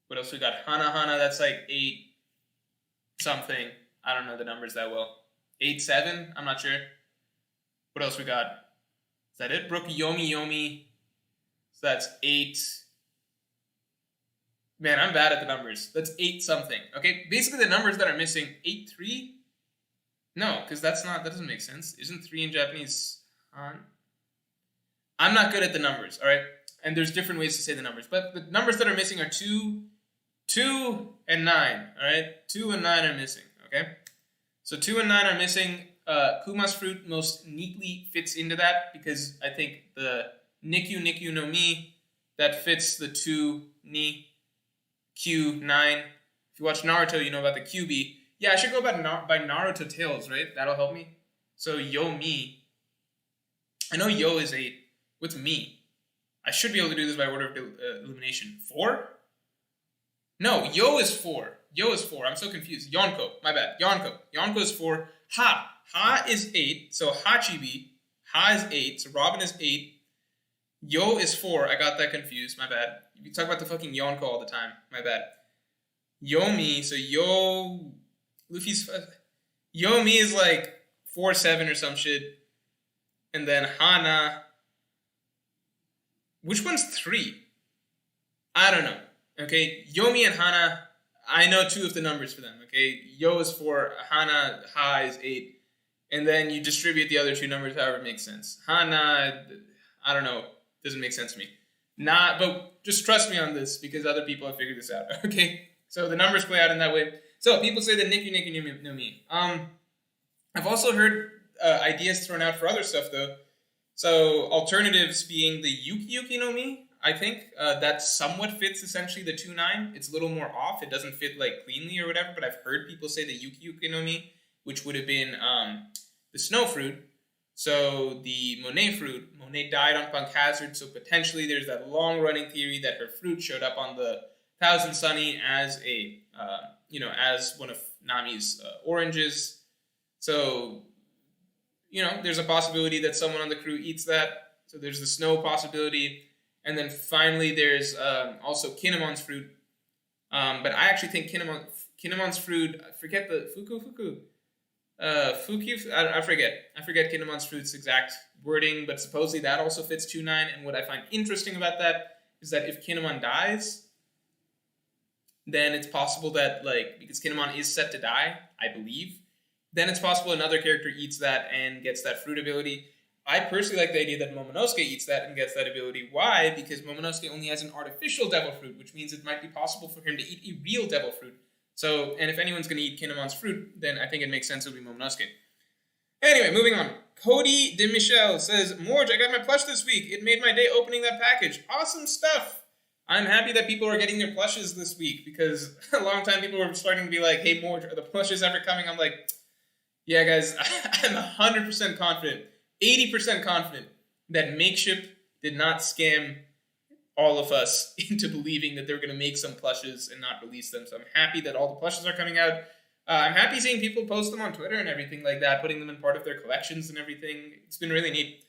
What else we got? Hana, that's like 8 something. I don't know the numbers that well. 8, 7? I'm not sure. What else we got? Is that it? Brook Yomi. So that's 8. Man, I'm bad at the numbers. That's 8 something. Okay, basically the numbers that are missing, 8, 3? No, because that doesn't make sense. Isn't 3 in Japanese Han? I'm not good at the numbers, all right? And there's different ways to say the numbers. But the numbers that are missing are 2, and 9, all right? 2 and 9 are missing, okay? So 2 and 9 are missing. Kuma's fruit most neatly fits into that because I think the Nikyu no Mi, that fits the 2 ni Q9. If you watch Naruto, you know about the QB. Yeah, I should go by Naruto Tales, right? That'll help me. So Yo-Mi. I know Yo is 8. What's Mi? I should be able to do this by order of elimination. 4? No, Yo is 4. Yo is 4. I'm so confused. Yonko. My bad. Yonko. Yonko is 4. Ha. Ha is 8. So Hachibi. Ha is 8. So Robin is 8. Yo is 4. I got that confused. My bad. You talk about the fucking Yonko all the time. My bad. Yomi. So Yo. Luffy's. Yomi is like 4-7 or some shit. And then Hana. Which one's 3? I don't know. Okay, Yomi and Hana, I know 2 of the numbers for them. Okay, Yo is 4, Hana, Ha is 8. And then you distribute the other 2 numbers however it makes sense. Hana, I don't know, doesn't make sense to me. But just trust me on this because other people have figured this out. Okay, so the numbers play out in that way. So people say that Niku no Mi. I've also heard ideas thrown out for other stuff though. So alternatives being the Yuki no Mi. I think that somewhat fits essentially the 2-9. It's a little more off. It doesn't fit like cleanly or whatever, but I've heard people say the Yuki no Mi, which would have been the snow fruit. So the Monet fruit. Monet died on Punk Hazard, so potentially there's that long-running theory that her fruit showed up on the Thousand Sunny as as one of Nami's oranges. So, there's a possibility that someone on the crew eats that. So there's the snow possibility. And then finally, there's also Kinemon's fruit. But I actually think Kinemon's fruit, I forget the Fuku. I forget Kinemon's fruit's exact wording, but supposedly that also fits 2-9. And what I find interesting about that is that if Kinemon dies, then it's possible that, because Kinemon is set to die, I believe, then it's possible another character eats that and gets that fruit ability. I personally like the idea that Momonosuke eats that and gets that ability. Why? Because Momonosuke only has an artificial devil fruit, which means it might be possible for him to eat a real devil fruit. So, and if anyone's going to eat Kinemon's fruit, then I think it makes sense it would be Momonosuke. Anyway, moving on. Cody de Michel says, Morge, I got my plush this week. It made my day opening that package. Awesome stuff. I'm happy that people are getting their plushes this week because a long time people were starting to be like, hey, Morge, are the plushes ever coming? I'm like, yeah, guys, I'm 100% confident. 80% confident that Makeship did not scam all of us into believing that they were going to make some plushes and not release them. So I'm happy that all the plushes are coming out. I'm happy seeing people post them on Twitter and everything like that, putting them in part of their collections and everything. It's been really neat.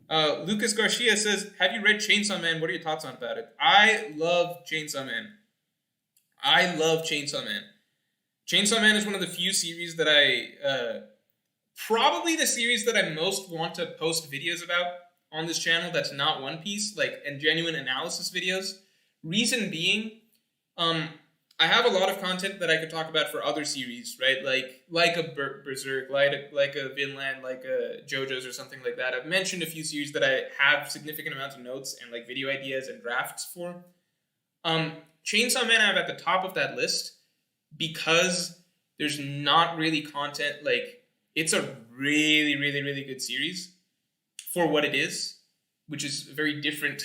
Lucas Garcia says, have you read Chainsaw Man? What are your thoughts on about it? I love Chainsaw Man. Chainsaw Man is one of the few series that probably the series that I most want to post videos about on this channel that's not One Piece, and genuine analysis videos. Reason being, I have a lot of content that I could talk about for other series, right? Like a Berserk, like a Vinland, like a JoJo's or something like that. I've mentioned a few series that I have significant amounts of notes and video ideas and drafts for. Chainsaw Man I have at the top of that list because there's not really content, it's a really, really, really good series for what it is, which is very different.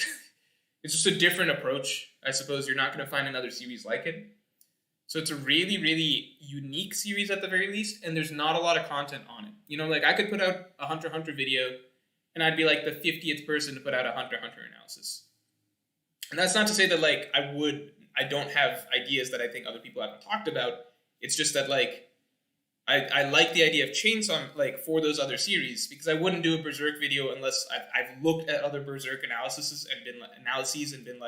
It's just a different approach. I suppose you're not going to find another series like it. So it's a really, really unique series at the very least, and there's not a lot of content on it. I could put out a Hunter x Hunter video, and I'd be the 50th person to put out a Hunter x Hunter analysis. And that's not to say that, I don't have ideas that I think other people haven't talked about. It's just that, I like the idea of Chainsaw, for those other series, because I wouldn't do a Berserk video unless I've looked at other Berserk analyses and been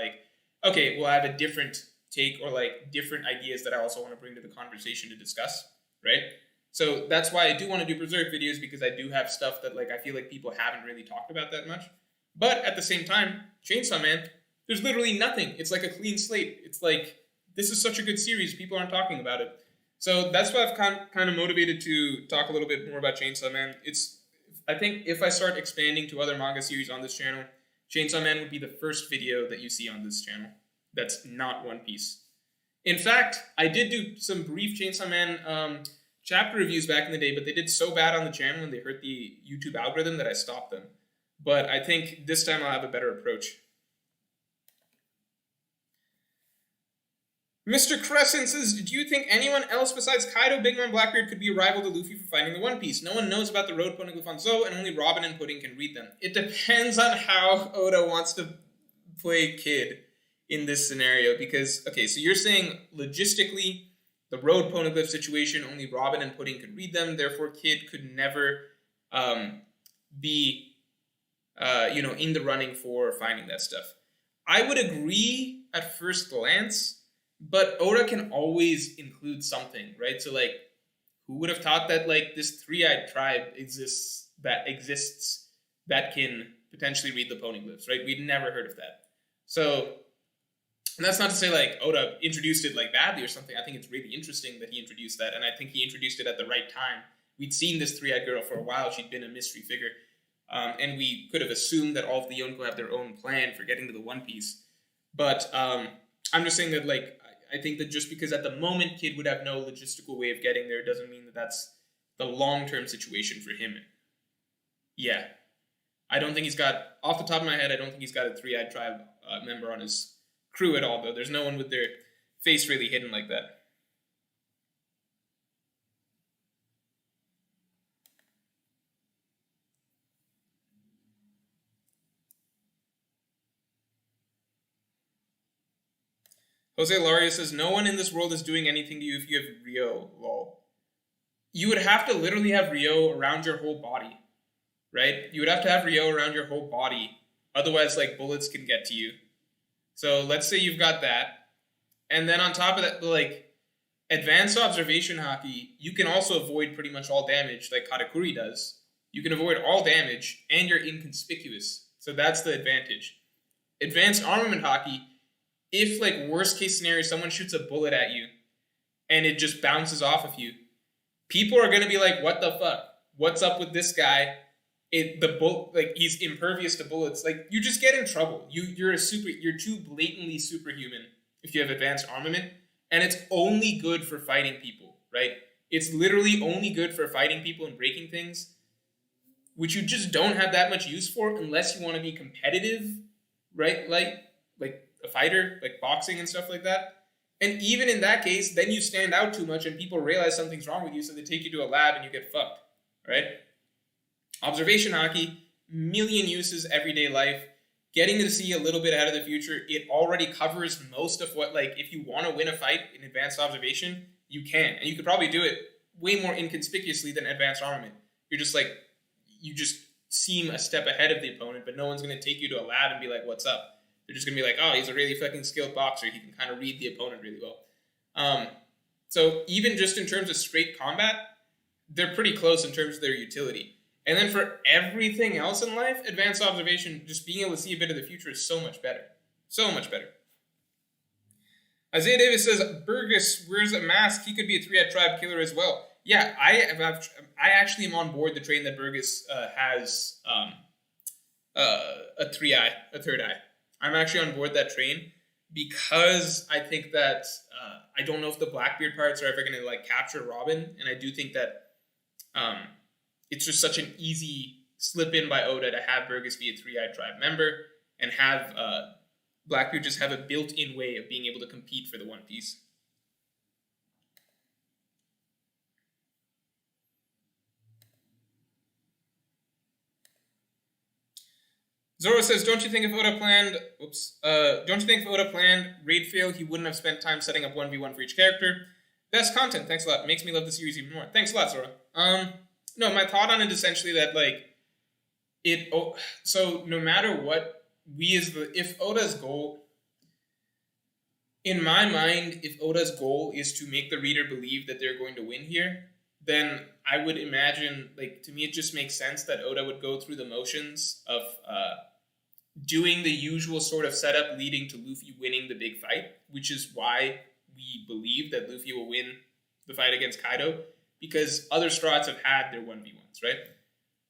okay, well, I have a different take or, different ideas that I also want to bring to the conversation to discuss, right? So that's why I do want to do Berserk videos, because I do have stuff that, I feel like people haven't really talked about that much. But at the same time, Chainsaw Man, there's literally nothing. It's a clean slate. It's this is such a good series, people aren't talking about it. So that's why I've kind of motivated to talk a little bit more about Chainsaw Man. I think if I start expanding to other manga series on this channel, Chainsaw Man would be the first video that you see on this channel that's not One Piece. In fact, I did do some brief Chainsaw Man chapter reviews back in the day, but they did so bad on the channel and they hurt the YouTube algorithm that I stopped them. But I think this time I'll have a better approach. Mr. Crescent says, do you think anyone else besides Kaido, Big Mom, Blackbeard could be a rival to Luffy for finding the One Piece? No one knows about the Road Poneglyph on Zou, and only Robin and Pudding can read them. It depends on how Oda wants to play Kid. in this scenario because, okay, so you're saying logistically, the road poneglyph situation, only Robin and Pudding could read them, therefore Kid could never be, in the running for finding that stuff. I would agree at first glance, but Oda can always include something, right? So, like, who would have thought that, like, this three-eyed tribe exists that can potentially read the poneglyphs, right? We'd never heard of that. So, and that's not to say, like, Oda introduced it, like, badly or something. I think it's really interesting that he introduced that, and I think he introduced it at the right time. We'd seen this three-eyed girl for a while. She'd been a mystery figure. And we could have assumed that all of the Yonko have their own plan for getting to the One Piece. But I'm just saying that, like, I think that just because at the moment Kid would have no logistical way of getting there doesn't mean that that's the long-term situation for him. Yeah. I don't think he's got, off the top of my head, I don't think he's got a three-eyed tribe member on his crew at all, though. There's no one with their face really hidden like that. Jose Laria says, no one in this world is doing anything to you if you have Rio, lol. You would have to literally have Rio around your whole body, right? You would have to have Rio around your whole body. Otherwise, like, bullets can get to you. So let's say you've got that. And then on top of that, like, advanced observation haki, you can also avoid pretty much all damage, like Katakuri does. You can avoid all damage, and you're inconspicuous. So that's the advantage. Advanced armament haki, if, like, worst case scenario, someone shoots a bullet at you and it just bounces off of you, people are going to be like, what the fuck? What's up with this guy? He's impervious to bullets. Like, you just get in trouble. You're too blatantly superhuman if you have advanced armament, and it's only good for fighting people, right? It's literally only good for fighting people and breaking things, which you just don't have that much use for unless you want to be competitive, right? Like a fighter, like boxing and stuff like that. And even in that case, then you stand out too much and people realize something's wrong with you, so they take you to a lab and you get fucked, right? Observation haki, million uses, everyday life. Getting to see a little bit ahead of the future, it already covers most of what, like, if you want to win a fight in advanced observation, you can. And you could probably do it way more inconspicuously than advanced armament. You're just like, you just seem a step ahead of the opponent, but no one's going to take you to a lab and be like, what's up? They're just going to be like, oh, he's a really fucking skilled boxer. He can kind of read the opponent really well. So even just in terms of straight combat, they're pretty close in terms of their utility. And then for everything else in life, advanced observation, just being able to see a bit of the future is so much better. So much better. Isaiah Davis says, Burgess wears a mask. He could be a three-eyed tribe killer as well. Yeah, I actually am on board the train that Burgess has a third eye. I'm actually on board that train because I think that I don't know if the Blackbeard pirates are ever going to, like, capture Robin, and I do think that it's just such an easy slip in by Oda to have Burgess be a three-eyed tribe member and have Blackbeard just have a built-in way of being able to compete for the One Piece. Zoro says, don't you think if Oda planned raid fail, he wouldn't have spent time setting up 1v1 for each character? Best content, thanks a lot. Makes me love the series even more. Thanks a lot, Zoro. No, my thought on it is essentially that, like, so no matter what, if Oda's goal, in my mind, if Oda's goal is to make the reader believe that they're going to win here, then I would imagine, like, to me it just makes sense that Oda would go through the motions of doing the usual sort of setup leading to Luffy winning the big fight, which is why we believe that Luffy will win the fight against Kaido, because other Strats have had their 1v1s, right?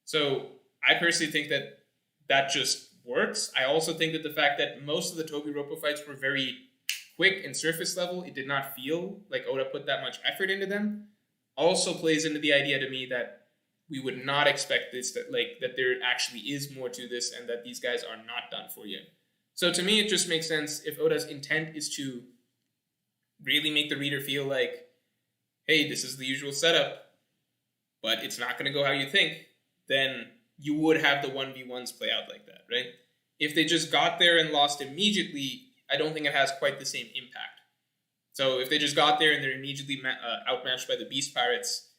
So I personally think that that just works. I also think that the fact that most of the Tobi-Roppo fights were very quick and surface level, it did not feel like Oda put that much effort into them, also plays into the idea to me that we would not expect this, that there actually is more to this and that these guys are not done for yet. So to me, it just makes sense if Oda's intent is to really make the reader feel like, hey, this is the usual setup, but it's not going to go how you think, then you would have the 1v1s play out like that, right? If they just got there and lost immediately, I don't think it has quite the same impact. So if they just got there and they're immediately outmatched by the Beast Pirates,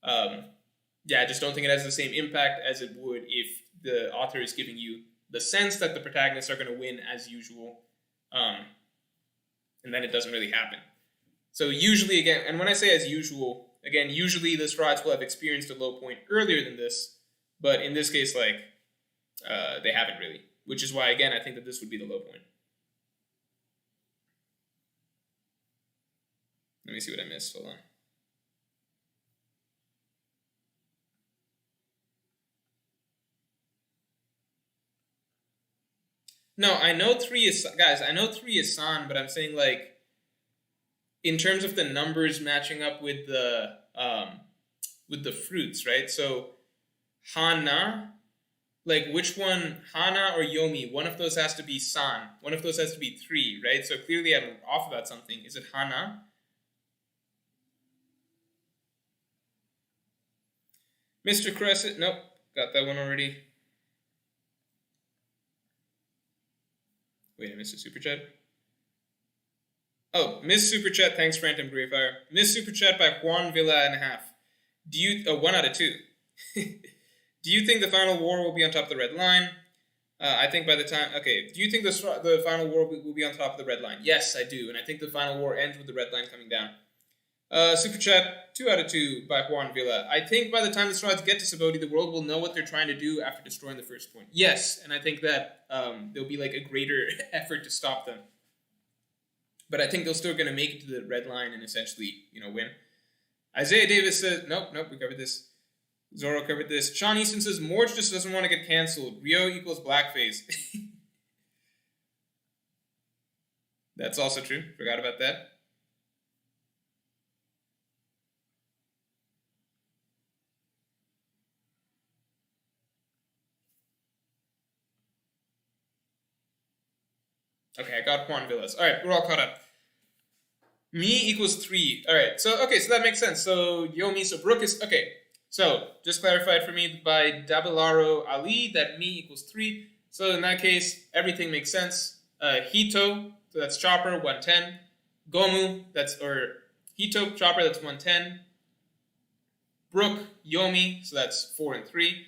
yeah, I just don't think it has the same impact as it would if the author is giving you the sense that the protagonists are going to win as usual, and then it doesn't really happen. So usually, again, and when I say as usual, again, usually the Strides will have experienced a low point earlier than this, but in this case, like, they haven't really, which is why, again, I think that this would be the low point. Let me see what I missed. Hold on. No, I know 3 is, guys, I know 3 is San, but I'm saying, like, in terms of the numbers matching up with the fruits, right? So, Hana, like, which one, Hana or Yomi, one of those has to be San. One of those has to be 3, right? So, clearly I'm off about something. Is it Hana? Mr. Crescent, nope, got that one already. Wait, I missed a super chat. Oh, Miss Super Chat, thanks, Phantom Greyfire. Miss Super Chat by Juan Villa and a half. Do you, 1 out of 2. Do you think the final war will be on top of the red line? I think by the time, okay, do you think the final war will be on top of the red line? Yes, I do, and I think the final war ends with the red line coming down. Super Chat, 2 out of 2 by Juan Villa. I think by the time the Strides get to Sabaody, the world will know what they're trying to do after destroying the first point. Yes, and I think that there'll be like a greater effort to stop them. But I think they're still going to make it to the red line and essentially, win. Isaiah Davis says, nope, we covered this. Zoro covered this. Sean Easton says, Morge just doesn't want to get canceled. Rio equals blackface. That's also true. Forgot about that. Okay, I got Juan Villas. All right, we're all caught up. Mi equals 3. All right, so that makes sense. So Yomi, so Brook is, okay. So just clarified for me by Dabilaro Ali that Mi equals 3. So in that case, everything makes sense. Hito, so that's Chopper, 110. Gomu, Hito, Chopper, that's 110. Brook, Yomi, so that's 4 and 3.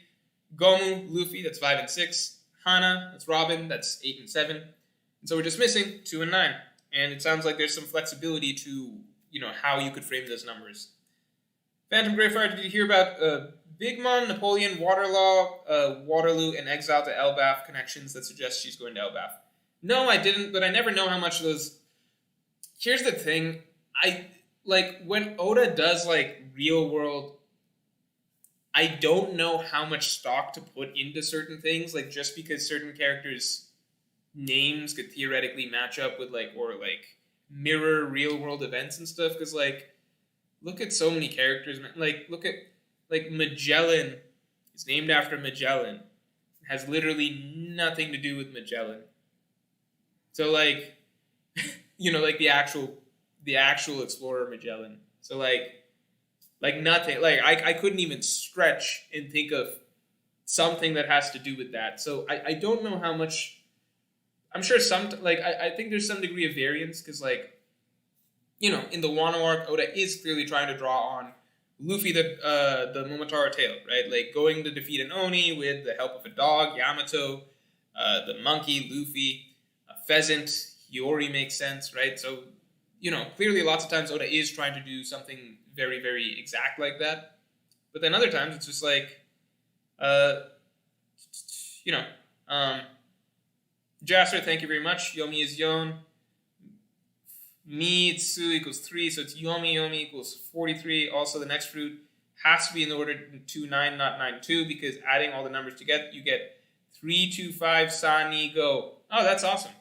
Gomu, Luffy, that's 5 and 6. Hana, that's Robin, that's 8 and 7. And so we're just missing 2 and 9. And it sounds like there's some flexibility to, how you could frame those numbers. Phantom Greyfire, did you hear about Big Mom, Napoleon, Waterloo, and Exile to Elbaf connections that suggest she's going to Elbaf? No, I didn't, but I never know how much of those... Here's the thing. When Oda does, real world... I don't know how much stock to put into certain things, just because certain characters... names could theoretically match up with mirror real world events and stuff, because look at so many characters, look at Magellan is named after Magellan. It has literally nothing to do with Magellan. So the actual explorer Magellan. So nothing, I couldn't even stretch and think of something that has to do with that. So I don't know how much. I'm sure I think there's some degree of variance because, in the Wano arc, Oda is clearly trying to draw on Luffy, the Momotaro tale, right? Going to defeat an Oni with the help of a dog, Yamato, the monkey, Luffy, a pheasant, Hiyori makes sense, right? So, clearly lots of times Oda is trying to do something very, very exact like that. But then other times it's just Jasper, thank you very much. Yomi is Yon. Mi, Tsu equals 3, so it's Yomi equals 43. Also, the next fruit has to be in the order 2-9, not 9-2, because adding all the numbers together, you get 3-2-5 Sani Go. Oh, that's awesome.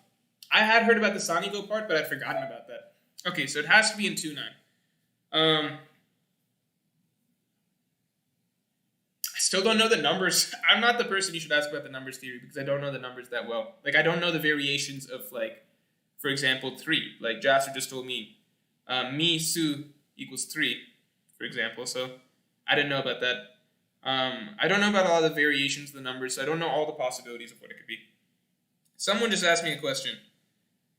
I had heard about the Sani Go part, but I'd forgotten about that. Okay, so it has to be in 2-9. I still don't know the numbers. I'm not the person you should ask about the numbers theory because I don't know the numbers that well. I don't know the variations of, for example, 3. Jasper just told me, Mi, Su equals 3, for example. So I didn't know about that. I don't know about all the variations of the numbers, so I don't know all the possibilities of what it could be. Someone just asked me a question.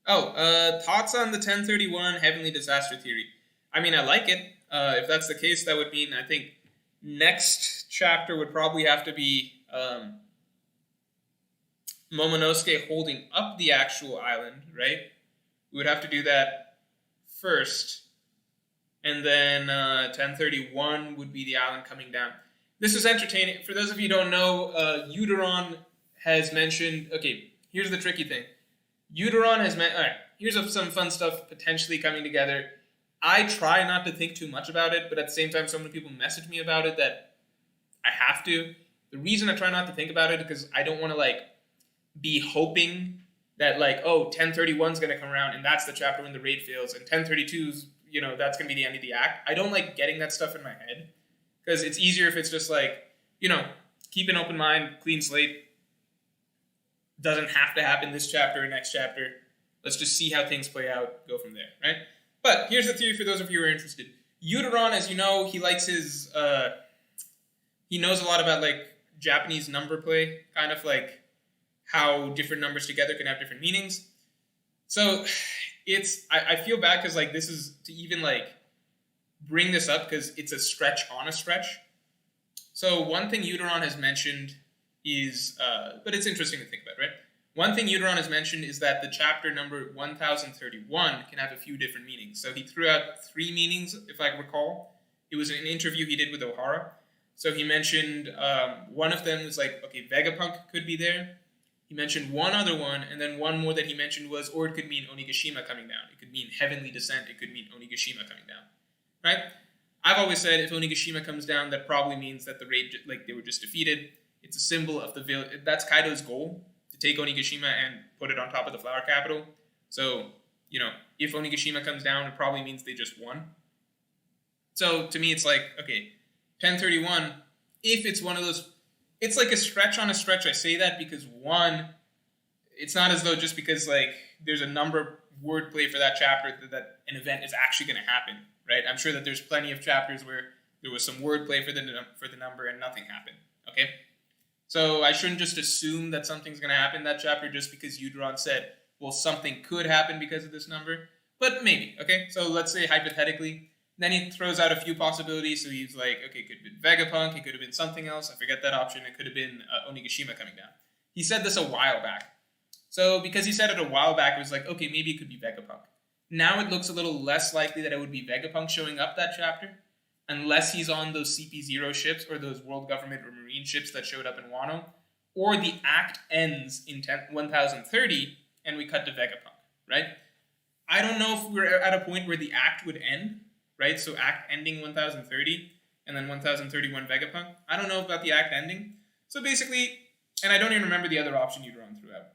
Thoughts on the 1031 Heavenly Disaster Theory. I mean, I like it. If that's the case, that would mean, I think, next chapter would probably have to be Momonosuke holding up the actual island, right? We would have to do that first. And then 1031 would be the island coming down. This is entertaining. For those of you who don't know, Uteron has mentioned... Okay, here's the tricky thing. Uteron has meant... All right, here's some fun stuff potentially coming together. I try not to think too much about it, but at the same time, so many people message me about it that I have to. The reason I try not to think about it is because I don't want to, like, be hoping that, like, 1031 is going to come around and that's the chapter when the raid fails, and 1032 is, that's going to be the end of the act. I don't like getting that stuff in my head because it's easier if it's just like, keep an open mind, clean slate. Doesn't have to happen this chapter or next chapter. Let's just see how things play out, go from there, right? But here's the theory for those of you who are interested. Uteron, as you know, he likes his, he knows a lot about, like, Japanese number play, kind of like how different numbers together can have different meanings. So I feel bad because, like, this is to even, like, bring this up because it's a stretch on a stretch. So one thing Uteron has mentioned is, but it's interesting to think about, right? One thing Uteron has mentioned is that the chapter number 1031 can have a few different meanings. So he threw out 3 meanings, if I recall. It was an interview he did with Ohara. So he mentioned one of them was like, okay, Vegapunk could be there. He mentioned one other one, and then one more that he mentioned was, or it could mean Onigashima coming down. It could mean Heavenly Descent. It could mean Onigashima coming down, right? I've always said if Onigashima comes down, that probably means that the raid, like, they were just defeated. It's a symbol of the village. That's Kaido's goal, to take Onigashima and put it on top of the flower capital. So, if Onigashima comes down, it probably means they just won. So, to me, it's like, okay, 1031, if it's one of those... It's like a stretch on a stretch. I say that because, one, it's not as though just because, like, there's a number wordplay for that chapter that an event is actually going to happen, right? I'm sure that there's plenty of chapters where there was some wordplay for the number and nothing happened, okay? So I shouldn't just assume that something's going to happen in that chapter just because Uteron said, well, something could happen because of this number. But maybe, okay? So let's say hypothetically. Then he throws out a few possibilities. So he's like, okay, it could have been Vegapunk. It could have been something else. I forget that option. It could have been Onigashima coming down. He said this a while back. So because he said it a while back, it was like, okay, maybe it could be Vegapunk. Now it looks a little less likely that it would be Vegapunk showing up that chapter, unless he's on those CP0 ships or those World Government or Marine ships that showed up in Wano, or the act ends in 1030 and we cut to Vegapunk, right? I don't know if we're at a point where the act would end, right? So act ending 1030 and then 1031 Vegapunk. I don't know about the act ending. So basically, and I don't even remember the other option Uteron threw out.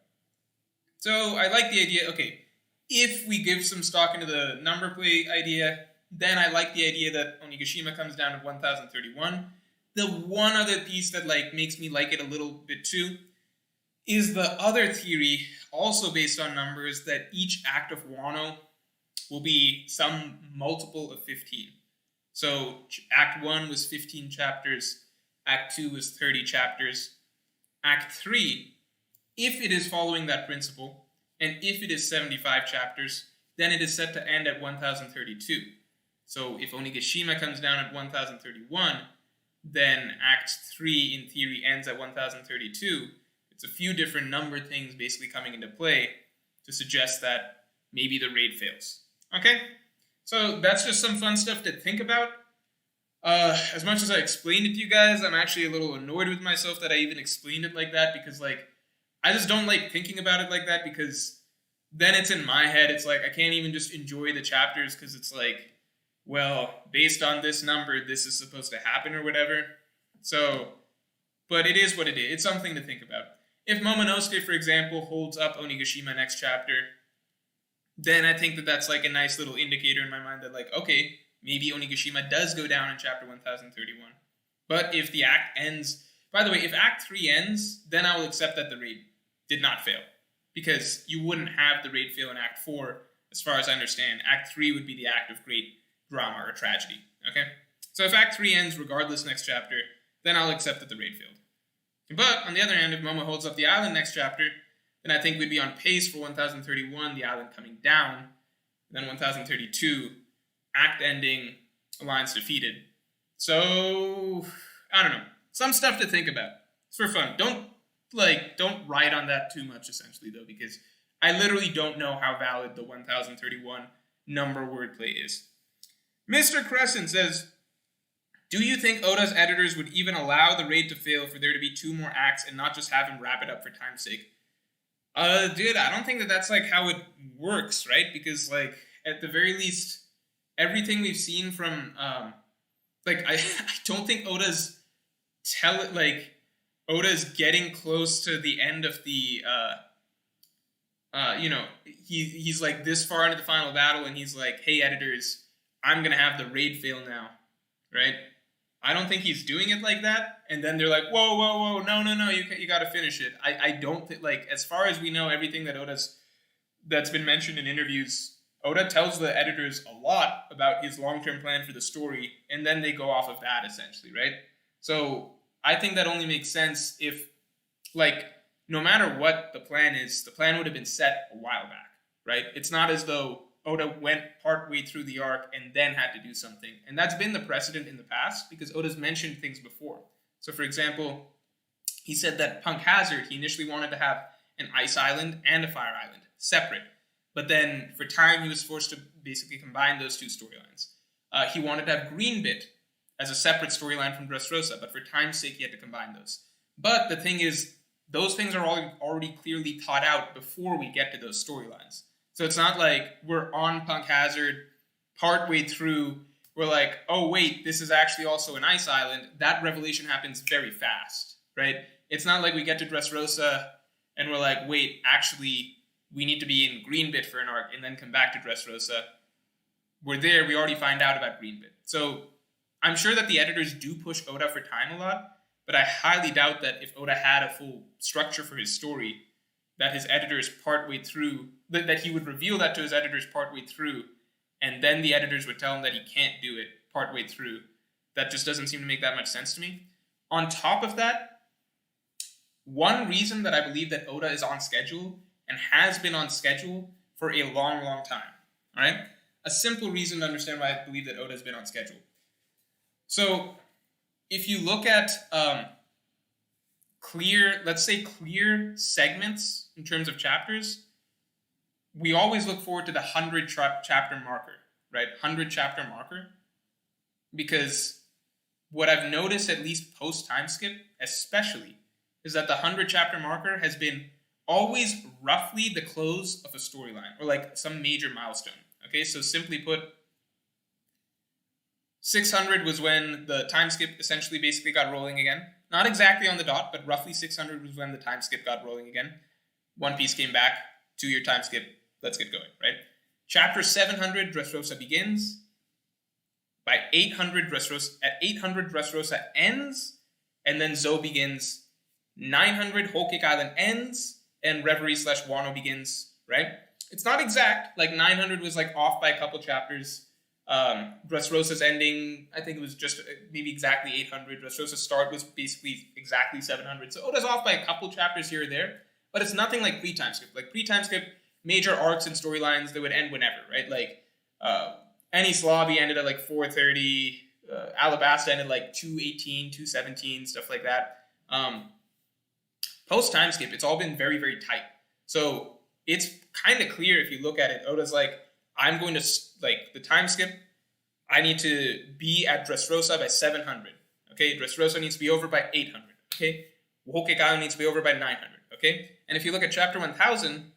So I like the idea, okay, if we give some stock into the number play idea, then I like the idea that Onigashima comes down at 1031. The one other piece that, like, makes me like it a little bit too is the other theory, also based on numbers, that each act of Wano will be some multiple of 15. So Act 1 was 15 chapters, Act 2 was 30 chapters. Act 3, if it is following that principle, and if it is 75 chapters, then it is set to end at 1032. So if Onigashima comes down at 1031, then Act 3, in theory, ends at 1032. It's a few different number things basically coming into play to suggest that maybe the raid fails. Okay? So that's just some fun stuff to think about. As much as I explained it to you guys, I'm actually a little annoyed with myself that I even explained it like that, because, like, I just don't like thinking about it like that, because then it's in my head. It's like I can't even just enjoy the chapters because it's like, well, based on this number, this is supposed to happen or whatever. So, but it is what it is. It's something to think about. If Momonosuke, for example, holds up Onigashima next chapter, then I think that that's like a nice little indicator in my mind that, like, okay, maybe Onigashima does go down in chapter 1031. But if the act ends... By the way, if Act 3 ends, then I will accept that the raid did not fail. Because you wouldn't have the raid fail in Act 4, as far as I understand. Act 3 would be the act of great drama or tragedy. Okay? So if Act 3 ends regardless next chapter, then I'll accept that the raid failed. But, on the other hand, if Momo holds up the island next chapter, then I think we'd be on pace for 1031, the island coming down, and then 1032, act ending, alliance defeated. So, I don't know. Some stuff to think about. It's for fun. Don't write on that too much, essentially, though, because I literally don't know how valid the 1031 number wordplay is. Mr. Crescent says, do you think Oda's editors would even allow the raid to fail for there to be 2 more acts and not just have him wrap it up for time's sake? Dude, I don't think that that's, how it works, right? Because, at the very least, everything we've seen from, I don't think Oda's Oda's getting close to the end of the, he's this far into the final battle, and he's like, hey, editors, I'm going to have the raid fail now, right? I don't think he's doing it like that, and then they're like, whoa, no, you got to finish it. I don't think, as far as we know, everything that's been mentioned in interviews, Oda tells the editors a lot about his long-term plan for the story, and then they go off of that, essentially, right? So I think that only makes sense if, no matter what the plan is, the plan would have been set a while back, right? It's not as though Oda went partway through the arc and then had to do something. And that's been the precedent in the past because Oda's mentioned things before. So, for example, he said that Punk Hazard, he initially wanted to have an Ice Island and a Fire Island, separate. But then, for time, he was forced to basically combine those 2 storylines. He wanted to have Greenbit as a separate storyline from Dressrosa, but for time's sake, he had to combine those. But the thing is, those things are already clearly thought out before we get to those storylines. So it's not like we're on Punk Hazard, partway through, we're like, oh wait, this is actually also an Ice Island. That revelation happens very fast, right? It's not like we get to Dressrosa and we're like, wait, actually, we need to be in Greenbit for an arc and then come back to Dressrosa. We're there, we already find out about Greenbit. So I'm sure that the editors do push Oda for time a lot, but I highly doubt that if Oda had a full structure for his story, that his editors partway through, that he would reveal that to his editors partway through, and then the editors would tell him that he can't do it partway through. That just doesn't seem to make that much sense to me. On top of that, one reason that I believe that Oda is on schedule and has been on schedule for a long, long time, all right? A simple reason to understand why I believe that Oda has been on schedule. So, if you look at clear segments in terms of chapters, we always look forward to the 100 chapter marker, right? 100 chapter marker. Because what I've noticed, at least post time skip, especially, is that the 100 chapter marker has been always roughly the close of a storyline or some major milestone. Okay, so simply put, 600 was when the time skip essentially basically got rolling again. Not exactly on the dot, but roughly 600 was when the time skip got rolling again. One Piece came back, 2-year time skip, let's get going, right? Chapter 700, Dressrosa begins. By 800, Dressrosa ends, and then Zou begins. 900, Whole Cake Island ends, and Reverie/Wano begins, right? It's not exact, 900 was off by a couple chapters. Dressrosa's ending, I think it was just maybe exactly 800. Dressrosa's start was basically exactly 700. So Oda's off by a couple chapters here or there, but it's nothing like pre-time skip. Pre-time skip, major arcs and storylines, they would end whenever, right? Enies Lobby ended at 430, Alabasta ended 218, 217, stuff like that. Post-time skip, it's all been very, very tight. So it's kind of clear if you look at it. Oda's I'm going to, the time skip, I need to be at Dressrosa by 700, okay? Dressrosa needs to be over by 800, okay? Whole Cake Island needs to be over by 900, okay? And if you look at Chapter 1000,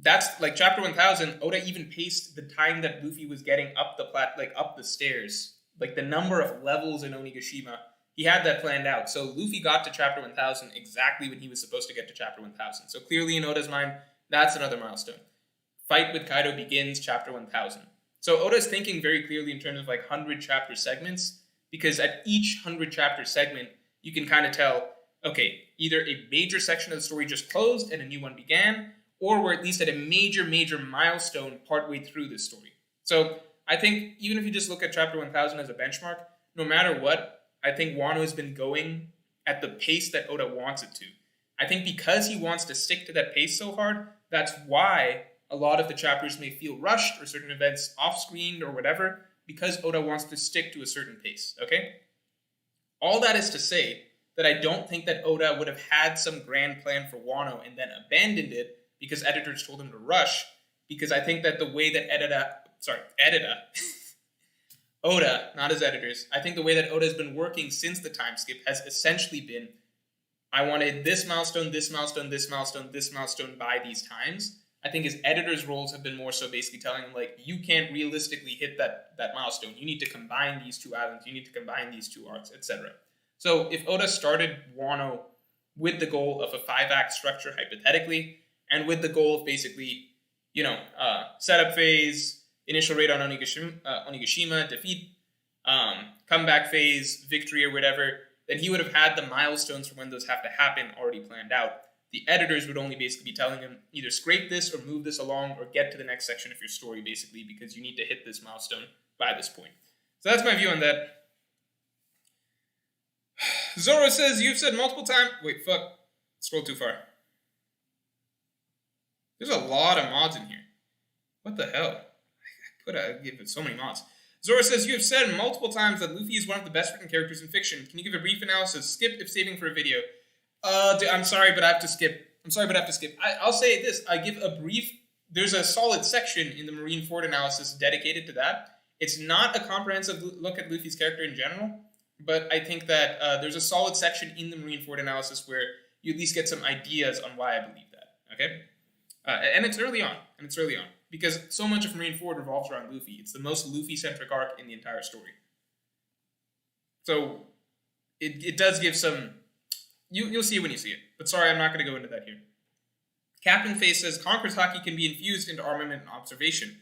that's, Chapter 1000, Oda even paced the time that Luffy was getting up up the stairs. The number of levels in Onigashima, he had that planned out. So Luffy got to Chapter 1000 exactly when he was supposed to get to Chapter 1000. So clearly in Oda's mind, that's another milestone. Fight with Kaido begins Chapter 1000. So Oda's thinking very clearly in terms of 100 chapter segments, because at each 100 chapter segment, you can kind of tell, okay, either a major section of the story just closed and a new one began, or we're at least at a major, major milestone partway through this story. So I think even if you just look at Chapter 1000 as a benchmark, no matter what, I think Wano has been going at the pace that Oda wants it to. I think because he wants to stick to that pace so hard, that's why a lot of the chapters may feel rushed or certain events off-screened or whatever, because Oda wants to stick to a certain pace, okay? All that is to say that I don't think that Oda would have had some grand plan for Wano and then abandoned it because editors told him to rush, because I think that the way that Oda, not his editors, I think the way that Oda has been working since the time skip has essentially been, I wanted this milestone, this milestone, this milestone, this milestone by these times. I think his editors' roles have been more so basically telling him, like, you can't realistically hit that milestone. You need to combine these two islands. You need to combine these two arcs, etc. So if Oda started Wano with the goal of a 5-act structure, hypothetically, and with the goal of basically, setup phase, initial raid on Onigashima, defeat, comeback phase, victory, or whatever, then he would have had the milestones for when those have to happen already planned out. The editors would only basically be telling him either scrape this or move this along or get to the next section of your story, basically, because you need to hit this milestone by this point. So that's my view on that. Zoro says, you've said multiple times... Wait, fuck. Scroll too far. There's a lot of mods in here. What the hell? I give it so many mods. Zoro says, you have said multiple times that Luffy is one of the best written characters in fiction. Can you give a brief analysis? Skip if saving for a video. Dude, I'm sorry, but I have to skip. I'll say this. I give a brief... There's a solid section in the Marineford analysis dedicated to that. It's not a comprehensive look at Luffy's character in general, but I think that there's a solid section in the Marineford analysis where you at least get some ideas on why I believe that, okay? And it's early on, because so much of Marineford revolves around Luffy. It's the most Luffy-centric arc in the entire story. So, it does give some... You'll see it when you see it. But sorry, I'm not going to go into that here. Captain Face says, Conqueror's Haki can be infused into armament and observation.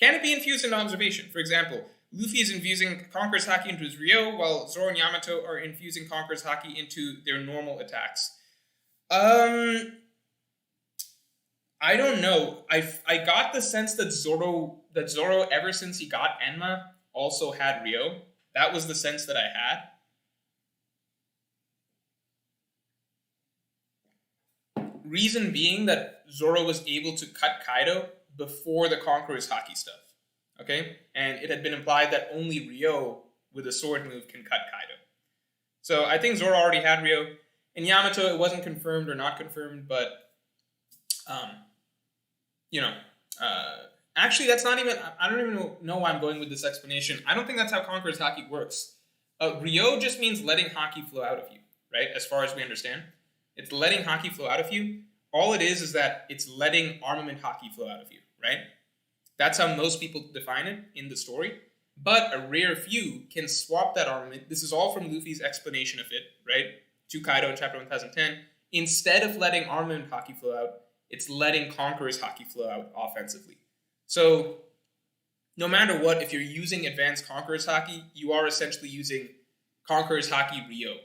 Can it be infused into observation? For example, Luffy is infusing Conqueror's Haki into his Ryo, while Zoro and Yamato are infusing Conqueror's Haki into their normal attacks. I don't know. I got the sense that Zoro, ever since he got Enma, also had Ryo. That was the sense that I had. Reason being that Zoro was able to cut Kaido before the Conqueror's Haki stuff. Okay? And it had been implied that only Ryo with a sword move can cut Kaido. So I think Zoro already had Ryo. In Yamato, it wasn't confirmed or not confirmed, but, actually, that's not even, I don't even know why I'm going with this explanation. I don't think that's how Conqueror's Haki works. Ryo just means letting Haki flow out of you, right? As far as we understand. It's letting Haki flow out of you. All it is that it's letting armament Haki flow out of you, right? That's how most people define it in the story. But a rare few can swap that armament. This is all from Luffy's explanation of it, right? To Kaido in chapter 1010. Instead of letting armament Haki flow out, it's letting Conqueror's Haki flow out offensively. So, no matter what, if you're using advanced Conqueror's Haki, you are essentially using Conqueror's Haki Ryo.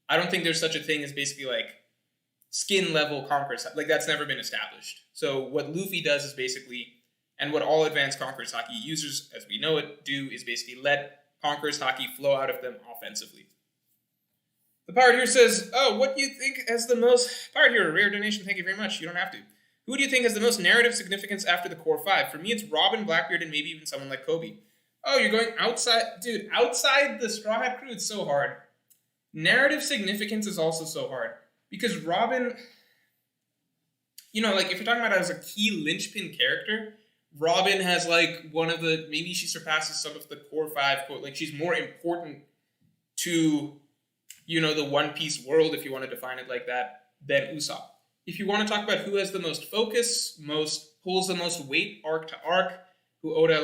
I don't think there's such a thing as basically like skin level Conqueror's Haki. Like, that's never been established. So what Luffy does is basically, and what all advanced Conqueror's Haki users, as we know it, do is basically let Conqueror's Haki flow out of them offensively. The Pirate here says, oh, what do you think has the most... Pirate here, a rare donation, thank you very much. You don't have to. Who do you think has the most narrative significance after the core 5? For me, it's Robin, Blackbeard, and maybe even someone like Kobe. Oh, you're going outside... Dude, outside the Straw Hat crew, it's so hard. Narrative significance is also so hard. Because Robin... if you're talking about it as a key linchpin character, Robin has, one of the... Maybe she surpasses some of the core 5... she's more important to... the One Piece world, if you want to define it like that, than Usopp. If you want to talk about who has the most focus, pulls the most weight arc to arc, who Oda,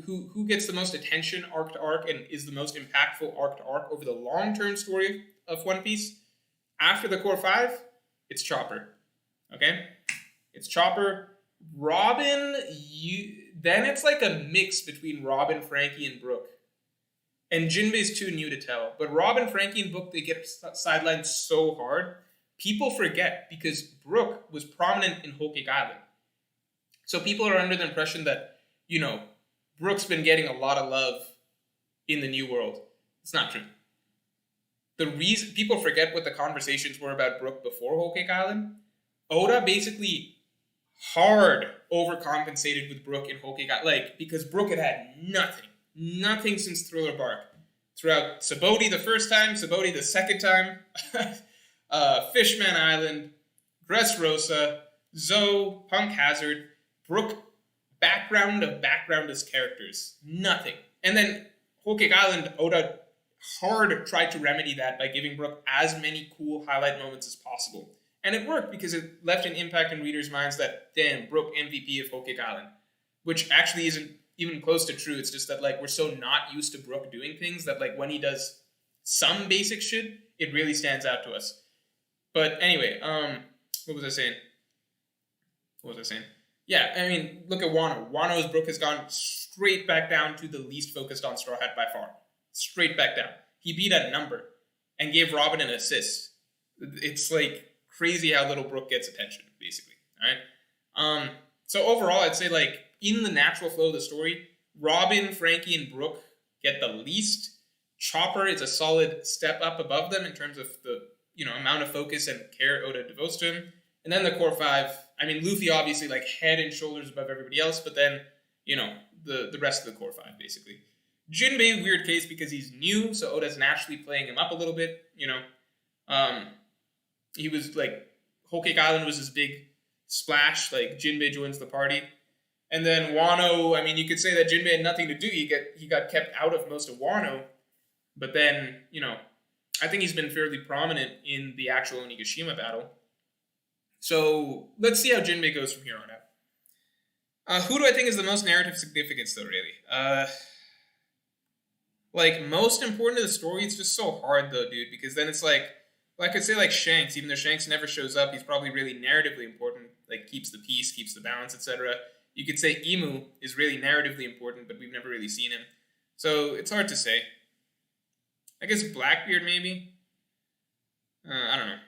who gets the most attention arc to arc and is the most impactful arc to arc over the long-term story of One Piece, after the core 5, it's Chopper. Okay? It's Chopper. Robin, then it's like a mix between Robin, Frankie, and Brook. And Jinbei's too new to tell. But Robin, Frankie, and Brook, they get sidelined so hard. People forget because Brook was prominent in Whole Cake Island. So people are under the impression that, Brook's been getting a lot of love in the New World. It's not true. the reason people forget what the conversations were about Brook before Whole Cake Island. Oda basically hard overcompensated with Brook in Whole Cake Island, like because Brook had nothing since Thriller Bark. Throughout Sabaody the first time, Sabaody the second time, Fishman Island, Dressrosa, Zoe, Punk Hazard, Brook, background of backgroundless characters. Nothing. And then Whole Cake Island, Oda hard tried to remedy that by giving Brook as many cool highlight moments as possible. And it worked because it left an impact in readers' minds that, damn, Brook MVP of Whole Cake Island. Which actually isn't even close to true. It's just that, like, we're so not used to Brook doing things that, like, when he does some basic shit, it really stands out to us. But anyway, what was I saying? Yeah, I mean, look at Wano. Wano's Brook has gone straight back down to the least focused on Straw Hat by far. Straight back down. He beat a number and gave Robin an assist. It's, like, crazy how little Brook gets attention, basically. All right? So overall, I'd say, like, in the natural flow of the story, Robin, Frankie, and Brook get the least. Chopper is a solid step up above them in terms of the amount of focus and care Oda devotes to him. And then the core five, I mean, Luffy obviously like head and shoulders above everybody else, but then, the rest of the core five, basically. Jinbei, weird case because he's new, so Oda's naturally playing him up a little bit, He was like, Whole Cake Island was his big splash, like Jinbei joins the party. And then Wano, I mean, you could say that Jinbei had nothing to do. He got kept out of most of Wano. But then, I think he's been fairly prominent in the actual Onigashima battle. So let's see how Jinbei goes from here on out. Who do I think is the most narrative significance, though, really? Most important to the story, it's just so hard, though, dude. Because then it's like I could say, like, Shanks. Even though Shanks never shows up, he's probably really narratively important. Like, keeps the peace, keeps the balance, etc. You could say Imu is really narratively important, but we've never really seen him. So it's hard to say. I guess Blackbeard, maybe? I don't know.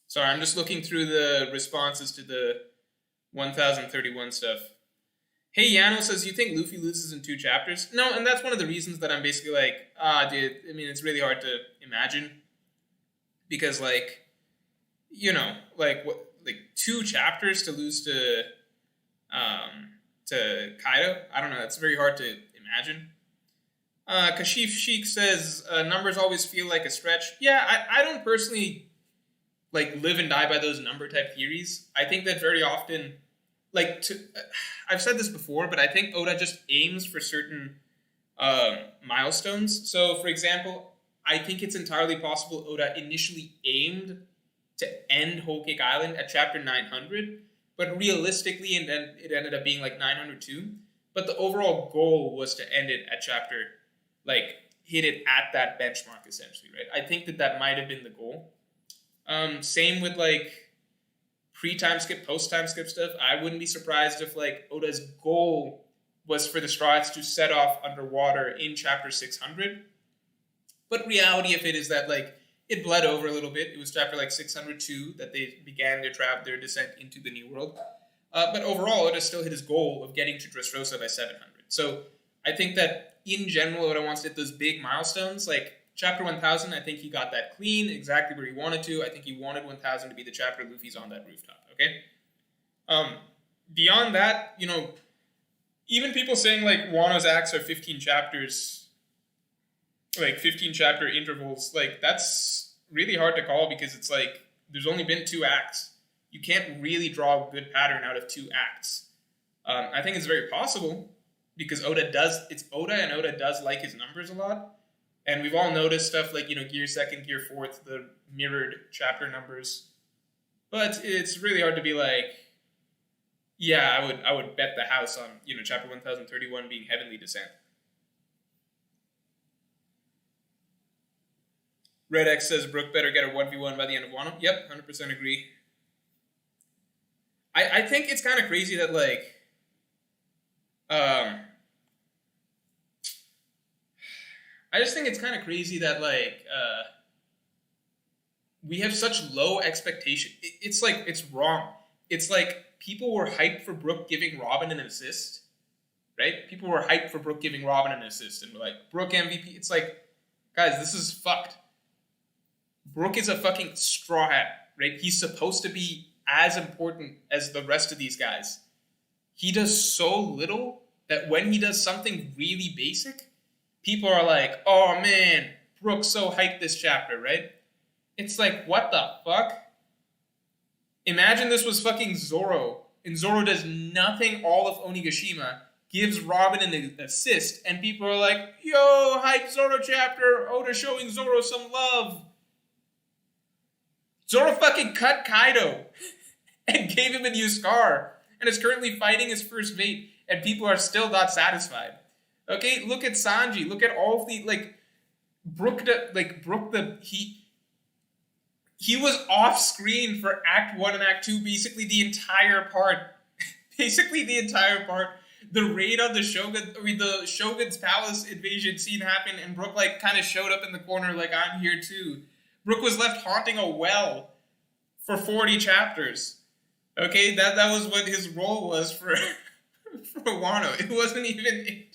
Sorry, I'm just looking through the responses to the 1031 stuff. Hey, Yano says, you think Luffy loses in 2 chapters? No, and that's one of the reasons that I'm basically like, dude, I mean, it's really hard to imagine. Because, 2 chapters to lose to Kaido? I don't know, it's very hard to imagine. Kashif Sheik says, numbers always feel like a stretch. Yeah, I don't personally, live and die by those number type theories. I think that very often... I've said this before, but I think Oda just aims for certain milestones. So, for example, I think it's entirely possible Oda initially aimed to end Whole Cake Island at chapter 900, but realistically, and then it ended up being 902. But the overall goal was to end it at chapter, hit it at that benchmark, essentially, right? I think that might have been the goal. Same with, pre-time skip, post-time skip stuff. I wouldn't be surprised if, Oda's goal was for the Straw Hats to set off underwater in chapter 600. But reality of it is that, it bled over a little bit. It was chapter, 602 that they began their descent into the New World. But overall, Oda still hit his goal of getting to Dressrosa by 700. So I think that, in general, Oda wants to hit those big milestones, Chapter 1000, I think he got that clean, exactly where he wanted to. I think he wanted 1000 to be the chapter Luffy's on that rooftop, okay? Beyond that, even people saying, Wano's acts are 15 chapters, 15 chapter intervals, that's really hard to call because it's there's only been 2 acts. You can't really draw a good pattern out of 2 acts. I think it's very possible because Oda and Oda does like his numbers a lot. And we've all noticed stuff like, Gear 2nd, Gear 4th, the mirrored chapter numbers. But it's really hard to be yeah, I would bet the house on, chapter 1031 being Heavenly Descent. Red X says Brook better get a 1v1 by the end of Wano. Yep, 100% agree. I think it's kind of crazy that, I just think it's kind of crazy that, we have such low expectation. It's wrong. It's people were hyped for Brook giving Robin an assist, right? People were hyped for Brook giving Robin an assist, and were like, Brook MVP. It's like, guys, this is fucked. Brook is a fucking straw hat, right? He's supposed to be as important as the rest of these guys. He does so little that when he does something really basic, people are like, oh man, Brook's so hyped this chapter, right? It's like, what the fuck? Imagine this was fucking Zoro, and Zoro does nothing all of Onigashima, gives Robin an assist, and people are like, yo, hype Zoro chapter, Oda showing Zoro some love. Zoro fucking cut Kaido and gave him a new scar, and is currently fighting his first mate, and people are still not satisfied. Okay, look at Sanji, look at all of the, he was off screen for Act 1 and Act 2, basically the entire part. The raid on the Shogun's palace invasion scene happened, and Brook kind of showed up in the corner like, I'm here too. Brook was left haunting a well for 40 chapters. Okay, that was what his role was for Wano. It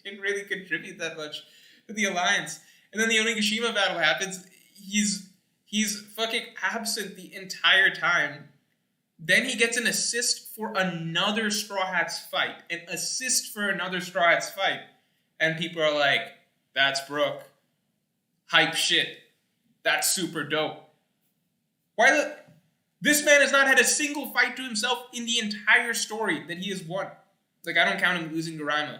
didn't really contribute that much to the alliance. And then the Onigashima battle happens. He's fucking absent the entire time. Then he gets an assist for another Straw Hats fight. And people are like, that's Brook. Hype shit. That's super dope. This man has not had a single fight to himself in the entire story that he has won. I don't count him losing Garaima.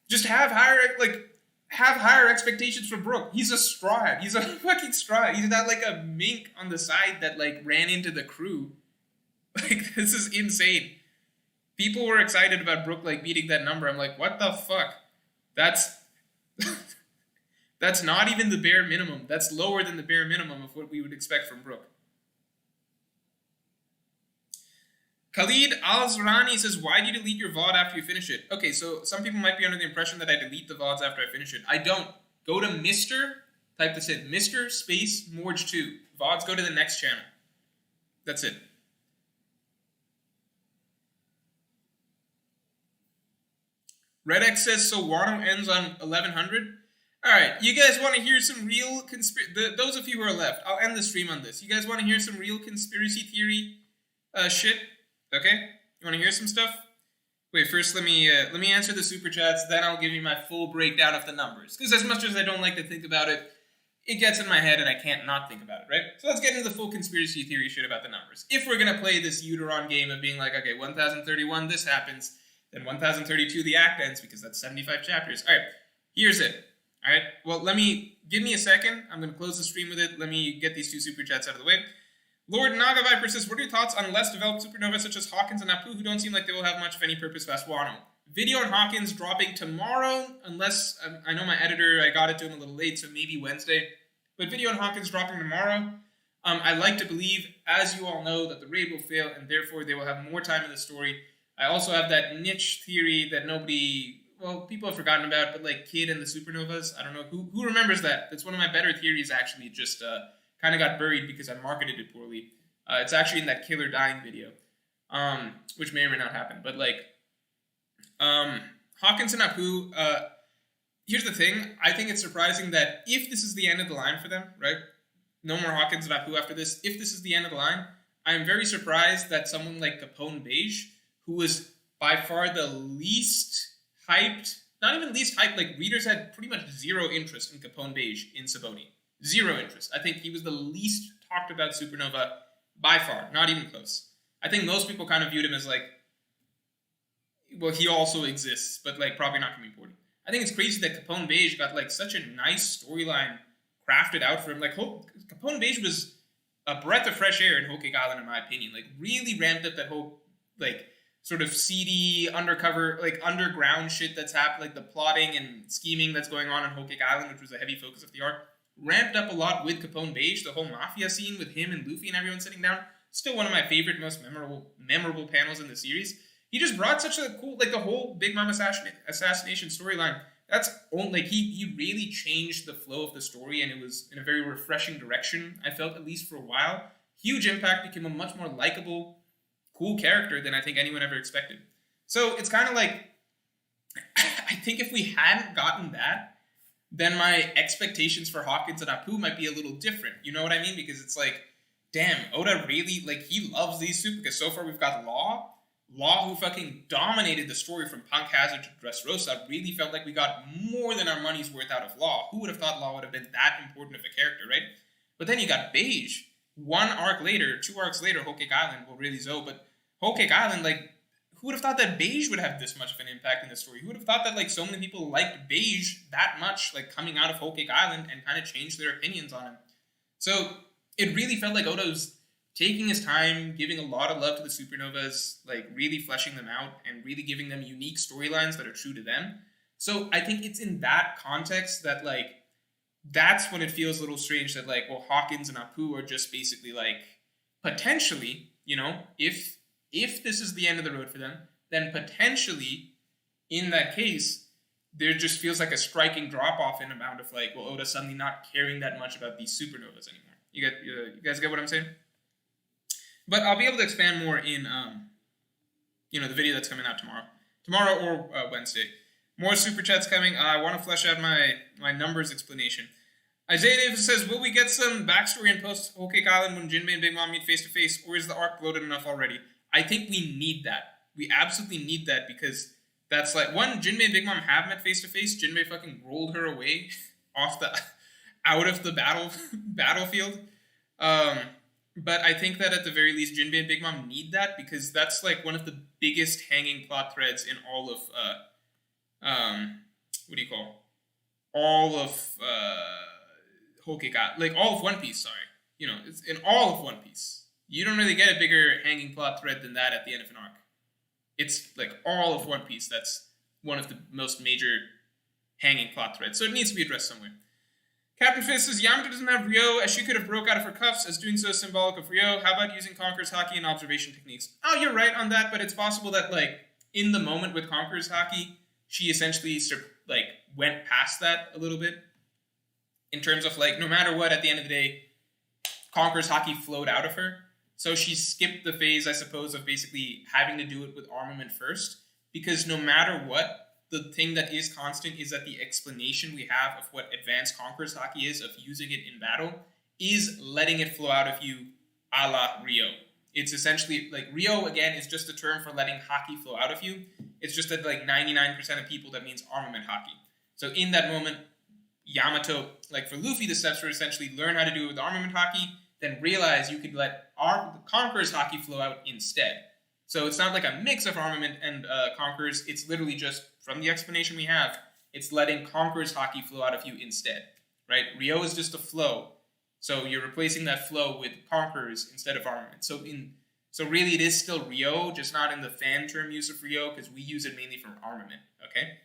Just have higher expectations for Brook. He's a straw hat. He's a fucking straw hat. He's not a mink on the side that ran into the crew. This is insane. People were excited about Brook beating that number. I'm like, what the fuck? That's that's not even the bare minimum. That's lower than the bare minimum of what we would expect from Brook. Khalid Al-Zurani says, why do you delete your VOD after you finish it? Okay, so some people might be under the impression that I delete the VODs after I finish it. I don't. Go to Mr. Type this in. Mr. space Morge 2. VODs go to the next channel. That's it. Redex says, so Wano ends on 1100? Alright, you guys want to hear some real those of you who are left, I'll end the stream on this. You guys want to hear some real conspiracy theory shit? Okay? You want to hear some stuff? Wait, first let me answer the super chats, then I'll give you my full breakdown of the numbers. Because as much as I don't like to think about it, it gets in my head and I can't not think about it, right? So let's get into the full conspiracy theory shit about the numbers. If we're going to play this Uteron game of being like, okay, 1031 this happens, then 1032 the act ends, because that's 75 chapters. Alright, here's it. Alright, well, give me a second. I'm going to close the stream with it. Let me get these two super chats out of the way. Lord Naga Viper says, what are your thoughts on less developed supernovas such as Hawkins and Apu who don't seem like they will have much of any purpose past Wano? Video on Hawkins dropping tomorrow, unless, I know my editor, I got it to him a little late, so maybe Wednesday. But video on Hawkins dropping tomorrow. I like to believe, as you all know, that the raid will fail and therefore they will have more time in the story. I also have that niche theory that people have forgotten about, but Kid and the supernovas, I don't know, who remembers that? That's one of my better theories, actually, just kind of got buried because I marketed it poorly. It's actually in that Killer dying video, which may or may not happen. But Hawkins and Apu, here's the thing. I think it's surprising that if this is the end of the line for them, right? No more Hawkins and Apu after this. If this is the end of the line, I'm very surprised that someone like Capone Beige, who was by far the least hyped, not even least hyped, readers had pretty much zero interest in Capone Beige in Sabaody. Zero interest. I think he was the least talked about supernova by far, not even close. I think most people kind of viewed him as he also exists, but probably not going to be important. I think it's crazy that Capone Beige got such a nice storyline crafted out for him. Capone Beige was a breath of fresh air in Hokage Island, in my opinion. Really ramped up that whole sort of seedy undercover underground shit that's happened, the plotting and scheming that's going on in Hokage Island, which was a heavy focus of the arc. Ramped up a lot with Capone Beige, the whole mafia scene with him and Luffy and everyone sitting down. Still one of my favorite, most memorable panels in the series. He just brought such a cool, the whole Big Mom assassination storyline. That's he really changed the flow of the story, and it was in a very refreshing direction. I felt, at least for a while. Huge impact, became a much more likable cool character than I think anyone ever expected. So it's kind of like, I think if we hadn't gotten that, then my expectations for Hawkins and Apu might be a little different. You know what I mean? Because it's like, damn, Oda really, like, he loves these Supercas. So far we've got Law, who fucking dominated the story from Punk Hazard to Dressrosa. Really felt like we got more than our money's worth out of Law. Who would have thought Law would have been that important of a character, right? But then you got Beige. 2 arcs later, Whole Cake Island, well, really Zoe, but Whole Cake Island, like, who would have thought that Beige would have this much of an impact in the story? Who would have thought that, like, so many people liked Beige that much, like, coming out of Whole Cake Island and kind of changed their opinions on him? So it really felt like Oda was taking his time, giving a lot of love to the Supernovas, like, really fleshing them out and really giving them unique storylines that are true to them. So I think it's in that context that, like, that's when it feels a little strange that, like, well, Hawkins and Apu are just basically, like, potentially, you know, if this is the end of the road for them, then potentially, in that case, there just feels like a striking drop-off in amount of, like, well, Oda suddenly not caring that much about these supernovas anymore. You guys get what I'm saying? But I'll be able to expand more in, the video that's coming out tomorrow or Wednesday. More super chats coming. I want to flesh out my numbers explanation. Isaiah Davis says, will we get some backstory in post Whole Cake Island when Jinbei and Big Mom meet face to face, or is the arc bloated enough already? I think we need that. We absolutely need that because that's like, one, Jinbei and Big Mom have met face to face. Jinbei fucking rolled her away out of the battlefield. But I think that at the very least, Jinbei and Big Mom need that because that's like one of the biggest hanging plot threads in all of all of Whole Cake Island, like all of One Piece. Sorry, it's in all of One Piece. You don't really get a bigger hanging plot thread than that at the end of an arc. It's like all of One Piece. That's one of the most major hanging plot threads. So it needs to be addressed somewhere. Captain Fist says, Yamato doesn't have Rio, as she could have broke out of her cuffs, as doing so is symbolic of Rio. How about using Conqueror's Haki and observation techniques? Oh, you're right on that, but it's possible that, like, in the moment with Conqueror's Haki, she essentially, like, went past that a little bit. In terms of, like, no matter what, at the end of the day, Conqueror's Haki flowed out of her. So she skipped the phase, I suppose, of basically having to do it with armament first. Because no matter what, the thing that is constant is that the explanation we have of what advanced Conqueror's Haki is, of using it in battle, is letting it flow out of you a la Rio. It's essentially, like, Rio, again, is just a term for letting Haki flow out of you. It's just that, like, 99% of people, that means armament Haki. So in that moment, Yamato, like, for Luffy, the steps were essentially learn how to do it with armament Haki, then realize you could let Conqueror's Haki flow out instead. So it's not like a mix of armament and Conqueror's. It's literally just, from the explanation we have, it's letting Conqueror's Haki flow out of you instead, right? Rio is just a flow. So you're replacing that flow with Conqueror's instead of armament. So really it is still Rio, just not in the fan term use of Rio, because we use it mainly for armament, okay?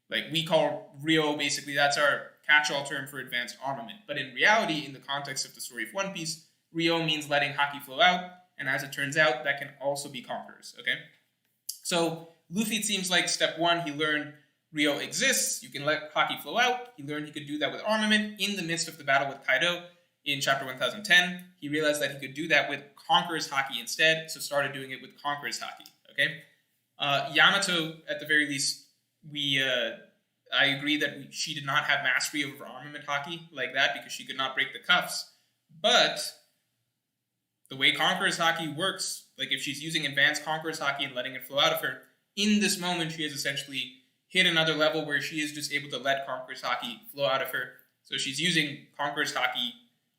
Like, we call Rio, basically, that's our catch-all term for advanced armament. But in reality, in the context of the story of One Piece, Rio means letting Haki flow out, and as it turns out, that can also be Conqueror's, okay? So Luffy, it seems like step one, he learned Rio exists, you can let Haki flow out. He learned he could do that with armament in the midst of the battle with Kaido in chapter 1010. He realized that he could do that with Conqueror's Haki instead, so started doing it with Conqueror's Haki, okay? Yamato, at the very least, I agree that she did not have mastery over armament Haki like that because she could not break the cuffs. But the way Conqueror's Haki works, like if she's using advanced Conqueror's Haki and letting it flow out of her, in this moment she has essentially hit another level where she is just able to let Conqueror's Haki flow out of her. So she's using Conqueror's Haki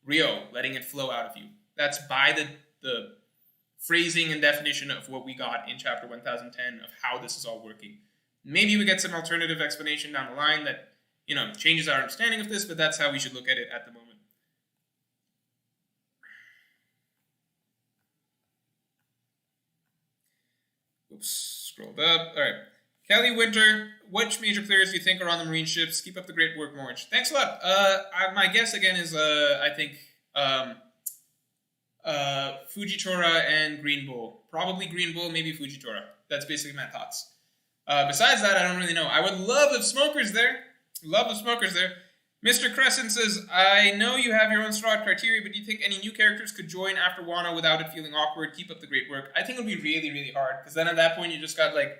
Rio, letting it flow out of you. That's by the phrasing and definition of what we got in chapter 1010 of how this is all working. Maybe we get some alternative explanation down the line that, changes our understanding of this, but that's how we should look at it at the moment. Oops, scrolled up. All right. Kelly Winter, which major players do you think are on the Marine ships? Keep up the great work, Morge. Thanks a lot. My guess, again, is, I think, Fujitora and Green Bull. Probably Green Bull, maybe Fujitora. That's basically my thoughts. Besides that, I don't really know. I would love if Smoker's there. Mr. Crescent says, I know you have your own strong criteria, but do you think any new characters could join after Wano without it feeling awkward? Keep up the great work. I think it would be really, really hard, because then at that point you just got like,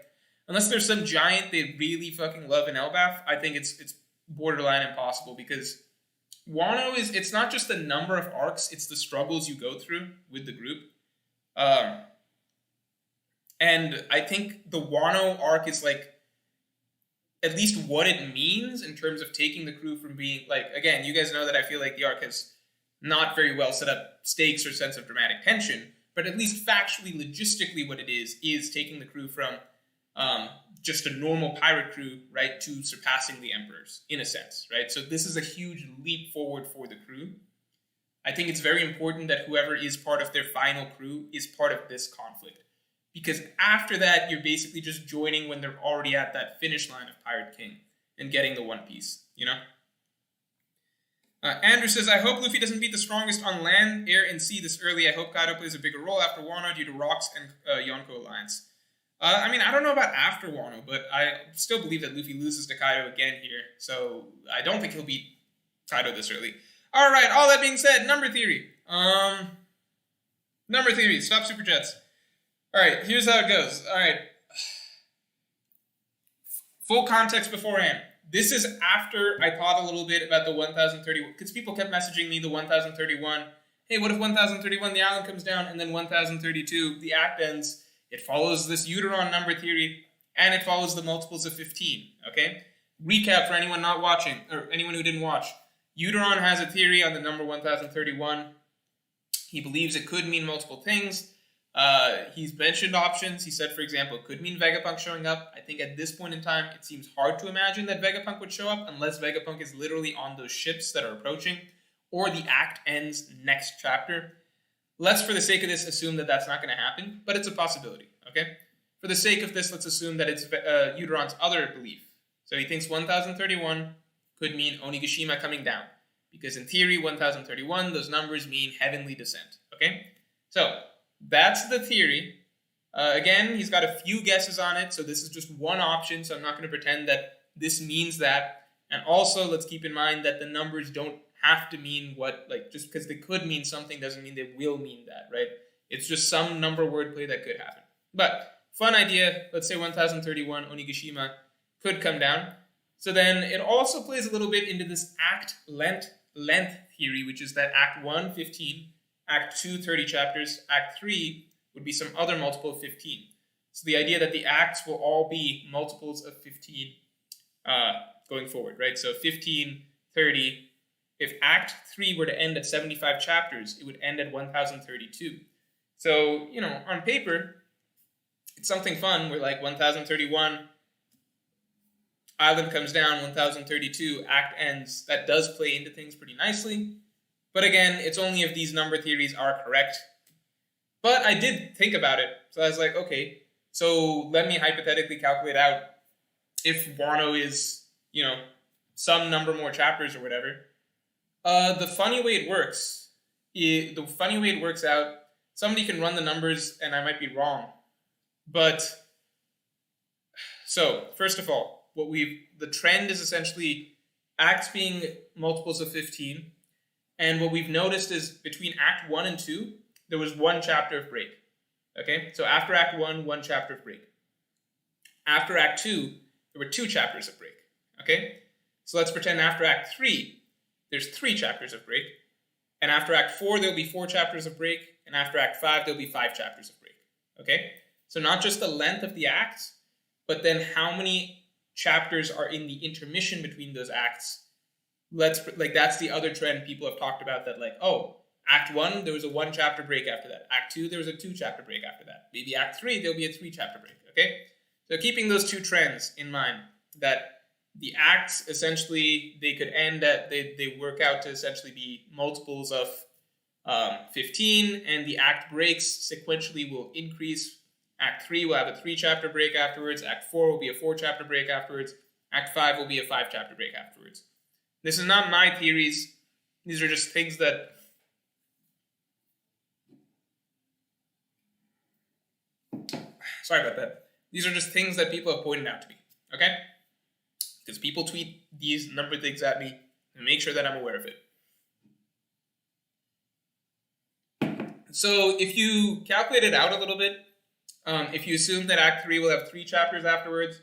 unless there's some giant they really fucking love in Elbaf, I think it's borderline impossible, because Wano it's not just the number of arcs, it's the struggles you go through with the group. And I think the Wano arc is like, at least what it means in terms of taking the crew from being like, again, you guys know that I feel like the arc has not very well set up stakes or sense of dramatic tension, but at least factually, logistically, what it is taking the crew from just a normal pirate crew, right, to surpassing the emperors in a sense, right? So this is a huge leap forward for the crew. I think it's very important that whoever is part of their final crew is part of this conflict. Because after that, you're basically just joining when they're already at that finish line of Pirate King and getting the One Piece, you know? Andrew says, I hope Luffy doesn't beat the strongest on land, air, and sea this early. I hope Kaido plays a bigger role after Wano due to Rocks and Yonko alliance. I mean, I don't know about after Wano, but I still believe that Luffy loses to Kaido again here. So I don't think he'll beat Kaido this early. All right, all that being said, number theory. Number theory, stop super jets. All right, here's how it goes. All right. Full context beforehand. This is after I thought a little bit about the 1031, because people kept messaging me the 1031. Hey, what if 1031, the island comes down, and then 1032, the act ends. It follows this Euteron number theory, and it follows the multiples of 15, okay? Recap for anyone not watching, or anyone who didn't watch. Euteron has a theory on the number 1031. He believes it could mean multiple things. He's mentioned options. He said, for example, it could mean Vegapunk showing up. I think at this point in time, it seems hard to imagine that Vegapunk would show up unless Vegapunk is literally on those ships that are approaching, or the act ends next chapter. Let's, for the sake of this, assume that that's not going to happen, but it's a possibility, okay? For the sake of this, let's assume that it's Euteron's other belief. So he thinks 1031 could mean Onigashima coming down, because in theory, 1031, those numbers mean heavenly descent, okay? So that's the theory. Again, he's got a few guesses on it, so this is just one option, so I'm not going to pretend that this means that. And also, let's keep in mind that the numbers don't have to mean what, like, just because they could mean something doesn't mean they will mean that, right? It's just some number wordplay that could happen. But, fun idea, let's say 1031, Onigashima could come down. So then, it also plays a little bit into this act length theory, which is that Act 1, 15, Act 2, 30 chapters, Act 3 would be some other multiple of 15. So the idea that the acts will all be multiples of 15 going forward, right? So 15, 30. If Act 3 were to end at 75 chapters, it would end at 1032. So, you know, on paper, it's something fun where like 1031, island comes down, 1032, act ends. That does play into things pretty nicely. But again, it's only if these number theories are correct. But I did think about it. So I was like, okay, so let me hypothetically calculate out if Wano is, you know, some number more chapters or whatever. The funny way it works out, somebody can run the numbers and I might be wrong. But, so, first of all, the trend is essentially acts being multiples of 15. And what we've noticed is between Act 1 and 2, there was one chapter of break. Okay? So after Act 1, one chapter of break. After Act 2, there were 2 chapters of break. Okay? So let's pretend after Act 3, there's 3 chapters of break. And after Act 4, there'll be 4 chapters of break. And after Act 5, there'll be 5 chapters of break. Okay? So not just the length of the acts, but then how many chapters are in the intermission between those acts. That's the other trend people have talked about, that like, oh, Act 1, there was a 1 chapter break after that. Act 2, there was a 2 chapter break after that. Maybe Act 3, there'll be a 3 chapter break, okay? So keeping those 2 trends in mind, that the acts, essentially, they could end at, they work out to essentially be multiples of 15, and the act breaks sequentially will increase. Act 3 will have a 3 chapter break afterwards. Act 4 will be a 4 chapter break afterwards. Act 5 will be a 5 chapter break afterwards. This is not my theories. These are just things that sorry about that. These are just things that people have pointed out to me, okay? Because people tweet these number things at me, and make sure that I'm aware of it. So if you calculate it out a little bit, if you assume that Act 3 will have 3 chapters afterwards,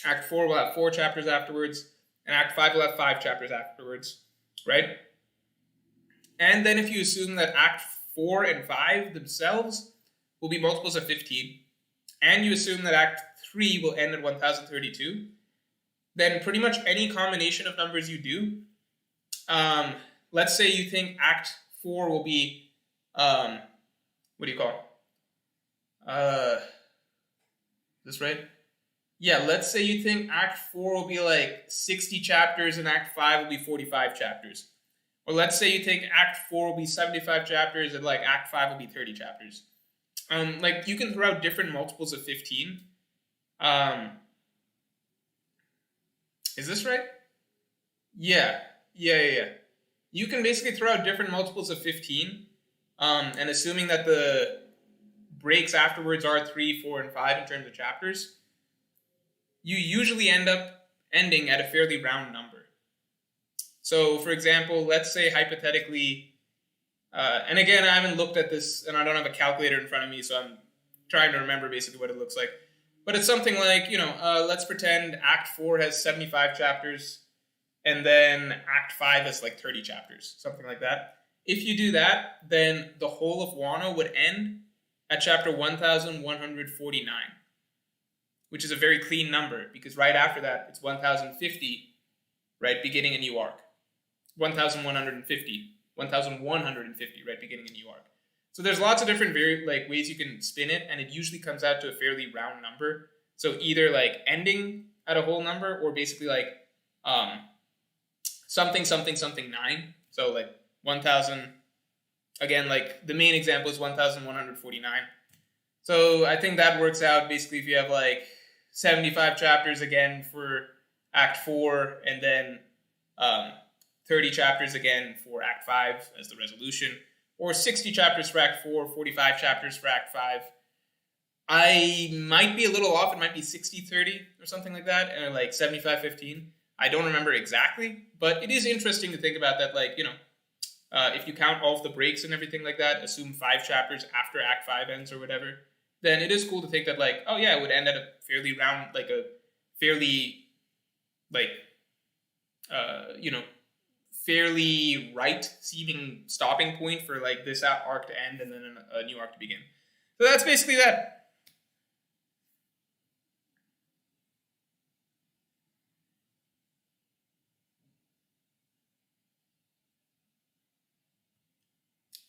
Act 4 will have 4 chapters afterwards, and Act 5 will have 5 chapters afterwards, right? And then if you assume that Act 4 and 5 themselves will be multiples of 15, and you assume that Act 3 will end at 1032, then pretty much any combination of numbers you do, let's say you think Act 4 will be, what do you call it? Is this right? Yeah, let's say you think Act 4 will be like 60 chapters and Act 5 will be 45 chapters. Or let's say you think Act 4 will be 75 chapters and like Act 5 will be 30 chapters. Like you can throw out different multiples of 15. Is this right? Yeah. You can basically throw out different multiples of 15, and assuming that the breaks afterwards are 3, 4, and 5 in terms of chapters, you usually end up ending at a fairly round number. So, for example, let's say hypothetically, and again, I haven't looked at this, and I don't have a calculator in front of me, so I'm trying to remember basically what it looks like. But it's something like, let's pretend Act 4 has 75 chapters, and then Act 5 has like 30 chapters, something like that. If you do that, then the whole of Wano would end at chapter 1149, which is a very clean number, because right after that, it's 1050, right, beginning a new arc. 1150, right, beginning a new arc. So there's lots of different ways you can spin it, and it usually comes out to a fairly round number. So either like ending at a whole number, or basically like something 9. So like 1000. Again, like the main example is 1149. So I think that works out basically if you have like 75 chapters again for Act 4, and then 30 chapters again for Act 5 as the resolution, or 60 chapters for Act 4, 45 chapters for Act 5. I might be a little off. It might be 60-30 or something like that, or like 75-15. I don't remember exactly, but it is interesting to think about that, like, if you count all of the breaks and everything like that, assume 5 chapters after Act 5 ends or whatever, then it is cool to think that, like, oh yeah, it would end at a fairly round, like a fairly, like, fairly right-seeming stopping point for, like, this arc to end and then a new arc to begin. So that's basically that.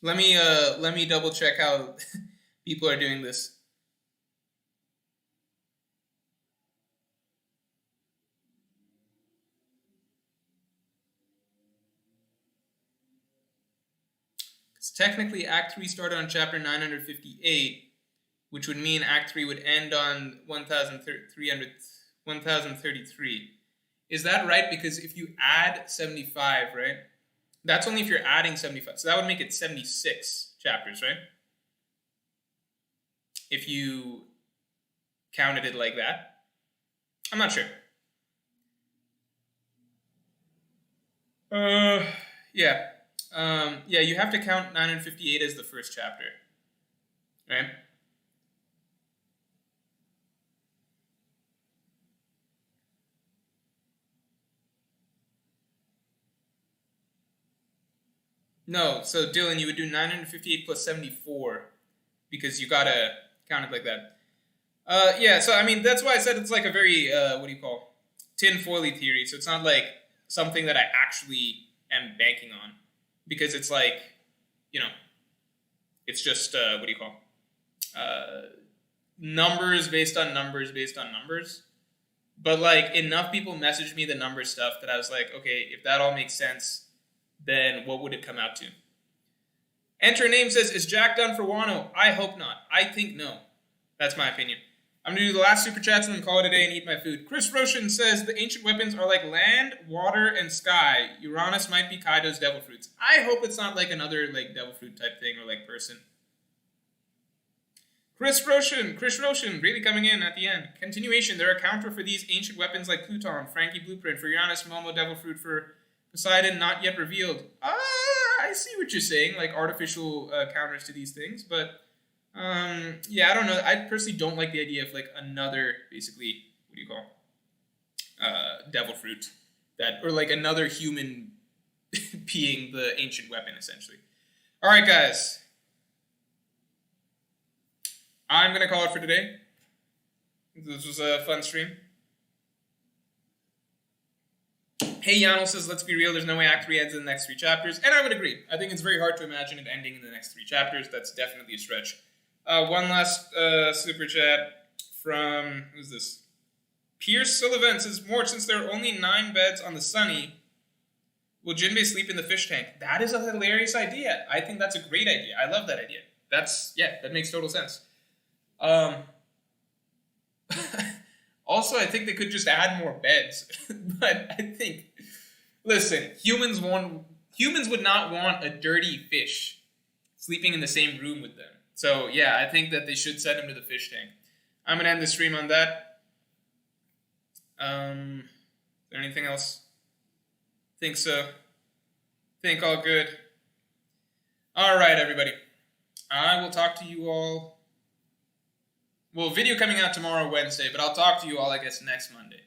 Let me double check how people are doing this. Because technically Act 3 started on chapter 958, which would mean Act 3 would end on 1033. Is that right? Because if you add 75, right? That's only if you're adding 75. So that would make it 76 chapters, right? If you counted it like that. I'm not sure. Yeah. Yeah, you have to count 958 as the first chapter, right? No, so Dylan, you would do 958 plus 74 because you gotta count it like that. Yeah, so I mean, that's why I said it's like a very, tinfoily theory. So it's not like something that I actually am banking on, because it's like, it's just, numbers based on numbers based on numbers. But like enough people messaged me the number stuff that I was like, okay, if that all makes sense, then what would it come out to? Enter Name says, is Jack done for Wano? I hope not. I think no. That's my opinion. I'm going to do the last super chats and then call it a day and eat my food. Chris Roshan says, the ancient weapons are like land, water, and sky. Uranus might be Kaido's devil fruits. I hope it's not like another like devil fruit type thing or like person. Chris Roshan, really coming in at the end. Continuation, there are counter for these ancient weapons like Pluton, Frankie Blueprint, for Uranus, Momo, devil fruit for Poseidon not yet revealed. I see what you're saying, like artificial counters to these things, but yeah, I don't know. I personally don't like the idea of like another, basically, what do you call, devil fruit, that, or like another human being the ancient weapon, essentially. All right, guys, I'm gonna call it for today. This was a fun stream. Hey, Yano says, let's be real, there's no way Act 3 ends in the next 3 chapters. And I would agree. I think it's very hard to imagine it ending in the next 3 chapters. That's definitely a stretch. One last super chat from, who's this? Pierce Sullivan says, Mort, since there are only 9 beds on the Sunny, will Jinbei sleep in the fish tank? That is a hilarious idea. I think that's a great idea. I love that idea. Yeah, that makes total sense. Also, I think they could just add more beds. But I think, listen, humans would not want a dirty fish sleeping in the same room with them. So yeah, I think that they should send him to the fish tank. I'm gonna end the stream on that. Is there anything else? Think so. Think all good. All right, everybody. I will talk to you all. Well, video coming out tomorrow, Wednesday, but I'll talk to you all, I guess, next Monday.